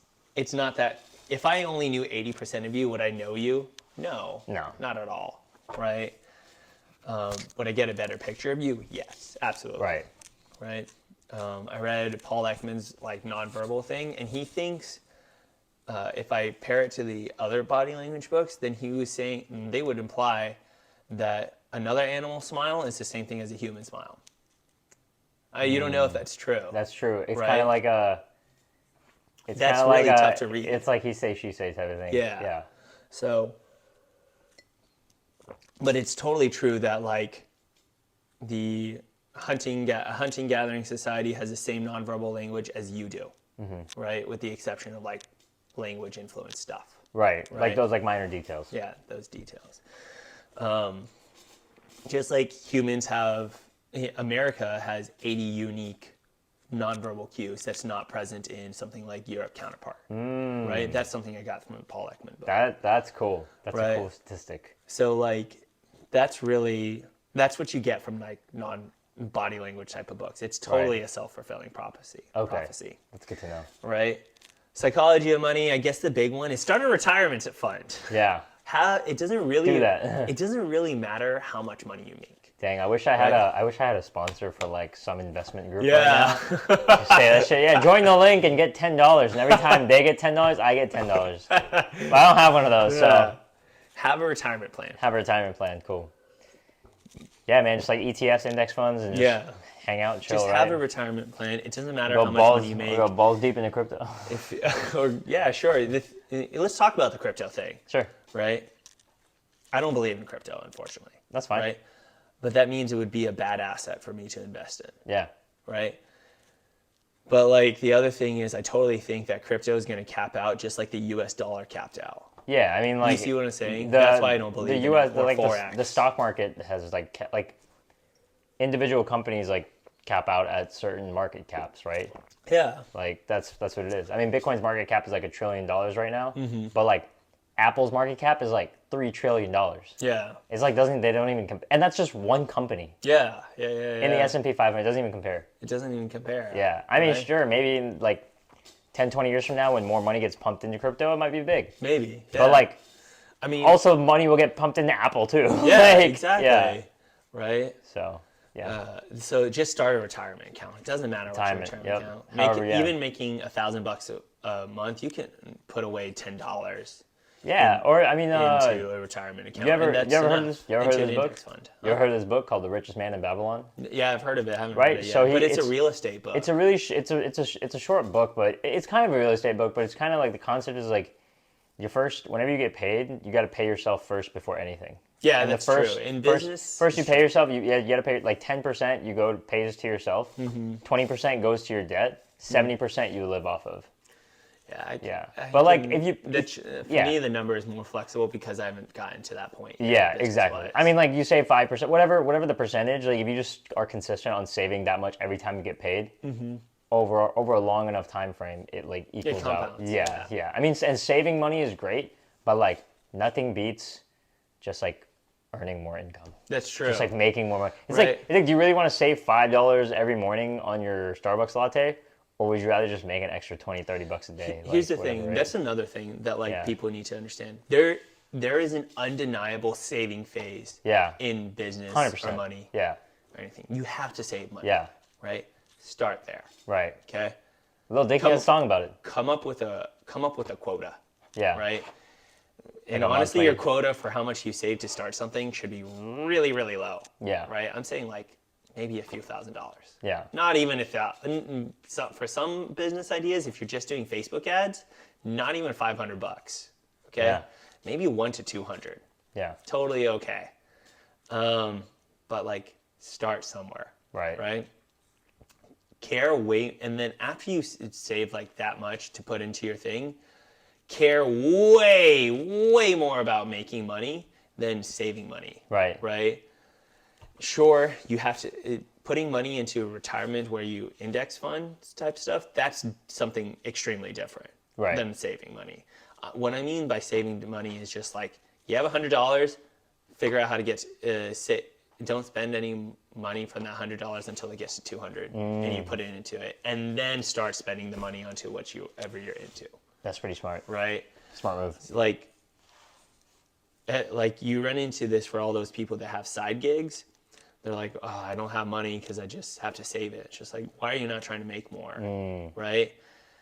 not that, if I only knew 80% of you, would I know you? No. No. Not at all. Right? Would I get a better picture of you? Yes, absolutely. Right. Right? I read Paul Ekman's like nonverbal thing, and he thinks if I pair it to the other body language books, then he was saying they would imply that another animal smile is the same thing as a human smile. You don't know if that's true. That's true. It's Right? kind of like a. It's That's kind of really like tough to read. It's like he say, she say type of thing. Yeah. Yeah. So, but it's totally true that like the hunting gathering society has the same nonverbal language as you do, right? With the exception of like language influence stuff. Right. Right. Like those like minor details. Yeah, those details. Just like humans have, America has 80 unique nonverbal cues that's not present in something like Europe counterpart, right? That's something I got from a Paul Ekman book. That's cool. That's Right. a cool statistic. So like, that's what you get from like non-body language type of books. It's totally a self-fulfilling prophecy. Okay. That's good to know. Right? Psychology of money, I guess the big one is start a retirement fund. Yeah. It doesn't really Do that. It doesn't really matter how much money you make. Dang, I wish I had Right. I wish I had a sponsor for like some investment group Yeah. right now. Just say that shit. Yeah, join the link and get $10, and every time they get $10, I get $10. But I don't have one of those, Yeah. so Have a retirement plan. have a retirement plan. Cool. Yeah, man, just like ETFs, index funds, and just Yeah. hang out, and chill. Just right? have a retirement plan. It doesn't matter go how much balls, money you make. go balls deep into crypto. Yeah, sure. Let's talk about the crypto thing, Sure, right? I don't believe in crypto, unfortunately. that's fine. Right? But that means it would be a bad asset for me to invest in, Yeah, right? But like the other thing is I totally think that crypto is going to cap out just like the US dollar capped out. yeah. I mean, like, You see what I'm saying? That's why I don't believe the in U.S. it, or like Forex. the stock market has like individual companies like cap out at certain market caps, right? Yeah. Like that's what it is. I mean, Bitcoin's market cap is like $1 trillion right now, Mm-hmm. but like Apple's market cap is like $3 trillion. Yeah. It's like they don't even and that's just one company Yeah. Yeah. in the S&P 500. It doesn't even compare. It doesn't even compare. Yeah, I mean, Right? sure, maybe in like 10, 20 years from now, when more money gets pumped into crypto, it might be big. Maybe. Yeah. But like, I mean, also money will get pumped into Apple too. yeah, Like, exactly. Yeah. Right? So yeah, So just start a retirement account. It doesn't matter what your Retirement, retirement yep. account. However, yeah. Even making $1,000 a month, you can put away $10 yeah. Or I mean, into a retirement account. you ever and that's heard enough. this? You ever heard Into of this an book? index fund. You ever heard of this book called The Richest Man in Babylon? Yeah, I've heard of it. I haven't Right, read it yet. so but it's a it's- real estate book. It's a really it's a short book, but it's kind of a real estate book. But it's kind of like the concept is like whenever you get paid, you got to pay yourself first before anything. yeah, And that's the first, true. In first- business, first you pay yourself. You got to pay like 10%. You go pays to yourself. Mm-hmm. 20% goes to your debt. 70% you live off of. yeah. Yeah. But, like, if you- for yeah. me, the number is more flexible because I haven't gotten to that point. yet, Yeah, business-wise. exactly. I mean, like you say 5%, whatever the percentage. Like if you just are consistent on saving that much every time you get paid, over a long enough time frame, it like equals out. compounds, Yeah, yeah. yeah. I mean, and saving money is great, but like nothing beats just like earning more income. That's true. Just like making more money. It's Right. like, do you really want to save $5 every morning on your Starbucks latte? Or would you rather just make an extra $20-$30 a day? Here's like, the thing. whatever, right? That's another thing that like Yeah. people need to understand. There is an undeniable saving phase Yeah. in business 100%. or money Yeah, or anything. You have to save money. yeah, Right? Start there. right. Okay? Lil Dicky has a song about it. Come up with a quota. Yeah. Right? And a honestly, monthly- your quota for how much you save to start something should be really, really low. Yeah. Right? I'm saying like maybe a few $1,000s. Yeah. Not even if that. So for some business ideas, if you're just doing Facebook ads, not even $500. Okay, Yeah. maybe 1 to 200. Yeah. Totally okay. But like start somewhere. Right. Right. Care, wait, and then after you save like that much to put into your thing, care way, way more about making money than saving money. Right. Right. Sure, you have to putting money into retirement where you index funds type stuff. That's something extremely different Right. than saving money. What I mean by saving money is just like you have $100, figure out how to get don't spend any money from that $100 until it gets to 200, and you put it into it, and then start spending the money onto whatever you're into. That's pretty smart. Right. Smart move. Like you run into this for all those people that have side gigs. They're like, oh, I don't have money because I just have to save it. It's just like, why are you not trying to make more? Right?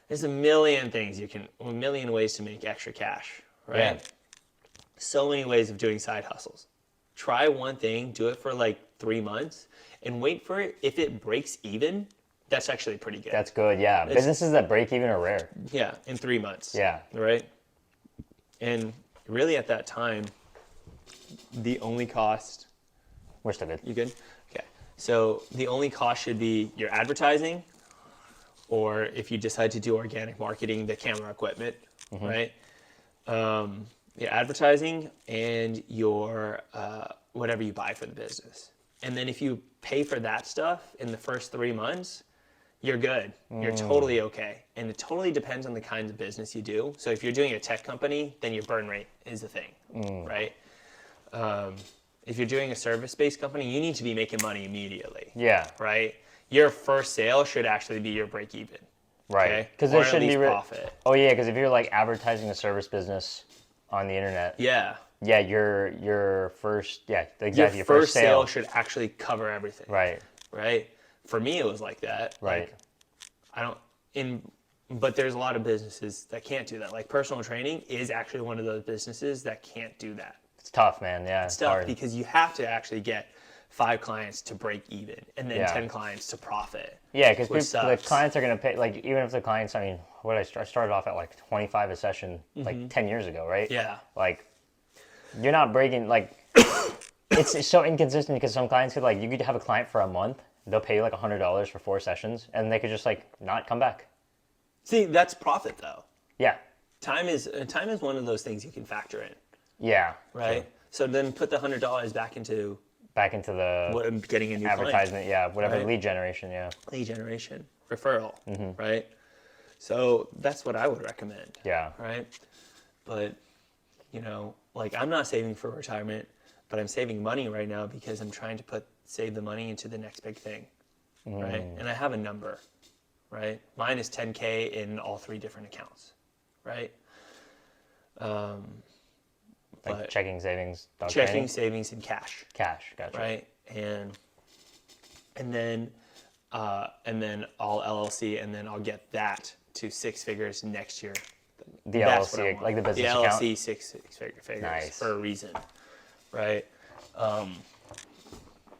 There's a million ways to make extra cash, right? Yeah. So many ways of doing side hustles, try one thing, do it for like 3 months, and wait for it. If it breaks even, that's actually pretty good. That's good, yeah. Businesses that break even are rare. Yeah, in 3 months. Yeah. Right? And really at that time, the only cost... We're still good. You good? Okay. So the only cost should be your advertising, or if you decide to do organic marketing, the camera equipment, right? Your advertising and your whatever you buy for the business. And then if you pay for that stuff in the first 3 months, you're good. You're totally okay. And it totally depends on the kinds of business you do. So if you're doing a tech company, then your burn rate is the thing, right? If you're doing a service-based company, you need to be making money immediately. Yeah. Right? Your first sale should actually be your break even. Right. Because Okay? there should be profit. Oh yeah, because if you're like advertising a service business on the internet, Yeah. yeah, your first, yeah, exactly, Your first sale should actually cover everything. Right. Right? For me, it was like that. Right. Like, but there's a lot of businesses that can't do that. Like personal training is actually one of those businesses that can't do that. It's tough, man. Yeah, It's tough hard. because you have to actually get 5 clients to break even and then 10 clients to profit. Yeah, because the sucks. clients are going to pay, like, even if the clients, I mean, I started off at like 25 a session, like 10 years ago, right? Yeah. Like, you're not breaking, like, it's so inconsistent because some clients could, like, you could have a client for a month, they'll pay you like $100 for 4 sessions, and they could just, like, not come back. See, that's profit though. Yeah. Time is one of those things you can factor in, Yeah. right? True. So then put the $100 back into getting a new advertisement, client. yeah, whatever, Right. lead generation, yeah. Lead generation, referral, right? So that's what I would recommend. Yeah. Right? But, like I'm not saving for retirement, but I'm saving money right now because I'm trying to save the money into the next big thing, right? And I have a number, right? Mine is 10K in all 3 different accounts, right? Like checking, savings, dog Checking, training? savings, and cash. Cash, gotcha. Right? And then all LLC, and then I'll get that to 6 figures next year. The That's what I LLC, want. like the business the account? LLC six figures Nice. for a reason, right?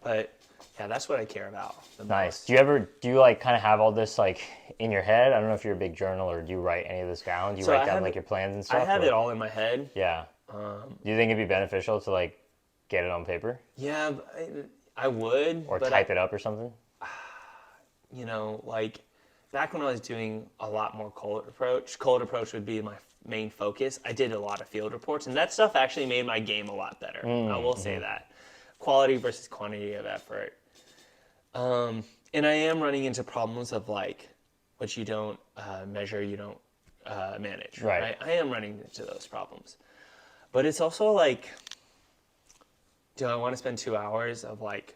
But yeah, that's what I care about the Nice. most. Do you like kind of have all this like in your head? I don't know if you're a big journal or do you write any of this down? Do you So write I down have like it- your plans and stuff? I have or- it all in my head. Yeah. Do you think it'd be beneficial to like get it on paper Yeah, I would. or but type it up or something? Like back when I was doing a lot more cold approach would be my main focus. I did a lot of field reports, and that stuff actually made my game a lot better. I will say that. Quality versus quantity of effort. And I am running into problems of like what you don't measure, you don't manage. Right. I am running into those problems. But it's also like, do I want to spend 2 hours of like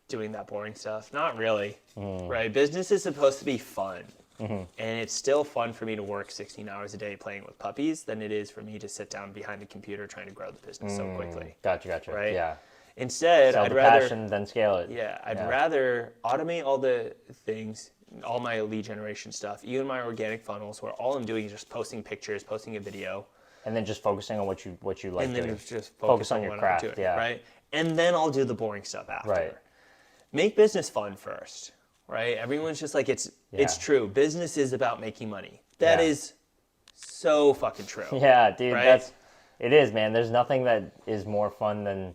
doing that boring stuff? Not really, right? Business is supposed to be fun. And it's still fun for me to work 16 hours a day playing with puppies than it is for me to sit down behind a computer trying to grow the business so quickly. Gotcha. Right? Yeah. Instead, Sell I'd the rather passion, then scale it. I'd rather automate all the things, all my lead generation stuff, even my organic funnels, where all I'm doing is just posting pictures, posting a video, And then just focusing on what you like and doing. then just Focus on on your what craft, I'm doing, yeah. right? And then I'll do the boring stuff after. Right. Make business fun first, right? Everyone's just like, it's true. Business is about making money. That Yeah. is so fucking true. Yeah, dude, Right? it is, man. There's nothing that is more fun than,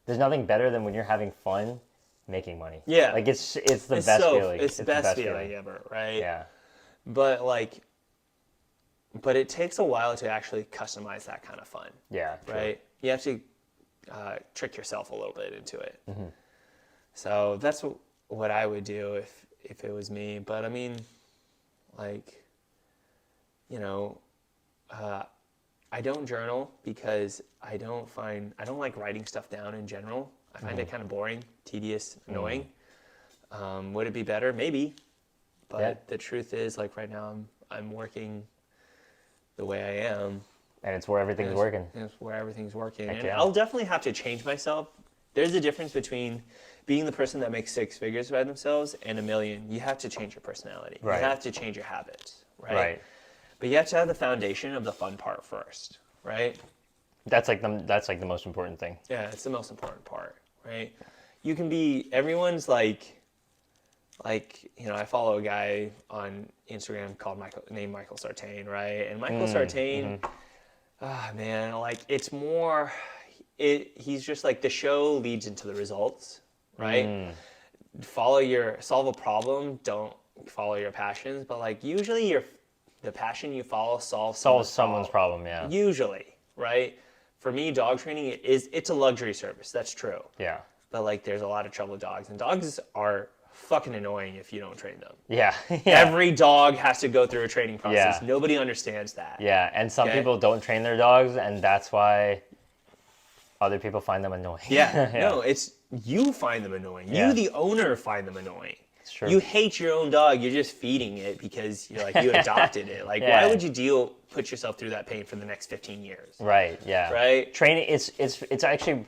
there's nothing better than when you're having fun making money. Yeah. Like it's the best feeling. It's the best feeling ever, right? Yeah. But it takes a while to actually customize that kind of fun. Yeah. True. Right? You have to trick yourself a little bit into it. Mm-hmm. So that's what I would do if it was me. But I mean, I don't journal because I don't like writing stuff down in general. I find it kind of boring, tedious, annoying. Would it be better? Maybe. But the truth is, like right now, I'm working the way I am. And it's where everything's working. It's where everything's working. Heck And yeah. I'll definitely have to change myself. There's a difference between being the person that makes 6 figures by themselves and $1 million. You have to change your personality. Right. You have to change your habits, right? Right. But you have to have the foundation of the fun part first, right? That's like the most important thing. Yeah, it's the most important part, right? You can be, everyone's like, I follow a guy on Instagram named Michael Sartain, right? And Michael Sartain, man, like it's more, he's just like the show leads into the results, right? Solve a problem, don't follow your passions, but like usually the passion you follow solves Someone's problem, yeah. Usually, right? For me, dog training it's a luxury service. That's true. Yeah. But like, there's a lot of trouble with dogs, and dogs are fucking annoying if you don't train them. Yeah. Every dog has to go through a training process. Yeah. Nobody understands that. Yeah, and some Okay. people don't train their dogs, and that's why other people find them annoying. Yeah. No, it's you find them annoying. Yeah. You, the owner, find them annoying. It's true. You hate your own dog. You're just feeding it because you're like, you adopted it. Like, Yeah. why would you put yourself through that pain for the next 15 years? Right. Yeah. Right? Training. It's actually.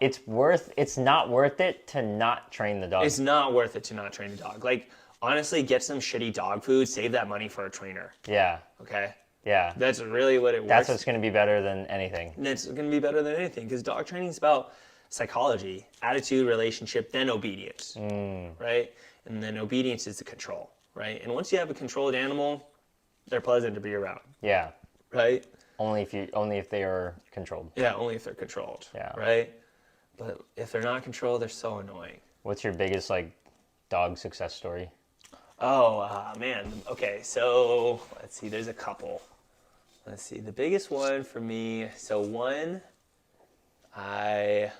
It's not worth it to not train the dog. It's not worth it to not train a dog. Like, honestly, get some shitty dog food. Save that money for a trainer. Yeah. Okay? Yeah. That's really what it works. That's what's going to be better than anything. And it's going to be better than anything because dog training is about psychology, attitude, relationship, then obedience, right? And then obedience is the control, right? And once you have a controlled animal, they're pleasant to be around, Yeah. right? Only if they are controlled. Yeah, only if they're controlled, Yeah. right? But if they're not controlled, they're so annoying. What's your biggest like dog success story? Oh, man. Okay, so let's see. There's a couple. Let's see. The biggest one for me. So one, I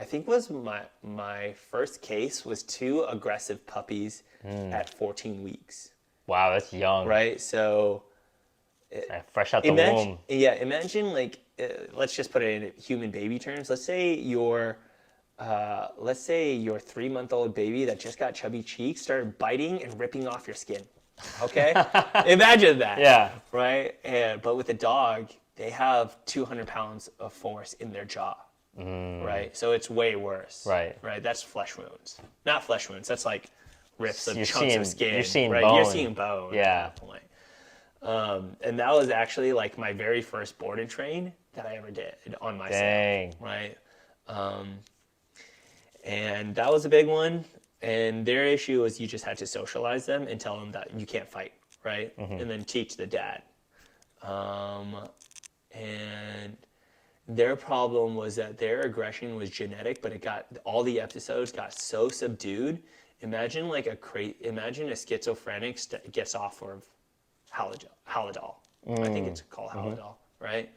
think was my first case was 2 aggressive puppies at 14 weeks. Wow, that's young. Right. So Fresh out the womb. imagine like let's just put it in human baby terms. Let's say your 3-month-old baby that just got chubby cheeks started biting and ripping off your skin. Okay, imagine that. Yeah. Right. But with a dog, they have 200 pounds of force in their jaw. Right. So it's way worse. Right. Right. That's flesh wounds. Not flesh wounds. That's like rips of You're chunks seeing- of skin. you're seeing right? bone. You're seeing bone. Yeah. At that point. And that was actually like my very first board and train that I ever did on myself. Dang. Right. And that was a big one. And their issue was you just had to socialize them and tell them that you can't fight, right? And then teach the dad. And their problem was that their aggression was genetic, but all the episodes got so subdued. Imagine imagine a schizophrenic gets off of Halidol. I think it's called Halidol, right?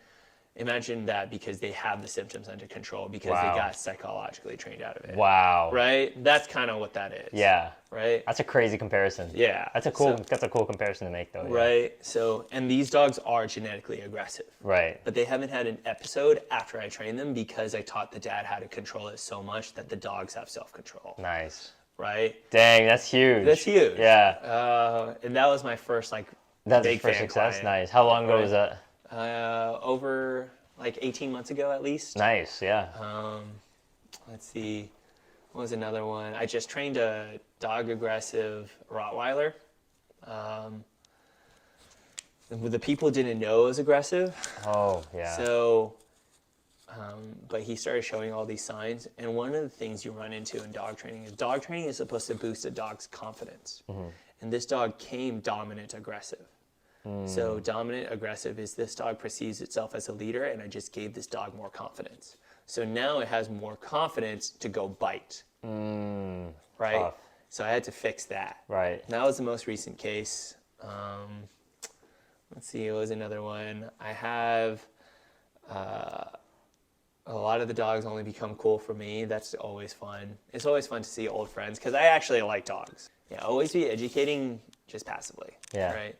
Imagine that because they have the symptoms under control because Wow. they got psychologically trained out of it. Wow. Right? That's kind of what that is. Yeah. Right? That's a crazy comparison. Yeah. That's a cool comparison to make though. Yeah. Right? So, and these dogs are genetically aggressive. Right. But they haven't had an episode after I trained them because I taught the dad how to control it so much that the dogs have self-control. Nice. Right? Dang, that's huge. That's huge. Yeah. And that was my first That's big for fan success. client. Nice. How long ago was that? Over like 18 months ago at least. Nice. Yeah. Let's see. What was another one? I just trained a dog aggressive Rottweiler. The people didn't know it was aggressive. Oh yeah. So, but he started showing all these signs. And one of the things you run into in dog training is supposed to boost a dog's confidence. And this dog came dominant aggressive. So dominant aggressive is this dog perceives itself as a leader, and I just gave this dog more confidence. So now it has more confidence to go bite. Right? Tough. So I had to fix that. Right. And that was the most recent case. Let's see, it was another one. I have a lot of the dogs only become cool for me. That's always fun. It's always fun to see old friends because I actually like dogs. Yeah, always be educating just passively. Yeah. Right?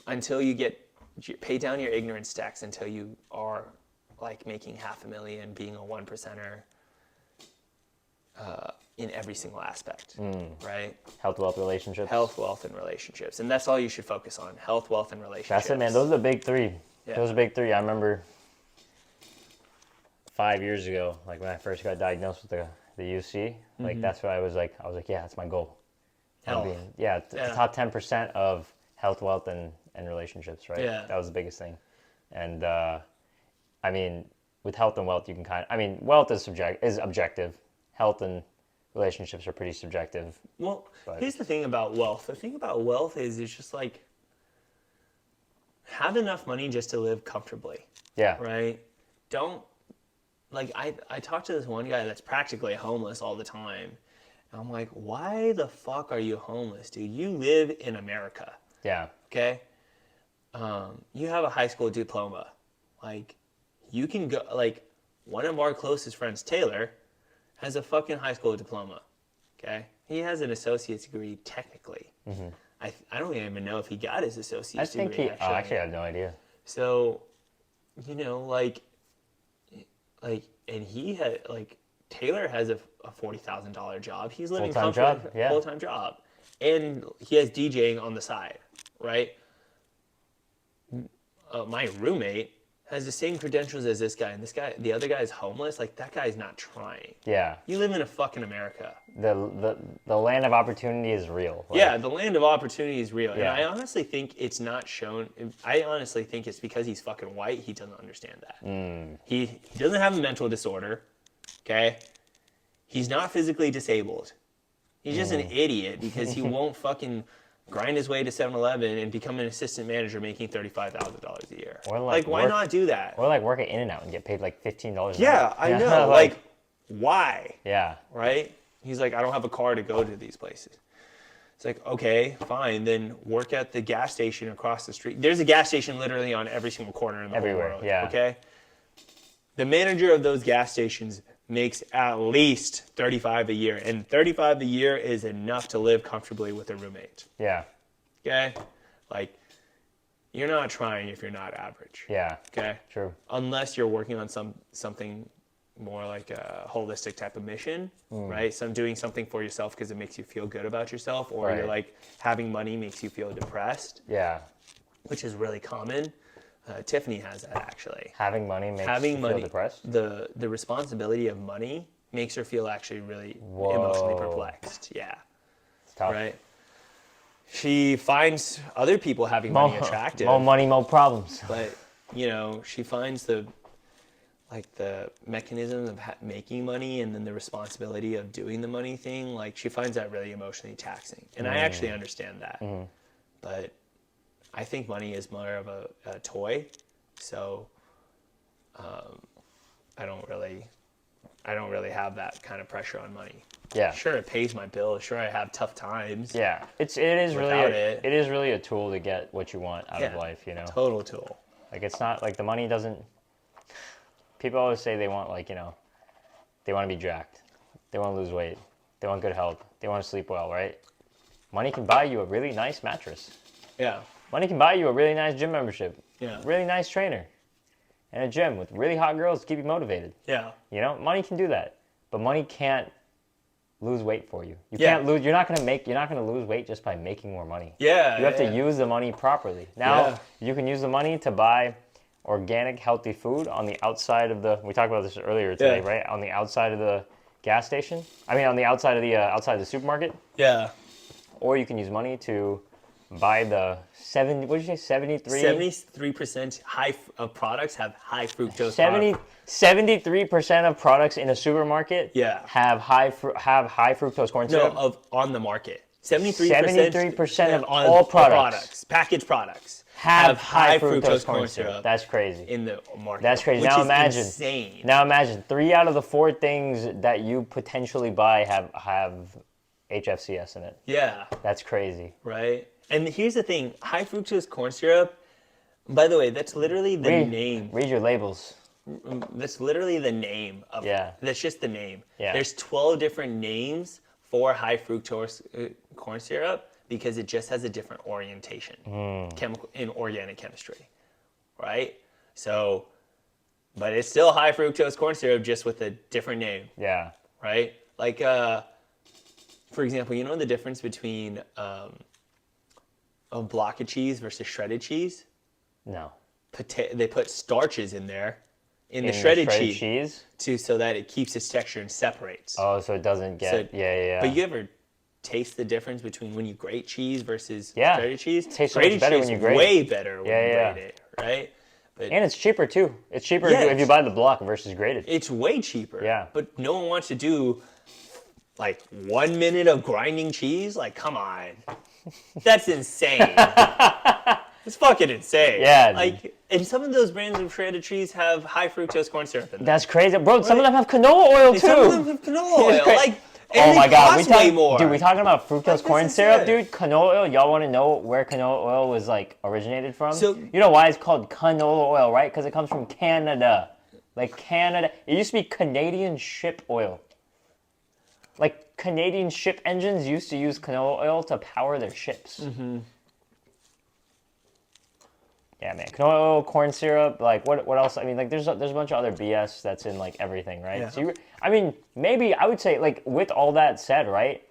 Until you pay down your ignorance tax until you are like making $500,000, being a 1%er in every single aspect, right? Health, wealth, relationships. Health, wealth, and relationships. And that's all you should focus on, health, wealth, and relationships. That's it, man. Those are the big three. Yeah. Those are the big three. I remember 5 years ago, like when I first got diagnosed with the UC, like that's what I was like, yeah, that's my goal. Health. The top 10% of health, wealth, and relationships, right? Yeah. That was the biggest thing. And I mean, with health and wealth, you can wealth is objective. Health and relationships are pretty subjective. Well, but here's the thing about wealth. The thing about wealth is it's just like have enough money just to live comfortably. Yeah. Right? Don't like I talk to this one guy that's practically homeless all the time. And I'm like, why the fuck are you homeless, dude? You live in America. Yeah. Okay? You have a high school diploma. Like, you can go, like, one of our closest friends, Taylor, has a fucking high school diploma. Okay? He has an associate's degree, technically. Mm-hmm. I don't even know if he got his associate's degree. Actually, I have no idea. So, you know, like, and he had, like, Taylor has a $40,000 job. He's living Full-time job, yeah. Full-time job. And he has DJing on the side, right? My roommate has the same credentials as this guy, and the other guy is homeless. Like, that guy's not trying. Yeah. You live in a fucking America. The land of opportunity is real. Like, yeah, the land of opportunity is real. Yeah. And I honestly think it's not shown. I honestly think it's because he's fucking white. He doesn't understand that. He doesn't have a mental disorder. Okay? He's not physically disabled. He's just an idiot because he won't fucking grind his way to 7-Eleven and become an assistant manager making $35,000 a year. Or like why not do that? Or like work at In-N-Out and get paid like $15 an hour. Yeah, I know. Like, why? Yeah. Right? He's like, I don't have a car to go to these places. It's like, okay, fine. Then work at the gas station across the street. There's a gas station literally on every single corner in the whole world. Yeah. Okay? The manager of those gas stations makes at least $35 a year. And $35 a year is enough to live comfortably with a roommate. Yeah. Okay? Like, you're not trying if you're not average. Yeah. Okay? True. Unless you're working on something more like a holistic type of mission, right? Doing something for yourself because it makes you feel good about yourself, or you're like having money makes you feel depressed. Yeah. Which is really common. Tiffany has that actually. Having money makes you feel depressed? The responsibility of money makes her feel actually really emotionally perplexed. Yeah. It's tough. Right? She finds other people having money attractive. More money, more problems. But, you know, she finds the mechanism of making money and then the responsibility of doing the money thing. Like, she finds that really emotionally taxing. And I actually understand that. But I think money is more of a toy, so I don't really have that kind of pressure on money. Yeah. Sure, it pays my bills. Sure, I have tough times. Yeah. It is really a tool to get what you want out of life, you know. Total tool. Like, it's not like the money doesn't. People always say they want, like, you know, they want to be jacked, they want to lose weight, they want good health, they want to sleep well, right? Money can buy you a really nice mattress. Yeah. Money can buy you a really nice gym membership. Yeah. Really nice trainer. And a gym with really hot girls to keep you motivated. Yeah. You know, money can do that. But money can't lose weight for you. You're not gonna lose weight just by making more money. Yeah. You have to use the money properly. Now you can use the money to buy organic, healthy food on the outside of we talked about this earlier today, right? On the outside of the gas station. I mean, on the outside of the supermarket. Yeah. Or you can use money to buy the 73% of products have high fructose. 73% of products in a supermarket have high fructose corn syrup. No, on the market. 73% of all products, packaged products, have high fructose corn syrup. That's crazy. In the market. That's crazy. Which now is imagine. Insane. Now imagine 3 out of the 4 things that you potentially buy have HFCS in it. Yeah. That's crazy. Right? And here's the thing, high fructose corn syrup, by the way, that's literally the name. Read your labels. That's literally the name of it. That's just the name. Yeah. There's 12 different names for high fructose corn syrup because it just has a different orientation chemical in organic chemistry. Right? So, but it's still high fructose corn syrup just with a different name. Yeah. Right? Like, for example, you know the difference between a block of cheese versus shredded cheese? No. They put starches in there in the shredded cheese so that it keeps its texture and separates. Oh, so it doesn't get But you ever taste the difference between when you grate cheese versus shredded shredded cheese? It tastes so much better when you grate. Way better when you grate it, right? And it's cheaper too. It's cheaper Yeah, if you buy the block versus graded. It's way cheaper. Yeah. But no one wants to do like 1 minute of grinding cheese. Like, come on. That's insane. It's fucking insane. Yeah. Like, and some of those brands of shredded cheese have high fructose corn syrup in them. That's crazy, bro. Some of them have canola oil too. Some of them have canola oil. Like, and oh my they god, cost way more. Dude, we talking about fructose Like, corn this is syrup, it. dude. Canola oil. Y'all want to know where canola oil was like originated from? So- you know why it's called canola oil, right? Because it comes from Canada. Like Canada. It used to be Canadian ship oil. Like Canadian ship engines used to use canola oil to power their ships. Mm-hmm. Yeah, man. Canola oil, corn syrup, like what else? I mean, like there's a bunch of other BS that's in like everything, right? Yeah. So I mean, maybe I would say like with all that said, right?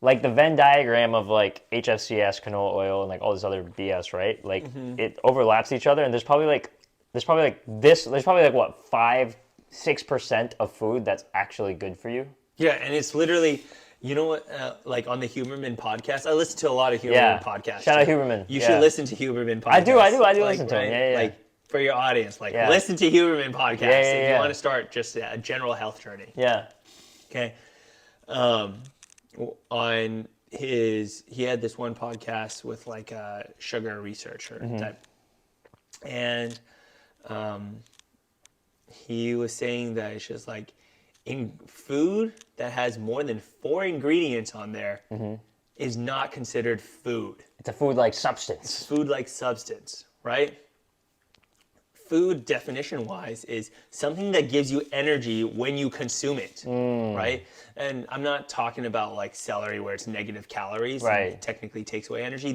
Like the Venn diagram of like HFCS, canola oil, and like all this other BS, right? Like it overlaps each other, and there's probably like what 5-6% of food that's actually good for you. Yeah, and it's literally, you know what, like on the Huberman podcast, I listen to a lot of Huberman podcasts. Shout out too. Huberman. You Yeah. should listen to Huberman podcasts. I do Like, listen to him. Yeah. Like for your audience, like Yeah. listen to Huberman podcasts if you yeah. want to start just a general health journey. Yeah. Okay. On his, he had this one podcast with like a sugar researcher type, and he was saying that it's just like in food that has more than 4 ingredients on there is not considered food. It's a food-like substance. Food-like substance, right? Food, definition-wise, is something that gives you energy when you consume it, right? And I'm not talking about like celery where it's negative calories, Right. and it technically takes away energy.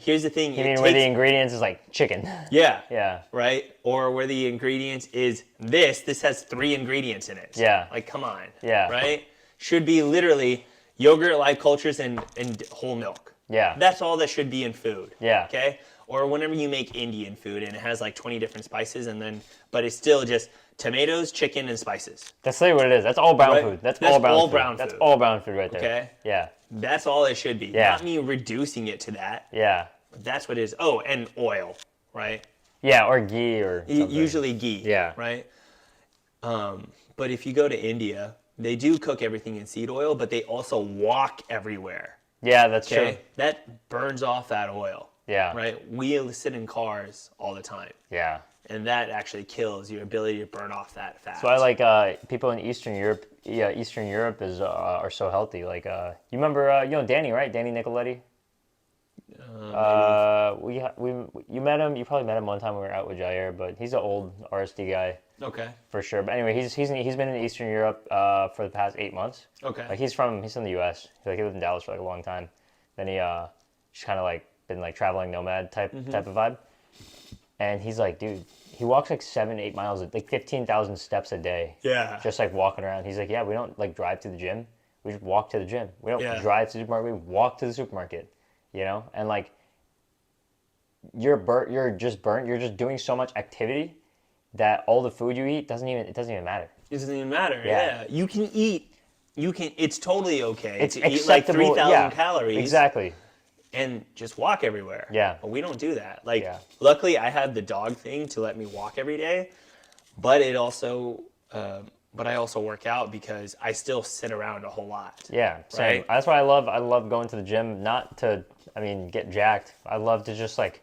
Here's the thing. You mean where the ingredients is like chicken? Yeah. Yeah. Right? Or where the ingredients is this has 3 ingredients in it. Yeah. Like, come on. Yeah. Right? Should be literally yogurt, live cultures, and whole milk. Yeah. That's all that should be in food. Yeah. Okay? Or whenever you make Indian food and it has like 20 different spices but it's still just tomatoes, chicken, and spices. That's literally what it is. That's all brown Right. food. That's That's all brown all food. brown That's food. all brown food right there. Okay? Yeah. That's all it should be. Yeah. Not me reducing it to that. Yeah. But that's what it is. Oh, and oil, right? Yeah, or ghee or something. Usually ghee. Yeah. Right? But if you go to India, they do cook everything in seed oil, but they also wok everywhere. Yeah, that's Okay? true. That burns off that oil. Yeah. Right? We sit in cars all the time. Yeah. And that actually kills your ability to burn off that fat. So I like people in Eastern Europe. Yeah, Eastern Europe is are so healthy. Like you remember you know Danny, right? Danny Nicoletti. You met him. You probably met him one time when we were out with Jair, but he's an old RSD guy Okay. for sure. But anyway, he's been in Eastern Europe for the past 8 months. Okay. Like he's from the U.S. He lived in Dallas for like a long time. Then he just kind of like been like traveling nomad type of vibe. And he's like, dude, he walks like 7-8 miles, like 15,000 steps a day. Yeah. Just like walking around. He's like, yeah, we don't like drive to the gym. We just walk to the gym. We don't Yeah. drive to the supermarket. We walk to the supermarket. You know, and like you're just burnt. You're just doing so much activity that all the food you eat it doesn't even matter. It doesn't even matter. Yeah. Yeah. You can eat. It's totally okay It's to eat like acceptable. 3,000 calories. Exactly. And just walk everywhere. Yeah. But we don't do that. Like, Yeah. luckily I have the dog thing to let me walk every day, but it also, but I also work out because I still sit around a whole lot. Yeah, same. Right? That's why I love going to the gym, not to, get jacked. I love to just like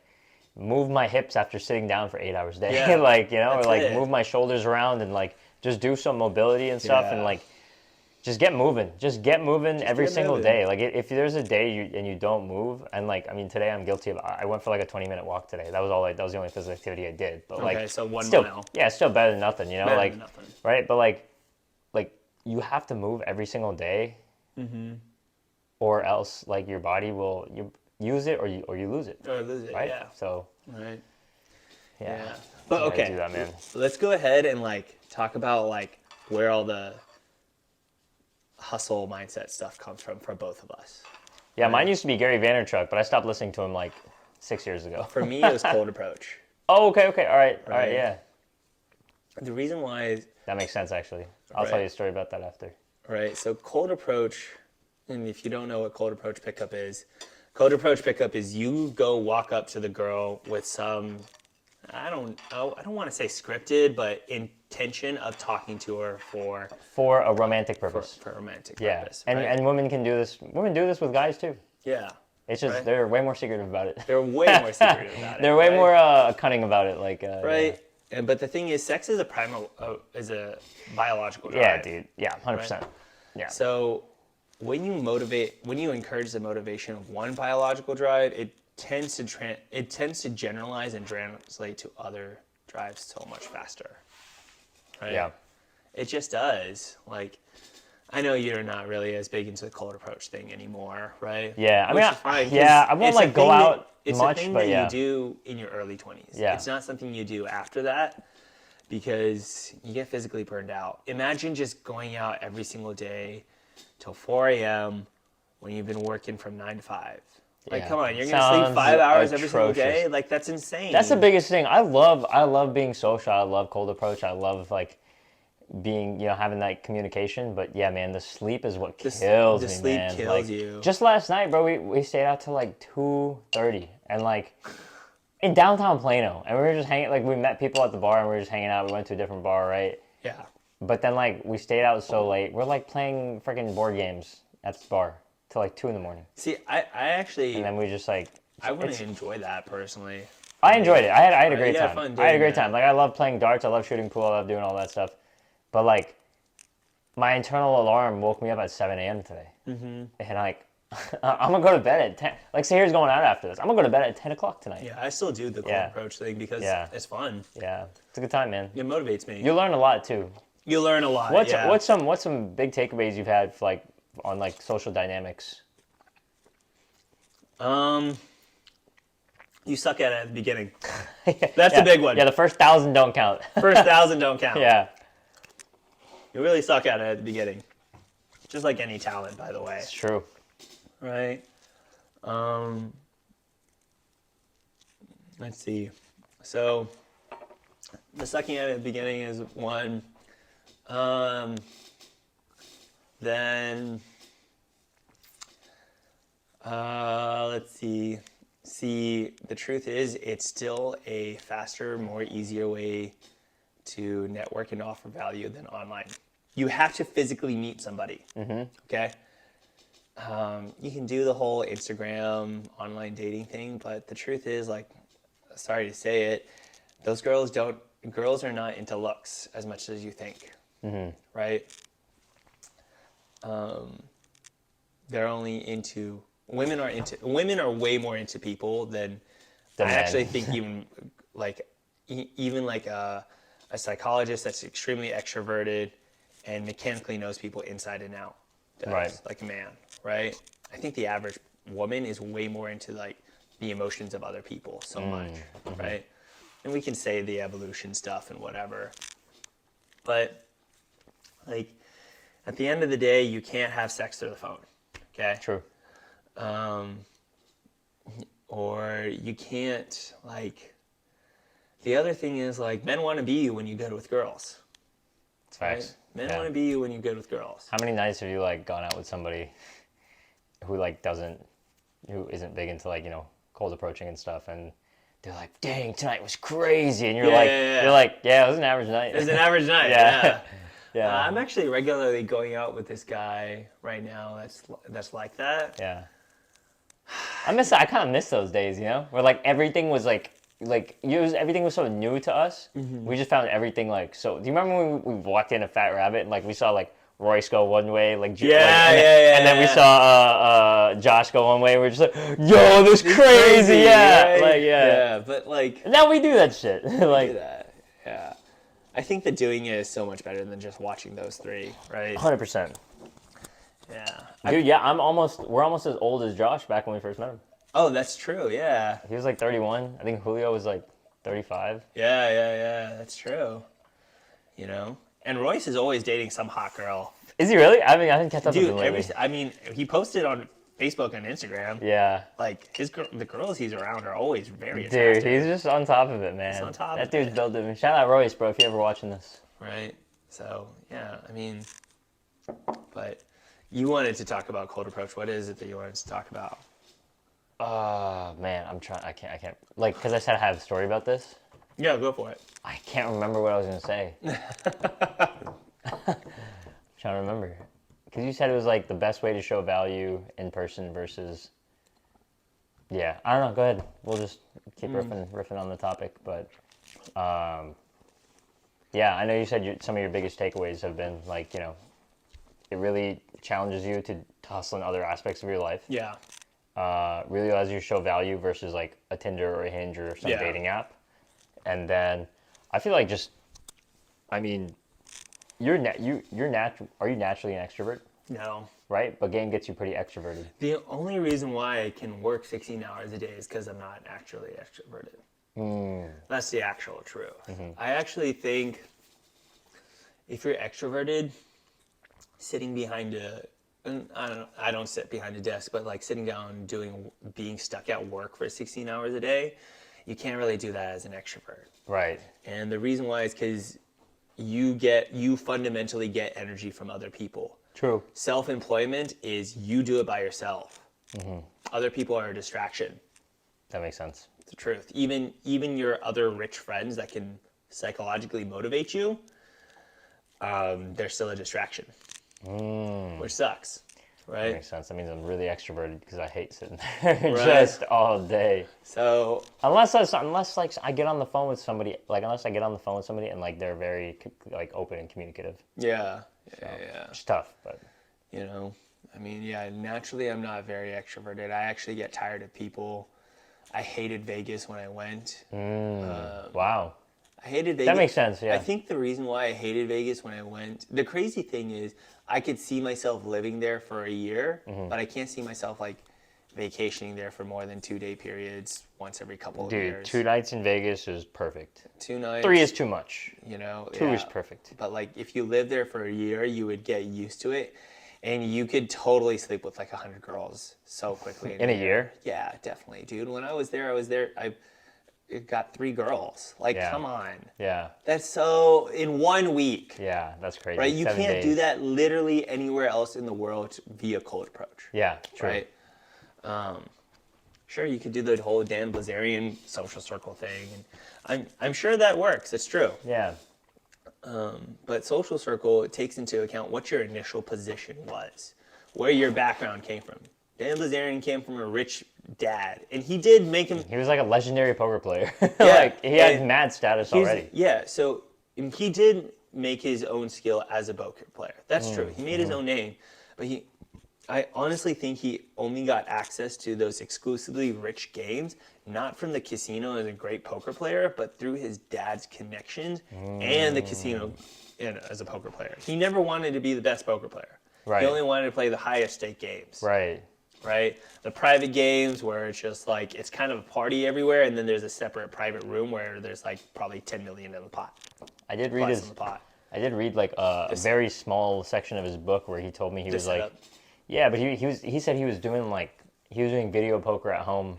move my hips after sitting down for 8 hours a day. Yeah, like, or that's like it. move my shoulders around and like just do some mobility and stuff and Yeah. like just get moving. Just get moving every get single moving. day. Like if there's a day you don't move and like, today I'm guilty of, I went for like a 20-minute walk today. That was the only physical activity I did. But like, Okay, so 1 still, mile. Yeah, it's still better than nothing, Better like, than nothing. right? But like you have to move every single day, or else like your body will you use it or you lose it, Or lose it, right? yeah. So Right. yeah. Yeah. But You gotta okay. do that, man. Let's go ahead and like talk about like where all the hustle mindset stuff comes from for both of us. Yeah, mine used to be Gary Vaynerchuk, but I stopped listening to him like 6 years ago. For me, it was cold approach. Oh, okay, all right, Right. yeah. The reason why is, That makes sense actually. I'll tell Right. you a story about that after. right, so cold approach, and if you don't know what cold approach pickup is you go walk up to the girl with some I don't want to say scripted, but intention of talking to her for a romantic purpose. for romantic Yeah, purpose. and right? and women can do this. Women do this with guys too. Yeah. It's just Right. they're way more secretive about it. They're way more secretive about it. They're way right? more cunning about it. Like Right. And but the thing is, sex is a biological drive. Yeah, dude. Yeah, 100%. Yeah. So when you encourage the motivation of one biological drive, it tends to generalize and translate to other drives so much faster. Right? Yeah. It just does. Like, I know you're not really as big into the cold approach thing anymore, right? Yeah, I Which mean, is fine, 'cause yeah, I won't it's a like go thing out it's much, a thing but that yeah. you do in your early 20s. Yeah. It's not something you do after that because you get physically burned out. Imagine just going out every single day till 4 a.m. when you've been working from 9 to 5. Like, Yeah. come on, you're going to sleep Sounds 5 hours every single atrocious. day? Like, that's insane. That's the biggest thing. I love being social. I love cold approach. I love like being, having that communication. But yeah, man, the sleep is what kills the me, sleep man. kills Like, you. Just last night, bro, we stayed out till like 2:30 and like in downtown Plano, and we were just hanging. Like we met people at the bar and we were just hanging out. We went to a different bar, right? Yeah. But then like we stayed out so late. We're like playing freaking board games at the bar till like 2 a.m. See, I actually, And then we just like I wouldn't enjoy that personally. I enjoyed it. I had a great you had time. fun I had a doing great that. time. Like I love playing darts. I love shooting pool. I love doing all that stuff. But like, my internal alarm woke me up at 7 a.m. today, and like, I'm gonna go to bed at 10. Like, Sahir's going out after this. I'm gonna go to bed at 10 o'clock tonight. Yeah, I still do the cold Yeah. approach thing because Yeah. it's fun. Yeah, it's a good time, man. It motivates me. You learn a lot too. You learn a lot. What's yeah. what's some big takeaways you've had for, like on like social dynamics? You suck at it at the beginning. That's the big one. Yeah, the first 1,000 don't count. First 1,000 don't count. Yeah, You really suck at it at the beginning. Just like any talent, by the way. it's true. Right? Let's see. So, the sucking at it at the beginning is one. Then, let's see. See, the truth is, it's still a faster, more easier way to network and offer value than online. You have to physically meet somebody. Okay? You can do the whole Instagram online dating thing, but the truth is, like, sorry to say it, those girls are not into looks as much as you think, right? They're only into women are way more into people than I Men. actually think even like a psychologist that's extremely extroverted and mechanically knows people inside and out does, Right. like a man, right? I think the average woman is way more into like the emotions of other people so much, right? And we can say the evolution stuff and whatever, but like at the end of the day, you can't have sex through the phone, okay? True. Or you can't like. The other thing is like men want to be you when you go with girls. It's facts. Right? Men Yeah. want to be you when you go with girls. How many nights have you like gone out with somebody who like who isn't big into like cold approaching and stuff, and they're like, "Dang, tonight was crazy," and you're Yeah, like, yeah, yeah. "You're like, yeah, it was an average night." It's an average night. Yeah. Yeah. Yeah, I'm actually regularly going out with this guy right now. That's like that. yeah. I kind of miss those days, where like everything was everything was so new to us. We just found everything like so. Do you remember when we walked in a Fat Rabbit and like we saw like Royce go one way, like and then we saw Josh go one way. We're just like, "Yo, this crazy, yeah, right? like yeah." Yeah, but like Now we do that shit, like do that. Yeah. I think that doing it is so much better than just watching those three, right? 100%. Yeah. Dude, yeah, we're almost as old as Josh back when we first met him. Oh, that's true. Yeah. He was like 31. I think Julio was like 35. Yeah. That's true. And Royce is always dating some hot girl. Is he really? I mean, I didn't catch up with Dude, him lately. he posted on Facebook and Instagram. Yeah. Like the girls he's around are always very attractive. Dude, he's just on top of it, man. He's on top that of dude's it. built it. Shout out Royce, bro, if you're ever watching this. Right. So yeah, I mean, but you wanted to talk about cold approach. What is it that you wanted to talk about? Man, I'm trying. I can't. Like, because I said I have a story about this. Yeah, go for it. I can't remember what I was gonna say. I'm trying to remember. Because you said it was like the best way to show value in person versus. Yeah, I don't know. Go ahead. We'll just keep riffing on the topic, but yeah, I know you said some of your biggest takeaways have been like, you know, it really challenges you to hustle in other aspects of your life. Yeah. Really allows you to show value versus like a Tinder or a Hinge or some dating app. And then I feel like just, I mean, are you naturally an extrovert? No. Right? But game gets you pretty extroverted. The only reason why I can work 16 hours a day is because I'm not actually extroverted. That's the actual truth. I actually think if you're extroverted, sitting behind I don't sit behind a desk, but like sitting down being stuck at work for 16 hours a day, you can't really do that as an extrovert. Right. And the reason why is because you fundamentally get energy from other people. True. Self-employment is you do it by yourself. Other people are a distraction. That makes sense. It's the truth. Even your other rich friends that can psychologically motivate you, they're still a distraction, which sucks, right? That makes sense. That means I'm really extroverted because I hate sitting there just all day. So unless like I get on the phone with somebody, and like they're very like open and communicative. Yeah. It's tough, but you know, I mean, yeah. Naturally, I'm not very extroverted. I actually get tired of people. I hated Vegas when I went. Wow. I hated Vegas. That makes sense, yeah. I think the reason why I hated Vegas when I went, the crazy thing is I could see myself living there for a year, but I can't see myself like vacationing there for more than 2-day periods once every couple of years. 2 nights in Vegas is perfect. 2 nights. 3 is too much. You know, 2 is perfect. But like if you lived there for a year, you would get used to it. And you could totally sleep with like 100 girls so quickly. In a year? Yeah, definitely, dude. When I was there, I got 3 girls. Like, come on. Yeah. That's so, in 1 week. Yeah, that's crazy. Right? You 7 can't days. do that literally anywhere else in the world via cold approach. Yeah, true. Right? Sure, you could do the whole Dan Blazarian social circle thing. And I'm sure that works. It's true. Yeah. But social circle, it takes into account what your initial position was, where your background came from. Dan Blazarian came from a rich dad, and he did make him. He was like a legendary poker player. Yeah, like he had mad status already. Yeah, so he did make his own skill as a poker player. That's true. He made his own name, but I honestly think he only got access to those exclusively rich games, not from the casino as a great poker player, but through his dad's connections and the casino as a poker player. He never wanted to be the best poker player. Right. He only wanted to play the highest stake games. Right. Right? The private games where it's just like, it's kind of a party everywhere, and then there's a separate private room where there's like probably 10 million in the pot. I did read I did read like a very small section of his book where he told me he was like, yeah, but he said he was doing video poker at home,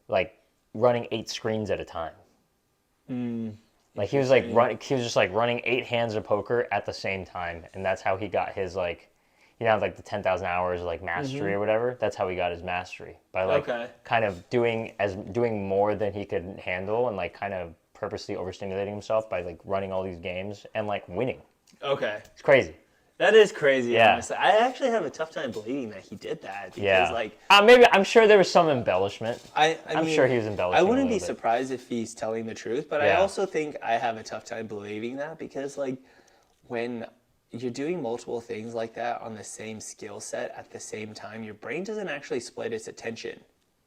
like running 8 screens at a time. Like he was just like running 8 hands of poker at the same time, and that's how he got his like, you know, like the 10,000 hours like mastery or whatever. That's how he got his mastery, by like kind of doing more than he could handle, and like kind of purposely overstimulating himself by like running all these games and like winning. Okay. It's crazy. That is crazy, Yeah. honestly. I actually have a tough time believing that he did that. Because, Yeah. like, Maybe I'm sure there was some embellishment. I'm sure he was embellishing. I wouldn't a be little bit. surprised if he's telling the truth, but I Yeah. also think I have a tough time believing that because, like, when you're doing multiple things like that on the same skill set at the same time, your brain doesn't actually split its attention,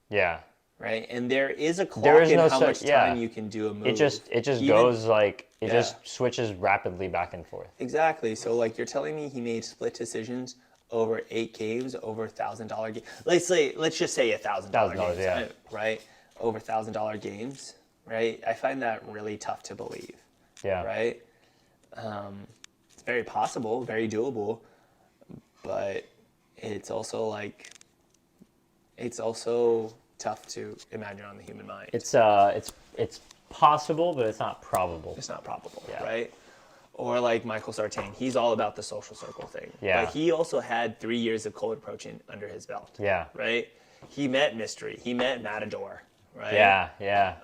Yeah. right? And there is a clock There is in no how such- much yeah. time you can do a move. It just Even- goes like it Yeah. just switches rapidly back and forth. Exactly. So, like, you're telling me he made split decisions over 8 games, over $1,000 games. Let's just say $1,000 $1,000, games, yeah. right? Over $1,000 games, right? I find that really tough to believe, Yeah. right? It's very possible, very doable, but it's also tough to imagine on the human mind. It's possible, but it's not probable. It's not probable, Yeah. right? Or like Michael Sartain, he's all about the social circle thing. Yeah. But he also had 3 years of cold approaching under his belt. Yeah. Right? He met Mystery. He met Matador. Right? Yeah. Yeah.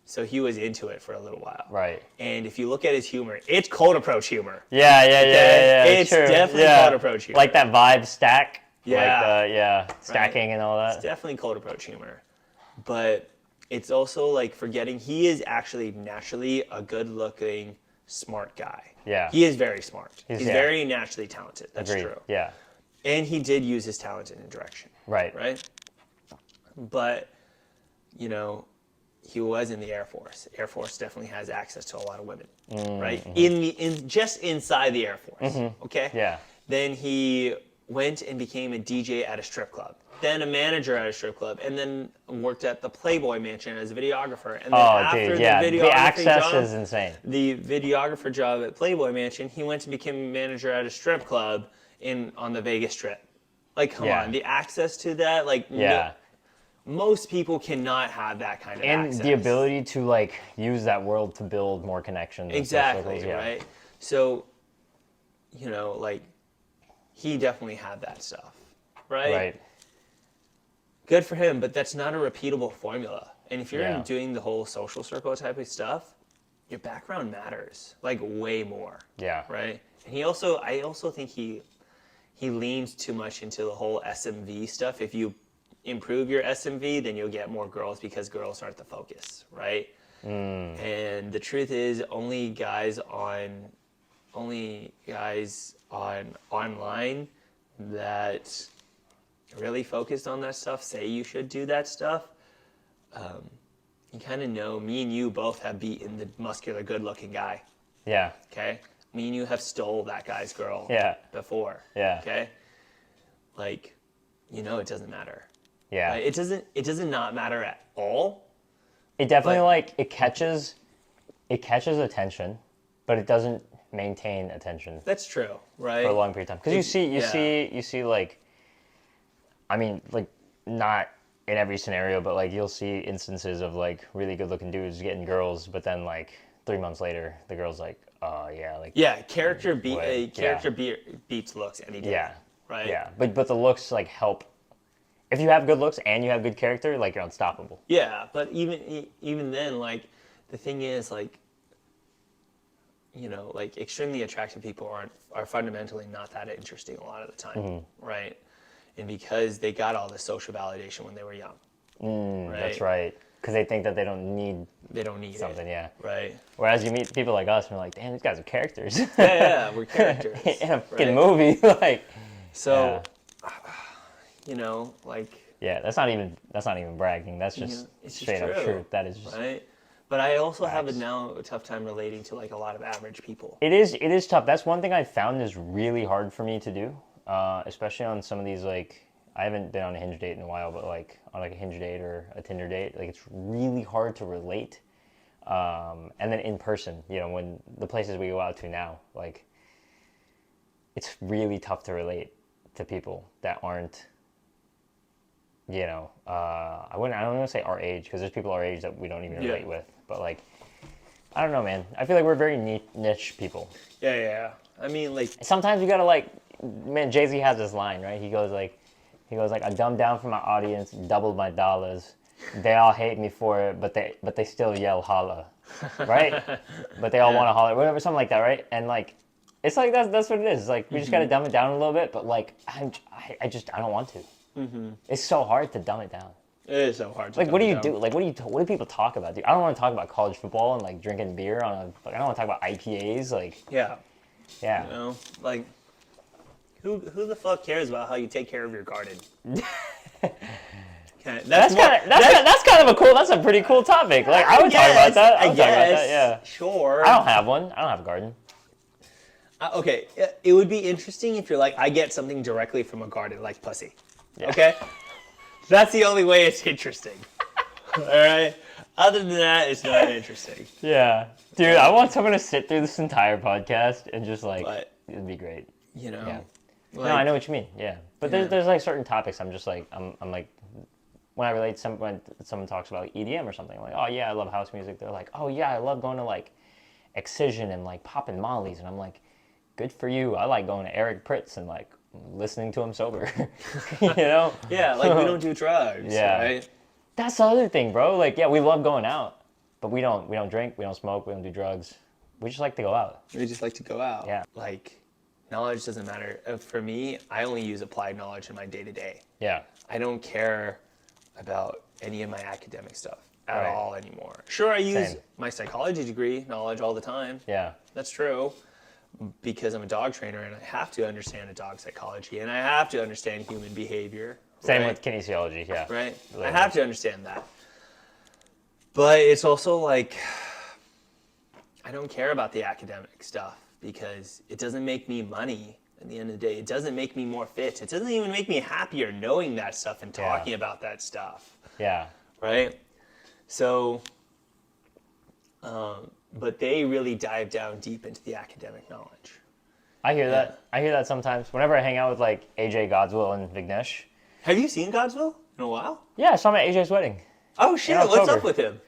So he was into it for a little while. Right. And if you look at his humor, it's cold approach humor. Yeah. It's true. definitely yeah. cold approach humor. Like that vibe stack. Yeah. Like stacking and all that. It's definitely cold approach humor. But it's also like forgetting he is actually naturally a good-looking, smart guy. Yeah. He is very smart. He's yeah. very naturally talented. That's Agreed. true. Yeah. And he did use his talent in a direction. Right. Right? But, you know, he was in the Air Force. Air Force definitely has access to a lot of women, right? Just inside the Air Force, okay? Yeah. Then he went and became a DJ at a strip club, then a manager at a strip club, and then worked at the Playboy Mansion as a videographer. And then after the videography the access job, is insane. the videographer job at Playboy Mansion, he went and became a manager at a strip club on the Vegas Strip. Like, come on, the access to that, like, most people cannot have that kind of access. And the ability to like use that world to build more connections. Exactly, right? So, you know, like, he definitely had that stuff, right? Right. Good for him, but that's not a repeatable formula. And if you're Yeah. doing the whole social circle type of stuff, your background matters, like, way more. Yeah. Right? And I also think he leans too much into the whole SMV stuff. If you improve your SMV, then you'll get more girls because girls aren't the focus, right? And the truth is, only guys online that really focused on that stuff say you should do that stuff. You kind of know, me and you both have beaten the muscular, good-looking guy. Yeah. Okay? Me and you have stole that guy's girl before. Yeah. Okay? Like, you know, it doesn't matter. Yeah. Right? It doesn't not matter at all. It definitely it catches attention, but it doesn't maintain attention That's true, right? for a long period of time. Because you see like, I mean, like, not in every scenario, but like you'll see instances of like really good looking dudes getting girls, but then like 3 months later, the girl's like, character beats looks any day. Yeah. Right? Yeah. But the looks like help. If you have good looks and you have good character, like, you're unstoppable. Yeah, but even then, like, the thing is, like, you know, like, extremely attractive people are fundamentally not that interesting a lot of the time, right? And because they got all this social validation when they were young. Right? That's right. Because they think that they don't need it, something, right? Whereas you meet people like us, and we're like, damn, these guys are characters. Yeah, we're characters. In a fucking movie, like. So, you know, like. Yeah, that's not even bragging. That's just straight up truth. That is just right. But I also have a tough time relating to like a lot of average people. It is tough. That's one thing I found is really hard for me to do, especially on some of these, like, I haven't been on a Hinge date in a while, but like on like a Hinge date or a Tinder date, like, it's really hard to relate. And then in person, you know, when the places we go out to now, like, it's really tough to relate to people that aren't, you know, I don't want to say our age, because there's people our age that we don't even relate with, but like, I don't know, man. I feel like we're very niche people. Yeah. I mean, like, sometimes you gotta, like, man, Jay-Z has this line, right? He goes like, I dumbed down for my audience, doubled my dollars. They all hate me for it, but they still yell holla, right? But they all want to holler, whatever, something like that, right? And like, it's like that's what it is. It's like, we just gotta dumb it down a little bit, but like, I don't want to. It's so hard to dumb it down. It is so hard to like, what do you do? Like, what do people talk about? Dude, I don't want to talk about college football and like drinking beer I don't want to talk about IPAs. Like, yeah. You know, like, who the fuck cares about how you take care of your garden? That's a pretty cool topic. Like, I would talk about that. I would talk about that. Yeah. Sure. I don't have one. I don't have a garden. Okay, it would be interesting if you're like, I get something directly from a garden, like pussy. Yeah. Okay? That's the only way it's interesting. All right? Other than that, it's not interesting. Yeah. Dude, I want someone to sit through this entire podcast and just like, it'd be great. You know? Yeah. Like, no, I know what you mean. Yeah. But there's like certain topics I'm just like, I'm like, when I relate to when someone talks about like EDM or something, like, oh yeah, I love house music. They're like, oh yeah, I love going to like Excision and like popping mollies. And I'm like, good for you. I like going to Eric Pritz and like listening to him sober. You know? Yeah, like, we don't do drugs. Yeah. Right? That's the other thing, bro. Like, yeah, we love going out, but we don't drink, we don't smoke, we don't do drugs. We just like to go out. We just like to go out. Yeah. Like, knowledge doesn't matter. For me, I only use applied knowledge in my day-to-day. Yeah. I don't care about any of my academic stuff at Right. all anymore. Sure, I use Same. my psychology degree knowledge all the time. Yeah. That's true. Because I'm a dog trainer and I have to understand a dog psychology and I have to understand human behavior. Same right? with kinesiology, yeah. Right? Really I have to understand that. But it's also like, I don't care about the academic stuff because it doesn't make me money at the end of the day. It doesn't make me more fit. It doesn't even make me happier knowing that stuff and talking about that stuff. Yeah. Right? So, but they really dive down deep into the academic knowledge. I hear that. I hear that sometimes. Whenever I hang out with like AJ Godswill and Vignesh. Have you seen Godswill in a while? Yeah, I saw him at AJ's wedding. Oh shit! In What's October. up with him?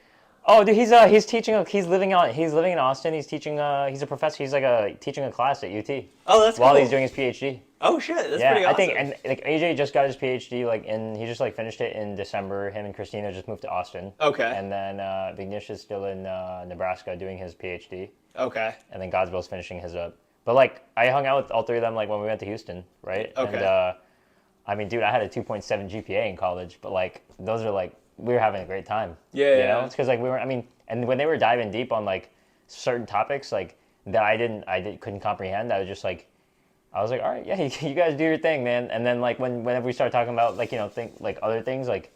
Oh, dude, he's teaching. He's living in Austin. He's teaching. He's a professor. He's like teaching a class at UT Oh, that's while cool. he's doing his PhD. Oh shit! That's Yeah, pretty awesome. I think, and like AJ just got his PhD. He just finished it in December. Him and Christina just moved to Austin. Okay. And then Vignesh is still in Nebraska doing his PhD. Okay. And then Godswill's finishing his up. But like I hung out with all three of them like when we went to Houston, right? Okay. And I mean, dude, I had a 2.7 GPA in college, but like those are like we were having a great time. Yeah, You yeah. know, it's because like we were. I mean, and when they were diving deep on like certain topics like that I couldn't comprehend, I was just like, I was like, all right, yeah, you guys do your thing, man. And then like whenever we started talking about like other things like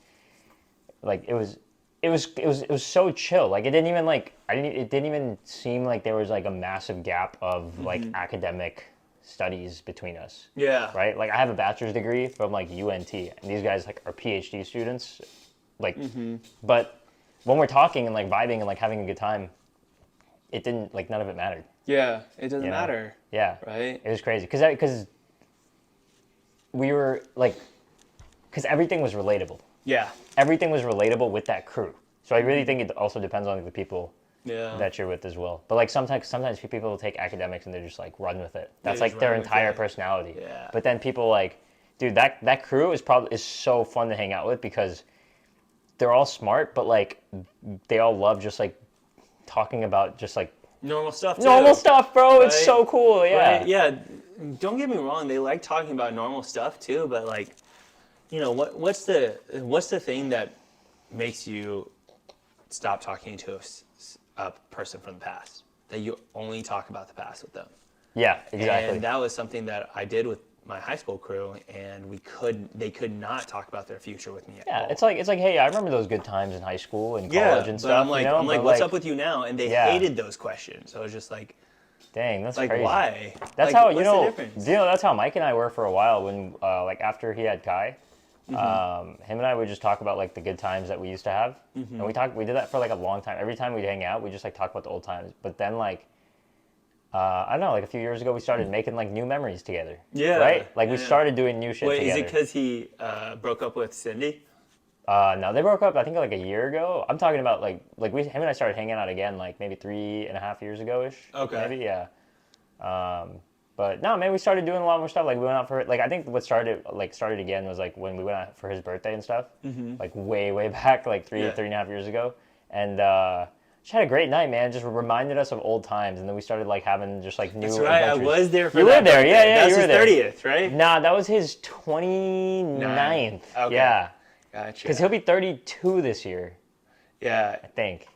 it was so chill. Like it didn't even it didn't even seem like there was like a massive gap of like academic studies between us. Yeah. Right? Like I have a bachelor's degree from like UNT and these guys like are PhD students. Like but when we're talking and like vibing and like having a good time, it didn't like none of it mattered. Yeah. It doesn't You know? matter. Yeah. Right. It was crazy because we were like because everything was relatable. Yeah. Everything was relatable with that crew. So I really think it also depends on the people Yeah. that you're with as well. But like sometimes people will take academics and they're just like run with it. That's just like their run with entire it. personality. Yeah. But then people like, dude, that crew is so fun to hang out with because they're all smart, but like they all love just like talking about just like Normal stuff. Too. normal stuff, bro. It's Right? so cool. Yeah. Right? Yeah. Don't get me wrong. They like talking about normal stuff too, but like, you know, what's the thing that makes you stop talking to a person from the past? That you only talk about the past with them. Yeah, exactly. And that was something that I did with my high school crew, and they could not talk about their future with me at yeah, all. it's like hey, I remember those good times in high school and college and but stuff. I'm like, you know? But, what's up with you now? And they Yeah. hated those questions. So I was just like, dang, that's like crazy. why? That's Like, how what's the do difference? you know that's how Mike and I were for a while when like after he had Kai, him and I would just talk about like the good times that we used to have, and we did that for like a long time. Every time we'd hang out, we just like talk about the old times. But then like I don't know, like a few years ago, we started making like new memories together. Yeah, Right? Like we yeah. started doing new shit Wait, together. is it because he broke up with Cindy? No, they broke up. I think like a year ago. I'm talking about like him and I started hanging out again like maybe 3.5 years ago ish. Okay. Maybe yeah. But no, man, we started doing a lot more stuff. Like we went out for like I think what started again was like when we went out for his birthday and stuff. Like way back, like 3.5 years ago, and just had a great night, man. Just reminded us of old times, and then we started like having just like new. That's right. adventures. I was there for You that were there, birthday. yeah, yeah. That's You were his there. 30th, right? Nah, that was his 29th. Okay. Yeah, Gotcha. because he'll be 32 this year, Yeah. I think.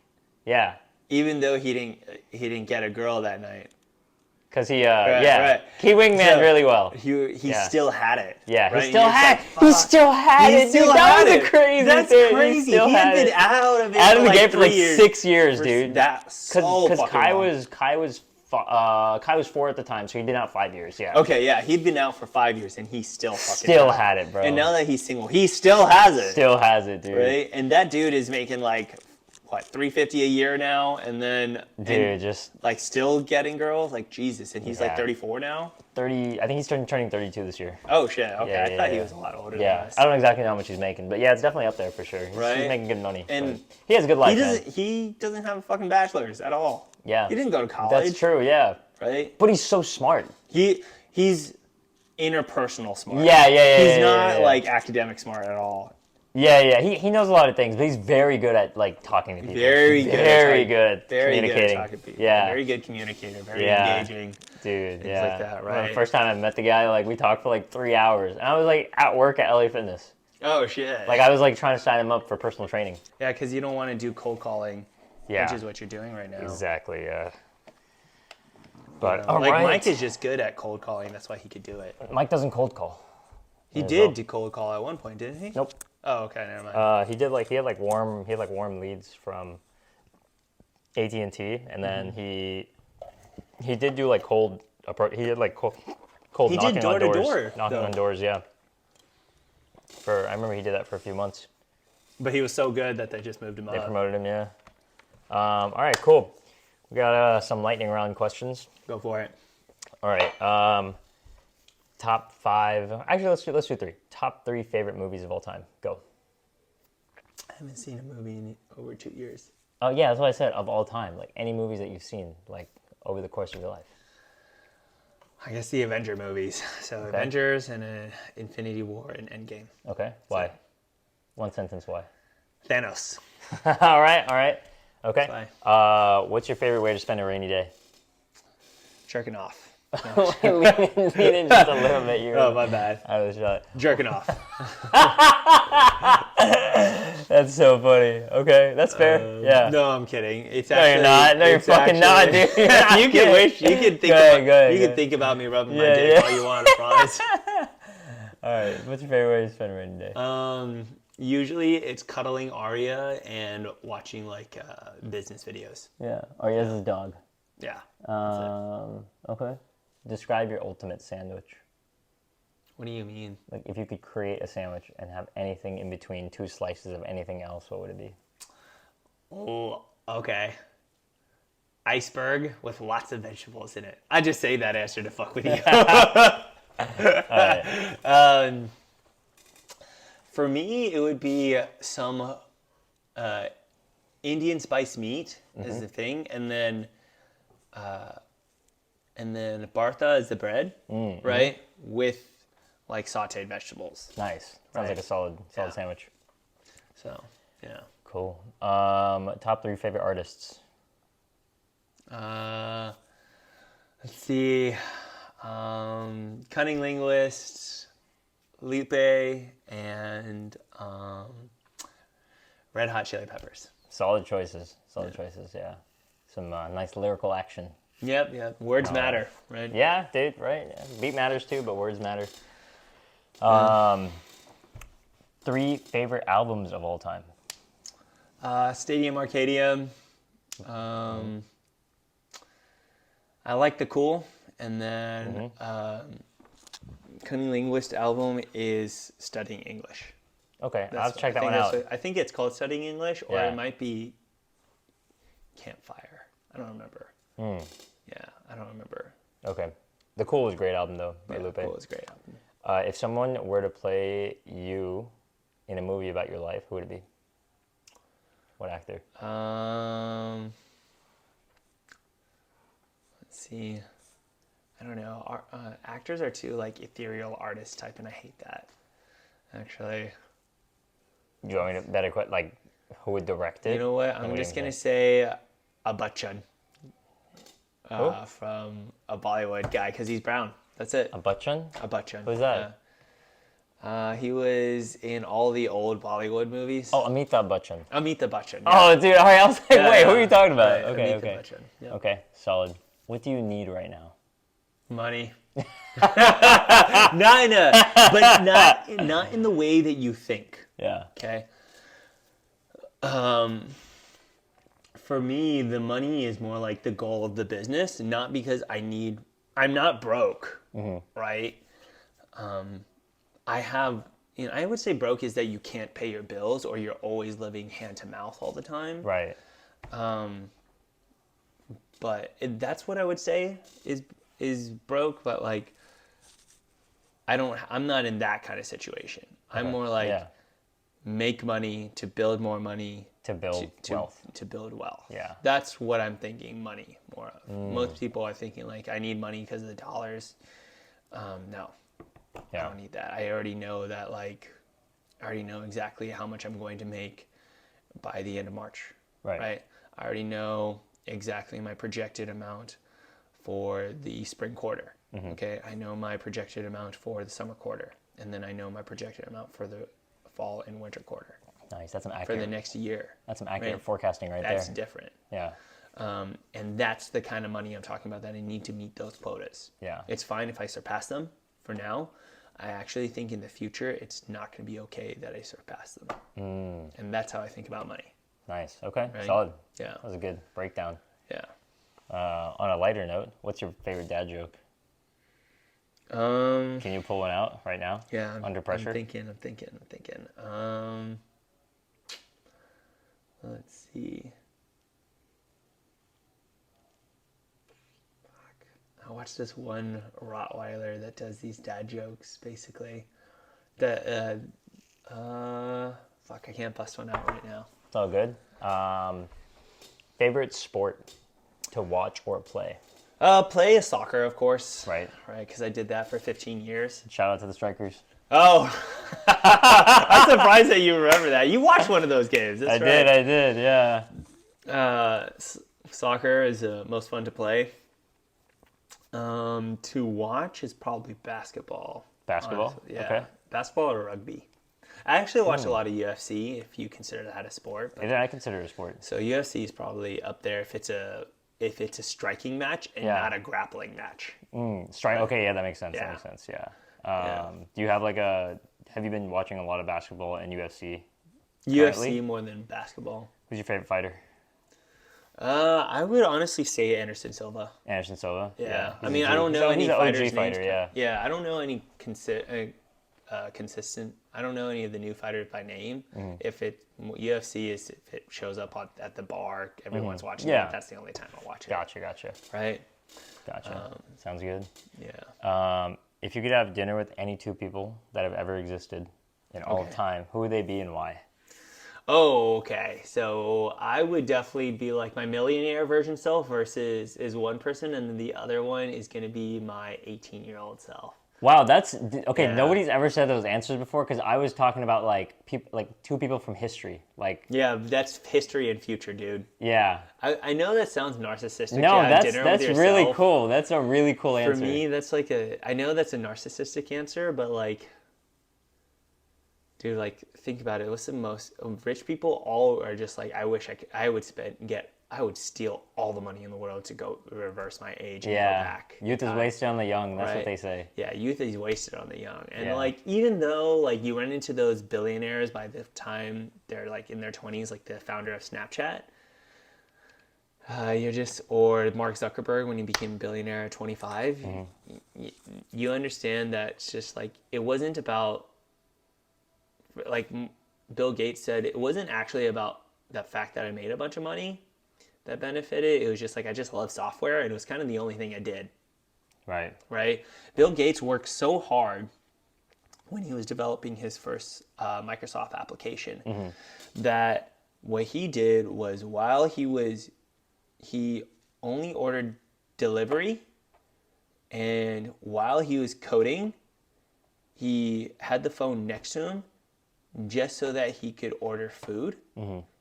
Yeah. Even though he didn't get a girl that night, Because he, right. he wingman So, really well. he Yeah. still had it. Yeah, right? he still And you're had, just he like, still had He it, still dude. That had was it. a crazy That's thing. crazy. He still He had had been it. out of it Out of the game for 3 like years. 6 years, dude. That's so Because fucking long. Kai was 4 at the time, so he did out 5 years. Yeah. Okay, yeah, he'd been out for 5 years and he still fucking Still had had it, bro. And now that he's single, he still has it. Still has it, dude. Right? And that dude is making like what, $350 a year now, and then Dude, just like still getting girls, like Jesus, and he's like Yeah. 34 now. 30. I think he's turning 32 this year. Oh shit, okay, Yeah, I thought he yeah. was a lot older Yeah, than us. I don't know exactly how much he's making, but yeah, it's definitely up there for sure. He's Right? making good money. And but he has a good life, man. He doesn't have a fucking bachelor's at all. Yeah, He didn't go to college. That's true. Yeah, Right? but he's so smart. He's interpersonal smart. Yeah. He's yeah, not yeah. like academic smart at all. Yeah. He knows a lot of things, but he's very good at like talking to people. Very good. Very good at Very good communicating. at talking to people. Yeah. Very good communicator. Very Yeah. engaging. Dude, Things yeah. like that, I remember right? the first time I met the guy, like we talked for like 3 hours, and I was like at work at LA Fitness. Oh shit. Like I was like trying to sign him up for personal training. Yeah, because you don't want to do cold calling, Yeah. which is what you're doing right now. Exactly. Yeah. But You know, all like right. Mike is just good at cold calling. That's why he could do it. Mike doesn't cold call. He Yeah, did well. do cold call at one point, didn't he? Nope. Oh, okay, never mind. He had warm leads from AT&T, and then he did do like cold He did knocking door on to doors, door, knocking though. on doors. Yeah. I remember he did that for a few months. But he was so good that they just moved him They up. promoted him. Yeah. All right. Cool. We got some lightning round questions. Go for it. All right. Top 5. Actually, let's do 3. Top 3 favorite movies of all time. Go. I haven't seen a movie in over 2 years. Oh yeah, that's what I said. Of all time, like any movies that you've seen, like over the course of your life. I guess the Avenger movies. So Okay. Avengers and Infinity War and Endgame. Okay. Why? One sentence. Why? Thanos. all right. Okay. Why? What's your favorite way to spend a rainy day? Jerking off. Lean in just a little bit. Oh, my bad. I was shot. Jerking off. That's so funny. Okay, that's fair. Yeah. No, I'm kidding. It's No, actually, you're not. No, you're it's fucking not, dude. You're not you can kidding. wish. You can think Go ahead, about. go ahead, You go can think about me rubbing my Yeah, dick yeah. all you want. I promise. All right. What's your favorite way to spend a rainy day? Usually it's cuddling Arya and watching like business videos. Yeah. Arya's dog. Yeah. Okay. Describe your ultimate sandwich. What do you mean? Like if you could create a sandwich and have anything in between 2 slices of anything else, what would it be? Oh, okay. Iceberg with lots of vegetables in it. I just say that answer to fuck with you. Alright. For me, it would be some Indian spice meat is the thing, and then bartha is the bread, right? With like sautéed vegetables. Nice. Sounds like a solid sandwich. So, yeah. Cool. Top 3 favorite artists. Let's see. Cunning Linguist, Lupe, and Red Hot Chili Peppers. Solid choices. Yeah. Some nice lyrical action. Yep. Words matter, right? Yeah, dude. Right. Yeah. Beat matters too, but words matter. 3 favorite albums of all time. Stadium Arcadium. I like The Cool, and then Cunning Linguist album is Studying English. Okay, I'll have to check that one out. I think it's called Studying English, or Yeah. it might be Campfire. I don't remember. Yeah, I don't remember. Okay. The Cool was a great album though by Yeah, Lupe. Cool is a great album. If someone were to play you in a movie about your life, who would it be? What actor? Let's see. I don't know. Actors are too like ethereal artist type, and I hate that. Actually, Do you want me to better like who would direct it? you know what? And I'm what just do you gonna think? say a Bachchan Who? from a Bollywood guy because he's brown. That's it. A Bachchan? A Bachchan. Who's that? Yeah. He was in all the old Bollywood movies. Oh, Amitabh Bachchan. Amitabh Bachchan. Oh, dude. All right, I was like, Yeah, wait, who yeah. are you talking about? Right, Okay, Amitabh okay. Bachchan. Yeah. Okay, solid. What do you need right now? Money. not in the way that you think. Yeah. Okay. For me, the money is more like the goal of the business, not because I'm not broke, right? I would say broke is that you can't pay your bills or you're always living hand to mouth all the time. Right. But that's what I would say is broke, but like I'm not in that kind of situation. I'm more like make money to build more money To build wealth. to build wealth. Yeah. That's what I'm thinking money more of. Most people are thinking like I need money because of the dollars. No. I Yeah. don't need that. I already know that like I already know exactly how much I'm going to make by the end of March. Right. I already know exactly my projected amount for the spring quarter. Okay. I know my projected amount for the summer quarter. And then I know my projected amount for the fall and winter quarter. Nice. That's some accurate. For the next year. That's some accurate right? forecasting right there. That's different. Yeah. And that's the kind of money I'm talking about, that I need to meet those quotas. Yeah. It's fine if I surpass them for now. I actually think in the future, it's not going to be okay that I surpass them. And that's how I think about money. Nice. Okay. Right? Solid. Yeah. That was a good breakdown. Yeah. On a lighter note, what's your favorite dad joke? Can you pull one out right now? Yeah. Under pressure? I'm thinking. Let's see. I watched this one Rottweiler that does these dad jokes, basically. I can't bust one out right now. It's all good. Favorite sport to watch or play? Play soccer, of course. Right. Right, because I did that for 15 years. Shout out to the Strikers. Oh, I'm surprised that you remember that. You watched one of those games. That's right. I did, yeah. Soccer is most fun to play. To watch is probably basketball. Basketball? Honestly. Yeah. Okay. Basketball or rugby. I actually watch a lot of UFC, if you consider that a sport. But, I consider it a sport. so UFC is probably up there if it's a striking match and not a grappling match. Okay, yeah, that makes sense. Yeah. That makes sense, yeah. Do you have have you been watching a lot of basketball and UFC? UFC more than basketball. Who's your favorite fighter? I would honestly say Anderson Silva. Anderson Silva? Yeah. I mean, I don't know any he's an fighters' OG fighter, names. yeah. Yeah, I don't know any consistent. I don't know any of the new fighters by name. If UFC if it shows up at the bar, everyone's watching it. That's the only time I'll watch it. Gotcha. Right? Gotcha. Sounds good. Yeah. If you could have dinner with any two people that have ever existed in all of time, who would they be and why? Oh, okay. So I would definitely be like my millionaire version self versus is one person, and then the other one is going to be my 18-year-old self. Wow, that's okay. Yeah. Nobody's ever said those answers before because I was talking about two people from history. Yeah, that's history and future, dude. Yeah. I know that sounds narcissistic. No, to have dinner with yourself. really cool. That's a really cool answer. For me, that's I know that's a narcissistic answer, but dude, think about it. What's the most rich people? All are just I wish I would steal all the money in the world to go reverse my age and go back. Youth is wasted on the young. That's right? what they say. Yeah, youth is wasted on the young. And even though you run into those billionaires by the time they're in their 20s, like the founder of Snapchat, or Mark Zuckerberg when he became a billionaire at 25, you understand that it's just it wasn't about, Bill Gates said, it wasn't actually about the fact that I made a bunch of money that benefited. It was just I just love software, and it was kind of the only thing I did. Right? Bill Gates worked so hard when he was developing his first Microsoft application that what he did was he only ordered delivery, and while he was coding, he had the phone next to him just so that he could order food.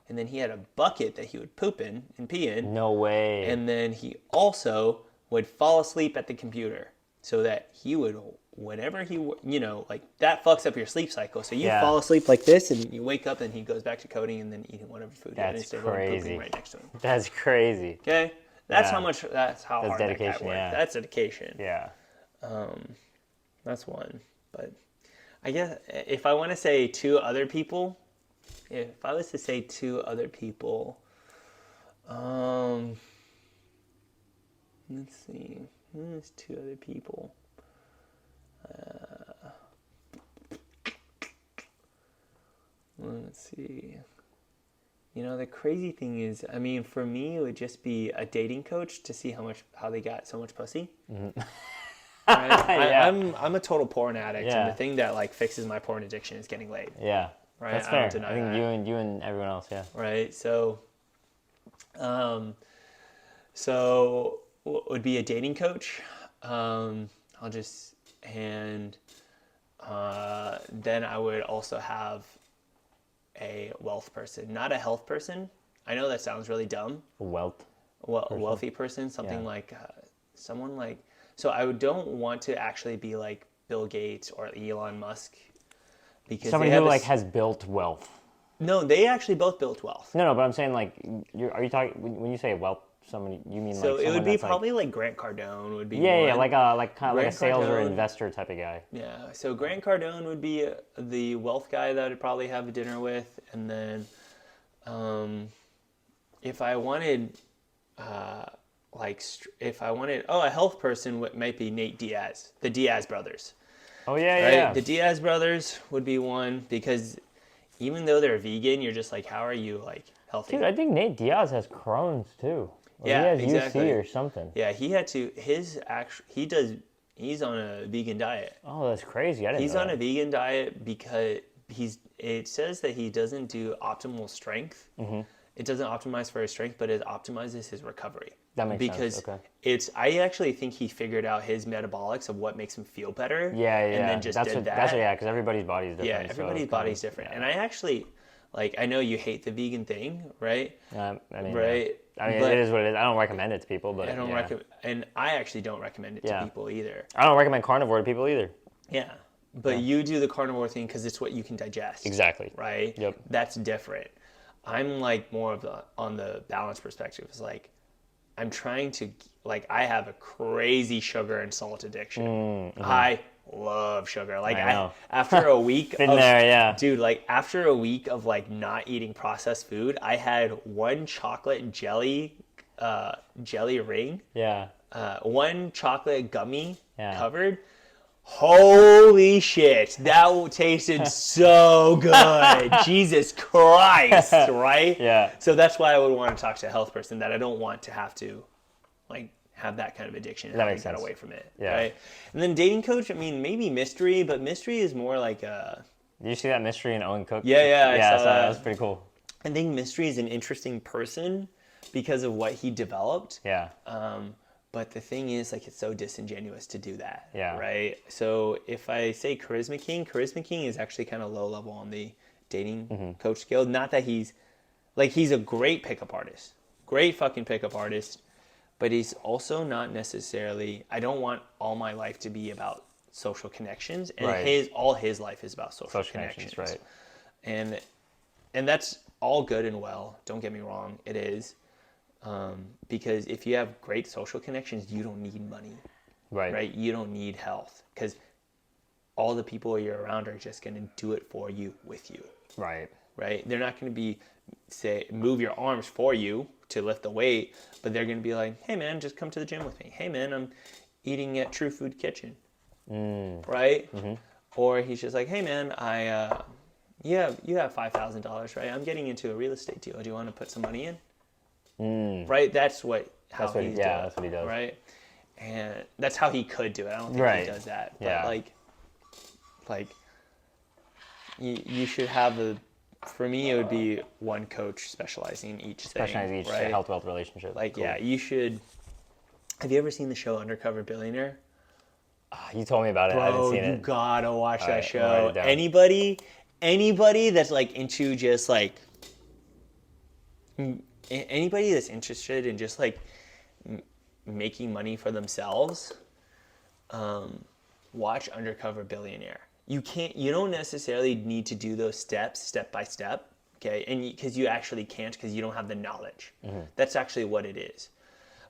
And then he had a bucket that he would poop in and pee in. No way. And then he also would fall asleep at the computer so that he would, whenever that fucks up your sleep cycle. So you fall asleep like this and you wake up and he goes back to coding and then eating whatever food he had instead of pooping right next to him. That's crazy. Okay? That's how that's hard dedication, that guy worked. That's dedication. Yeah. That's one. But I guess if I want to say two other people, let's see. There's two other people. Let's see. The crazy thing is, for me, it would just be a dating coach to see how they got so much pussy. Right? I'm a total porn addict, and the thing that fixes my porn addiction is getting laid. Yeah. Right? That's fair. I think you and everyone else, yeah. Right. So would be a dating coach. Then I would also have a wealth person, not a health person. I know that sounds really dumb. Wealth. Well, a wealthy person, something Yeah. like someone like. So I don't want to actually be like Bill Gates or Elon Musk, because Somebody they have who like has built wealth. no, they actually both built wealth. No, but I'm saying like, are you talking when you say wealth? Somebody, you mean So like it someone would be that's probably like Grant Cardone would be yeah, one. like a kind of like a Grant sales or Cardone. investor type of guy. Yeah, so Grant Cardone would be the wealth guy that I'd probably have dinner with, and then if I wanted, a health person might be Nate Diaz, the Diaz brothers. Oh yeah, Right? yeah. The Diaz brothers would be one, because even though they're vegan, you're just like, how are you like healthy? Dude, I think Nate Diaz has Crohn's too. Or Yeah, he has exactly. UC or something. Yeah, he had to. He's on a vegan diet. Oh, that's crazy. I didn't He's know on that. a vegan diet because it says that he doesn't do optimal strength. Mm-hmm. It doesn't optimize for his strength, but it optimizes his recovery. That makes because sense. Okay. I actually think he figured out his metabolics of what makes him feel better. Yeah, yeah. And then just that's did what, that. That's what, yeah, because everybody's body is different. Yeah, everybody's body's different. And I actually, like, I know you hate the vegan thing, right? I mean, Right. I mean, But it is what it is. I don't recommend it to people, but I don't yeah. recommend, and I actually don't recommend it to Yeah. people either. I don't recommend carnivore to people either. Yeah. But you do the carnivore thing because it's what you can digest. Exactly. Right? Yep. That's different. I'm like more of on the balance perspective. It's like I'm trying to, like, I have a crazy sugar and salt addiction. Mm-hmm. I love sugar. Like I know. after a week Been of, there, yeah. dude, like after a week of like not eating processed food, I had one chocolate jelly ring, Yeah. one chocolate gummy Yeah. covered. Holy shit, that tasted so good. Jesus Christ, right? Yeah. So that's why I would want to talk to a health person, that I don't want to have to like have that kind of addiction and That have makes to get sense. away from it. Yeah. Right. And then dating coach, I mean, maybe mystery, but mystery is more like a. Did you see that mystery in Owen Cook? Yeah, I Yeah, saw that that. was pretty cool. I think mystery is an interesting person because of what he developed. Yeah. But the thing is, like, it's so disingenuous to do that. Yeah. Right? So if I say Charisma King is actually kind of low level on the dating coach scale. Not that he's a great pickup artist. Great fucking pickup artist. But he's also not necessarily, I don't want all my life to be about social connections. And Right. all his life is about social connections, connections. right. And that's all good and well. Don't get me wrong. It is. Because if you have great social connections, you don't need money, right? You don't need health, because all the people you're around are just going to do it for you, with you, Right. right? They're not going to move your arms for you to lift the weight, but they're going to be like, hey man, just come to the gym with me. Hey man, I'm eating at True Food Kitchen, right? Mm-hmm. Or he's just like, hey man, you have $5,000, right? I'm getting into a real estate deal. Do you want to put some money in? Right, that's how That's what he's that's what he does. right, and that's how he could do it. I don't think Right. he does that, but Yeah. like you should have for me it would be one coach specializing in each Specializing thing, each right? health wealth relationship. Like, Cool. yeah, you should. Have you ever seen the show Undercover Billionaire? You told me about it. I haven't Bro, seen you it. gotta watch that right, I'll write show. it down. Anybody that's like into just like anybody that's interested in just like making money for themselves, watch Undercover Billionaire. You don't necessarily need to do those steps step by step, okay? And because you actually can't, because you don't have the knowledge. That's actually what it is.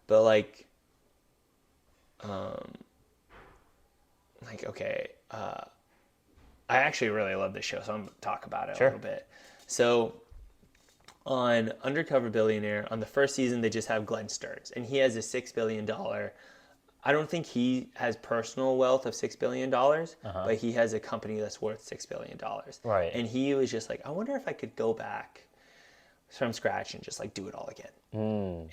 But like okay, I actually really love this show, so I'm going to talk about it a little bit. So on Undercover Billionaire, on the first season, they just have Glenn Stearns, and he has a $6 billion. I don't think he has personal wealth of $6 billion, but he has a company that's worth $6 billion. Right. And he was just like, I wonder if I could go back from scratch and just like do it all again.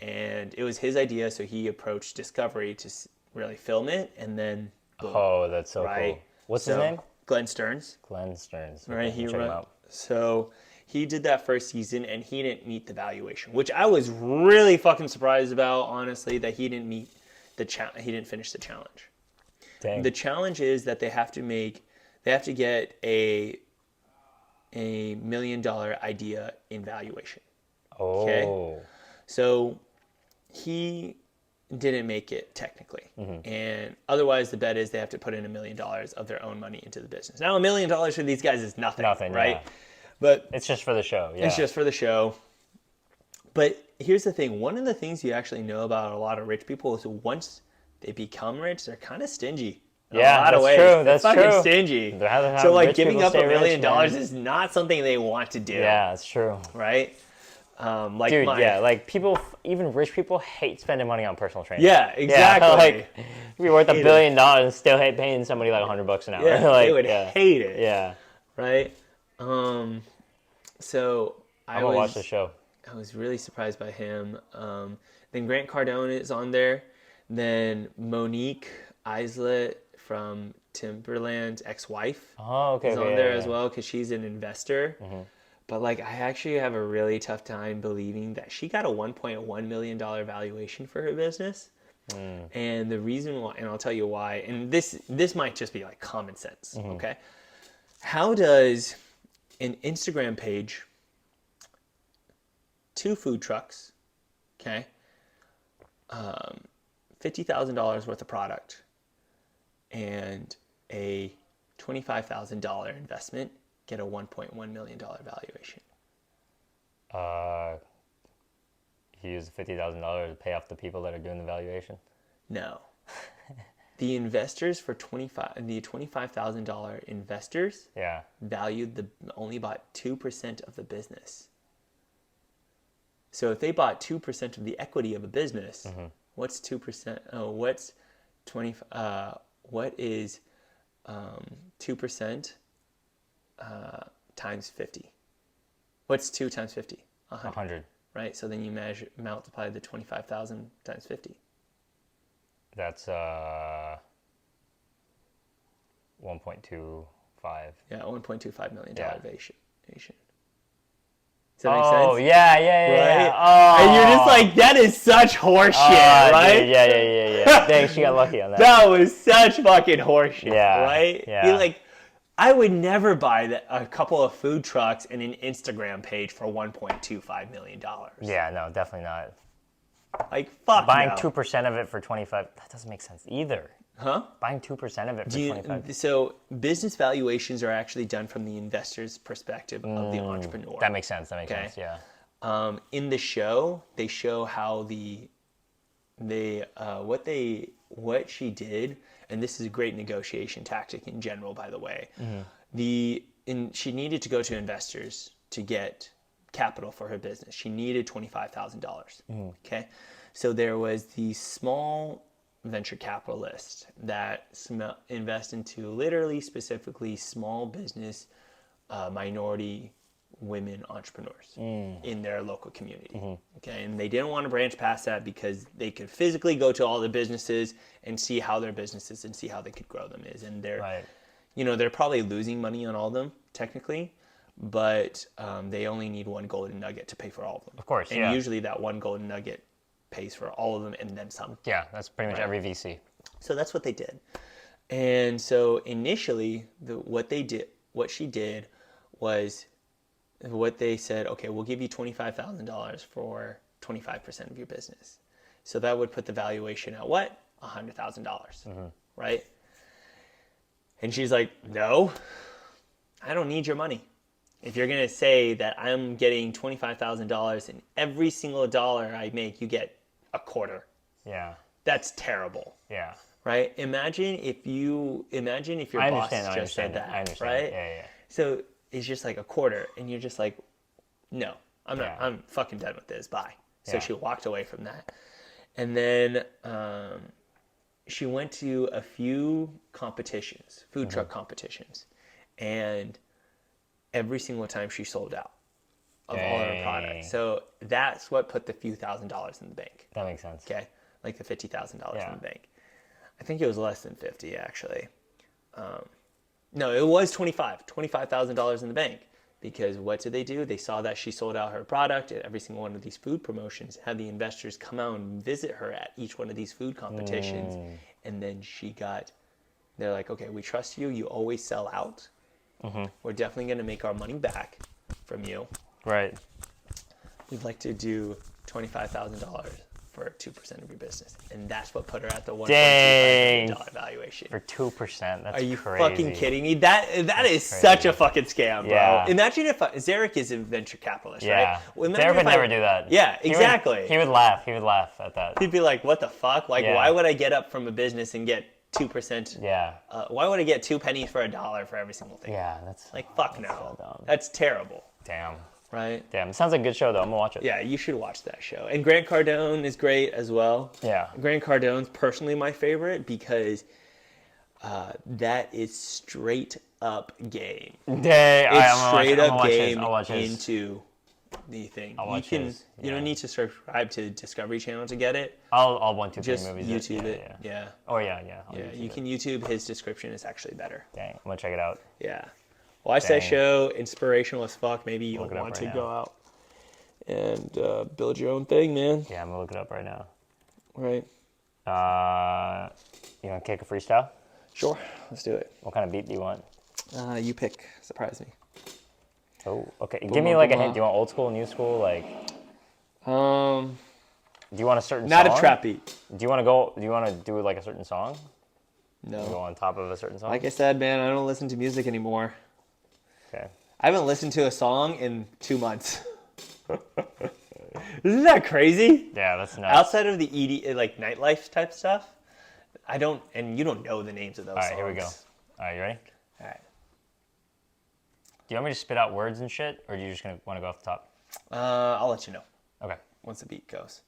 And it was his idea, so he approached Discovery to really film it, and then boom, Oh, that's so right? cool. What's his name? Glenn Stearns. Glenn Stearns. Right, Okay, check him out. So he did that first season, and he didn't meet the valuation, which I was really fucking surprised about, honestly, that he didn't meet he didn't finish the challenge. Dang. The challenge is that they have to make They have to get a $1 million idea in valuation. Oh. Okay. So he didn't make it technically. And otherwise the bet is they have to put in $1 million of their own money into the business. Now $1 million for these guys is nothing. Nothing, right? yeah. But It's just for the show. Yeah. it's just for the show. But here's the thing. One of the things you actually know about a lot of rich people is once they become rich, they're kind of stingy. In a lot of ways. True. They're That's fucking true. stingy. How So like rich giving people up stay $1 rich, million man. is not something they want to do. Yeah, that's true. Right? Like Dude, yeah, like people, even rich people hate spending money on personal training. Yeah, exactly. Yeah, like, you'd be worth $1 Hate billion and still hate paying somebody like $100 an hour. Yeah, like, they would hate it. Yeah. Right? So I'm going to watch the show. I was really surprised by him. Then Grant Cardone is on there. Then Monique Islet from Timberland's ex-wife Oh, okay. is on okay, there yeah, as well because she's an investor. But like, I actually have a really tough time believing that she got a $1.1 million valuation for her business. And the reason why, and I'll tell you why, and this might just be like common sense, okay? How does an Instagram page, 2 food trucks, okay, $50,000 worth of product, and a $25,000 investment get a $1.1 million valuation? He used $50,000 to pay off the people that are doing the valuation. No. The investors for $25,000 investors Yeah. only bought 2% of the business. So if they bought 2% of the equity of a business, what's 2%? Oh, what's 20? What is 2% times 50? What's 2 times 50? 100. Right. So then you multiply the 25,000 times 50. That's 1.25. Yeah, $1.25 million valuation. Does that make Oh, sense? yeah. Right? Oh. And you're just like, that is such horseshit, right? Dude, yeah. Dang, she got lucky on that. That was such fucking horseshit, Yeah, right? yeah. You're like, I would never buy a couple of food trucks and an Instagram page for $1.25 million. Yeah, no, definitely not. Like, fuck Buying no. 2% of it for 25, that doesn't make sense either. Huh? Buying 2% of it for 25. So business valuations are actually done from the investor's perspective of the entrepreneur. That makes sense. Okay. Sense, yeah. In the show, they show how what she did, and this is a great negotiation tactic in general, by the way. She needed to go to investors to get capital for her business. She needed $25,000. Okay, so there was the small venture capitalist that invest into literally specifically small business minority women entrepreneurs in their local community. Okay, and they didn't want to branch past that because they could physically go to all the businesses and see how their businesses and see how they could grow them is. And they're, they're probably losing money on all of them technically, but they only need one golden nugget to pay for all of them. Of course, and usually that one golden nugget pays for all of them and then some. Yeah, that's pretty much every VC. So that's what they did. And so initially, what she did was what they said, okay, we'll give you $25,000 for 25% of your business. So that would put the valuation at what? $100,000, right? And she's like, no, I don't need your money. If you're going to say that I'm getting $25,000 and every single dollar I make, you get a quarter. Yeah. That's terrible. Yeah. Right? Imagine if your boss just said that. I understand. Right? Yeah. So it's just like a quarter, and you're just like, no, I'm not. I'm fucking done with this. Bye. So she walked away from that, and then she went to a few competitions, food truck competitions, and every single time she sold out of all of her products. So that's what put the few $1,000s in the bank. That makes sense. Okay, like the $50,000 in the bank. I think it was less than 50 actually. No, it was $25,000 in the bank, because what did they do? They saw that she sold out her product at every single one of these food promotions, had the investors come out and visit her at each one of these food competitions, and then they're like, okay, we trust you. You always sell out. We're definitely going to make our money back from you. Right. We'd like to do $25,000 for 2% of your business. And that's what put her at the $1.25 million valuation. For 2%. That's Are you crazy. fucking kidding me? That is such a fucking scam, bro. Yeah. Imagine if Zarek is a venture capitalist, Yeah. right? Well, imagine Zarek would if never do that. Yeah, exactly. He would laugh. He would laugh at that. He'd be like, what the fuck? Like, Yeah. why would I get up from a business and get 2%? Yeah. Why would I get 2 pennies for $1 for every single thing? Yeah, that's Like, fuck no. so dumb. That's terrible, Damn. right? Damn. It sounds like a good show, though. I'm going to watch it. Yeah, you should watch that show. And Grant Cardone is great as well. Yeah. Grant Cardone's personally my favorite because that is straight up game. It's straight up game into the thing. I'll watch you can his, you don't need to subscribe to Discovery Channel to get it. I'll 1, 2, 3 Just movies. YouTube it. Yeah. Yeah. Oh, yeah. I'll Yeah. YouTube You it. can YouTube his description is actually better. Dang. I'm going to check it out. Yeah. Watch that Dang. show, inspirational as fuck. Maybe you'll Look it up want right to now. go out and build your own thing, man. Yeah, I'm going to look it up right now. Right. You want to kick a freestyle? Sure. Let's do it. What kind of beat do you want? You pick. Surprise me. Oh, okay. Give me like a hint. Do you want old school, new school? Like, Um, do you want a certain not song? a trap beat. Do you want to do like a certain song? Go No. on top of a certain song? Like I said, man, I don't listen to music anymore. Okay. I haven't listened to a song in 2 months. Isn't that crazy? Yeah, that's nuts. Outside of the like nightlife type stuff, I don't, and you don't know the names of those All right, songs. here we go. All right, you ready? All right. Do you want me to spit out words and shit, or do you just want to go off the top? I'll let you know Okay. once the beat goes.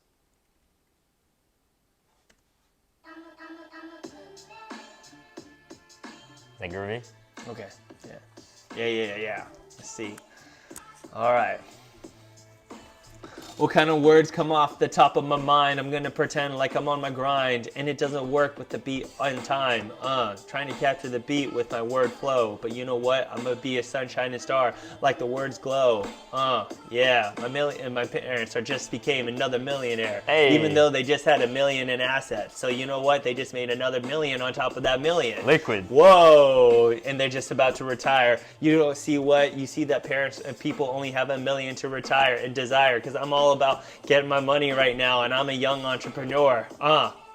Is that groovy? Okay. Yeah. Let's see. All right. What kind of words come off the top of my mind? I'm gonna pretend like I'm on my grind, and it doesn't work with the beat on time. Trying to capture the beat with my word flow, but you know what? I'm gonna be a sunshine and star, like the words glow. Yeah. My parents just became another millionaire, Hey. even though they just had $1 million in assets. So you know what? They just made another $1 million on top of that $1 million. Liquid. Whoa! And they're just about to retire. You don't see what? You see that parents and people only have $1 million to retire and desire, because I'm all about getting my money right now, and I'm a young entrepreneur.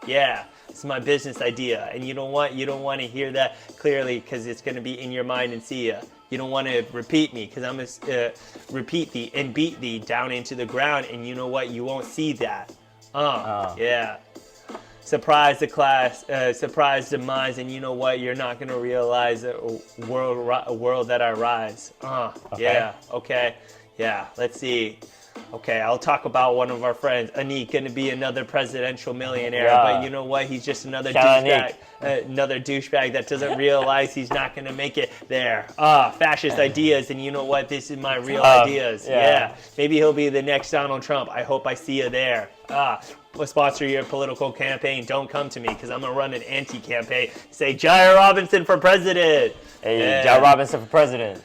Yeah. It's my business idea. And you know what? You don't want to hear that clearly, because it's going to be in your mind and see ya. You don't want to repeat me, because I'm going to repeat thee and beat thee down into the ground, and you know what? You won't see that. Yeah. Surprise the class, surprise demise, and you know what? You're not gonna realize a world that I rise. Yeah, okay, yeah. Let's see. Okay, I'll talk about one of our friends, Anik, gonna be another presidential millionaire, Yeah. but you know what? He's just another Shout out douchebag that doesn't realize he's not gonna make it there. Fascist ideas, and you know what? This is my real ideas. Yeah. Maybe he'll be the next Donald Trump. I hope I see you there. Sponsor your political campaign. Don't come to me, because I'm gonna run an anti-campaign. Say Jair Robinson for president. Hey, Yeah. Jair Robinson for president.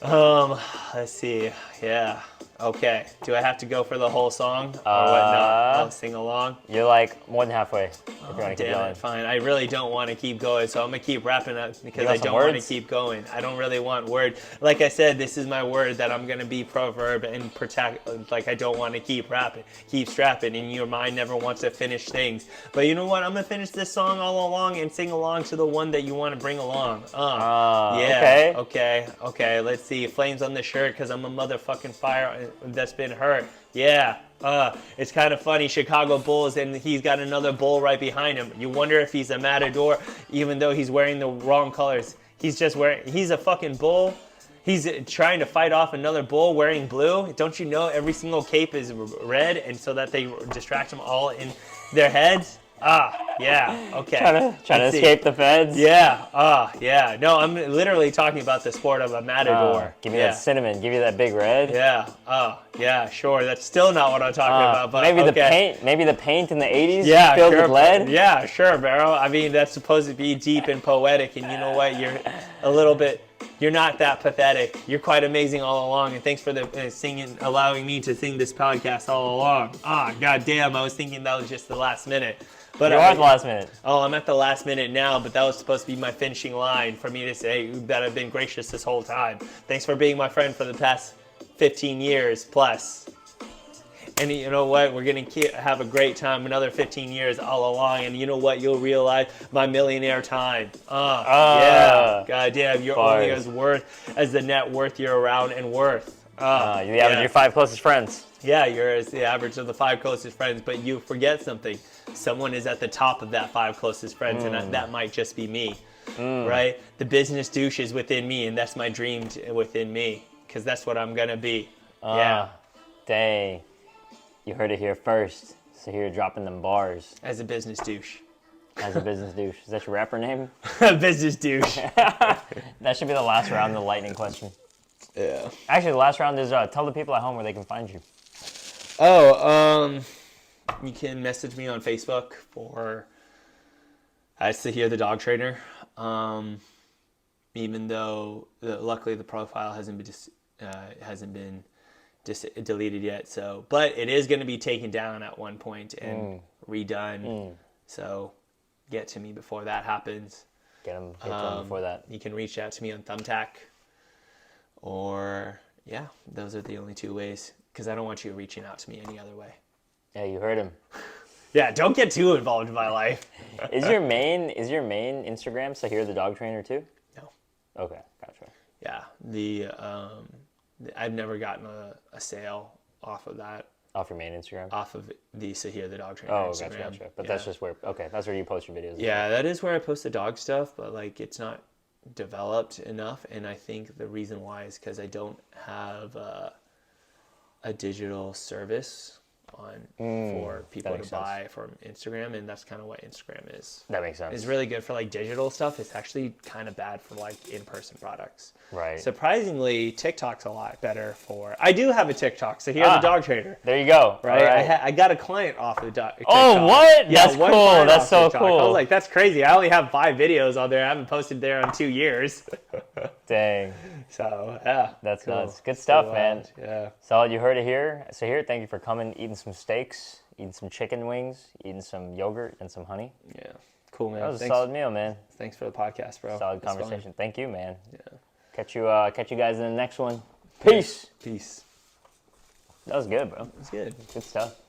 Let's see. Yeah. Okay. Do I have to go for the whole song or whatnot? I'll sing along. You're like more than halfway. If you want to keep Damn going. it, fine. I really don't want to keep going, so I'm gonna keep wrapping up, because You got I some don't want to words? keep going. I don't really want word. Like I said, this is my word that I'm gonna be proverb and protect. Like, I don't want to keep rapping, keep strapping, and your mind never wants to finish things. But you know what? I'm gonna finish this song all along and sing along to the one that you want to bring along. Yeah. Okay. Let's see. Flames on the shirt, because I'm a motherfucking fire that's been hurt. Yeah. It's kind of funny. Chicago Bulls, and he's got another bull right behind him. You wonder if he's a matador, even though he's wearing the wrong colors. He's a fucking bull. He's trying to fight off another bull wearing blue. Don't you know every single cape is red, and so that they distract them all in their heads? Yeah. Okay. Trying to Let's see. escape the feds. Yeah. Yeah. No, I'm literally talking about the sport of a matador. Give me that cinnamon. Give you that big red. Yeah. Yeah. Sure. That's still not what I'm talking about. But maybe okay. the paint. Maybe the paint in the '80s. Yeah, filled sure, with lead. Yeah, sure, Barrow. I mean, that's supposed to be deep and poetic, and you know what? You're You're not that pathetic. You're quite amazing all along, and thanks for the singing, allowing me to sing this podcast all along. Goddamn, I was thinking that was just the last minute. But You are at the last minute. Oh, I'm at the last minute now, but that was supposed to be my finishing line for me to say that I've been gracious this whole time. Thanks for being my friend for the past 15 years plus. And you know what? We're going to have a great time another 15 years all along. And you know what? You'll realize my millionaire time. Yeah. God damn, you're only as worth as the net worth you're around and worth. You're the average of your 5 closest friends. Yeah, you're as the average of the 5 closest friends. But you forget something. Someone is at the top of that 5 closest friends. And that might just be me. Right? The business douche is within me. And that's my dream within me. Because that's what I'm going to be. Yeah. Dang. You heard it here first. Sahir dropping them bars. As a business douche. As a business douche. Is that your rapper name? Business douche. That should be the last round of the lightning question. Yeah. Actually, the last round is tell the people at home where they can find you. You can message me on Facebook for Sahir the Dog Trainer. Even though luckily the profile hasn't been deleted yet, but it is going to be taken down at one point and redone. So get to me before that happens. Get to them before that. You can reach out to me on Thumbtack, or those are the only 2 ways, because I don't want you reaching out to me any other way. Yeah, you heard him. Yeah, don't get too involved in my life. Is your main Instagram Sahir the Dog Trainer too? No. Okay, gotcha. Yeah, I've never gotten a sale off of that. Off your main Instagram? Off of the Sahir the Dog Trainer Instagram. Gotcha. But that's just where, that's where you post your videos. Yeah, that is where I post the dog stuff, but like it's not developed enough. And I think the reason why is because I don't have a digital service on for people to buy from Instagram, and that's kind of what Instagram is. That makes sense. It's really good for like digital stuff. It's actually kind of bad for like in-person products. Right. Surprisingly, TikTok's a lot better for. I do have a TikTok, so here's the Dog Trainer. There you go. Right. I got a client off of TikTok. Oh, what? Yeah, that's cool. That's so TikTok. cool. I was like, that's crazy. I only have 5 videos on there. I haven't posted there in 2 years. Dang. So yeah, that's nuts. Good stuff, man. Yeah. So you heard it here. So here, thank you for coming, eating some steaks, eating some chicken wings, eating some yogurt and some honey. Yeah. Cool, man. That was a solid meal, man. Thanks for the podcast, bro. Solid conversation. Fun. Thank you, man. Yeah. Catch you guys in the next one. Peace. Peace. That was good, bro. It's good. Good stuff.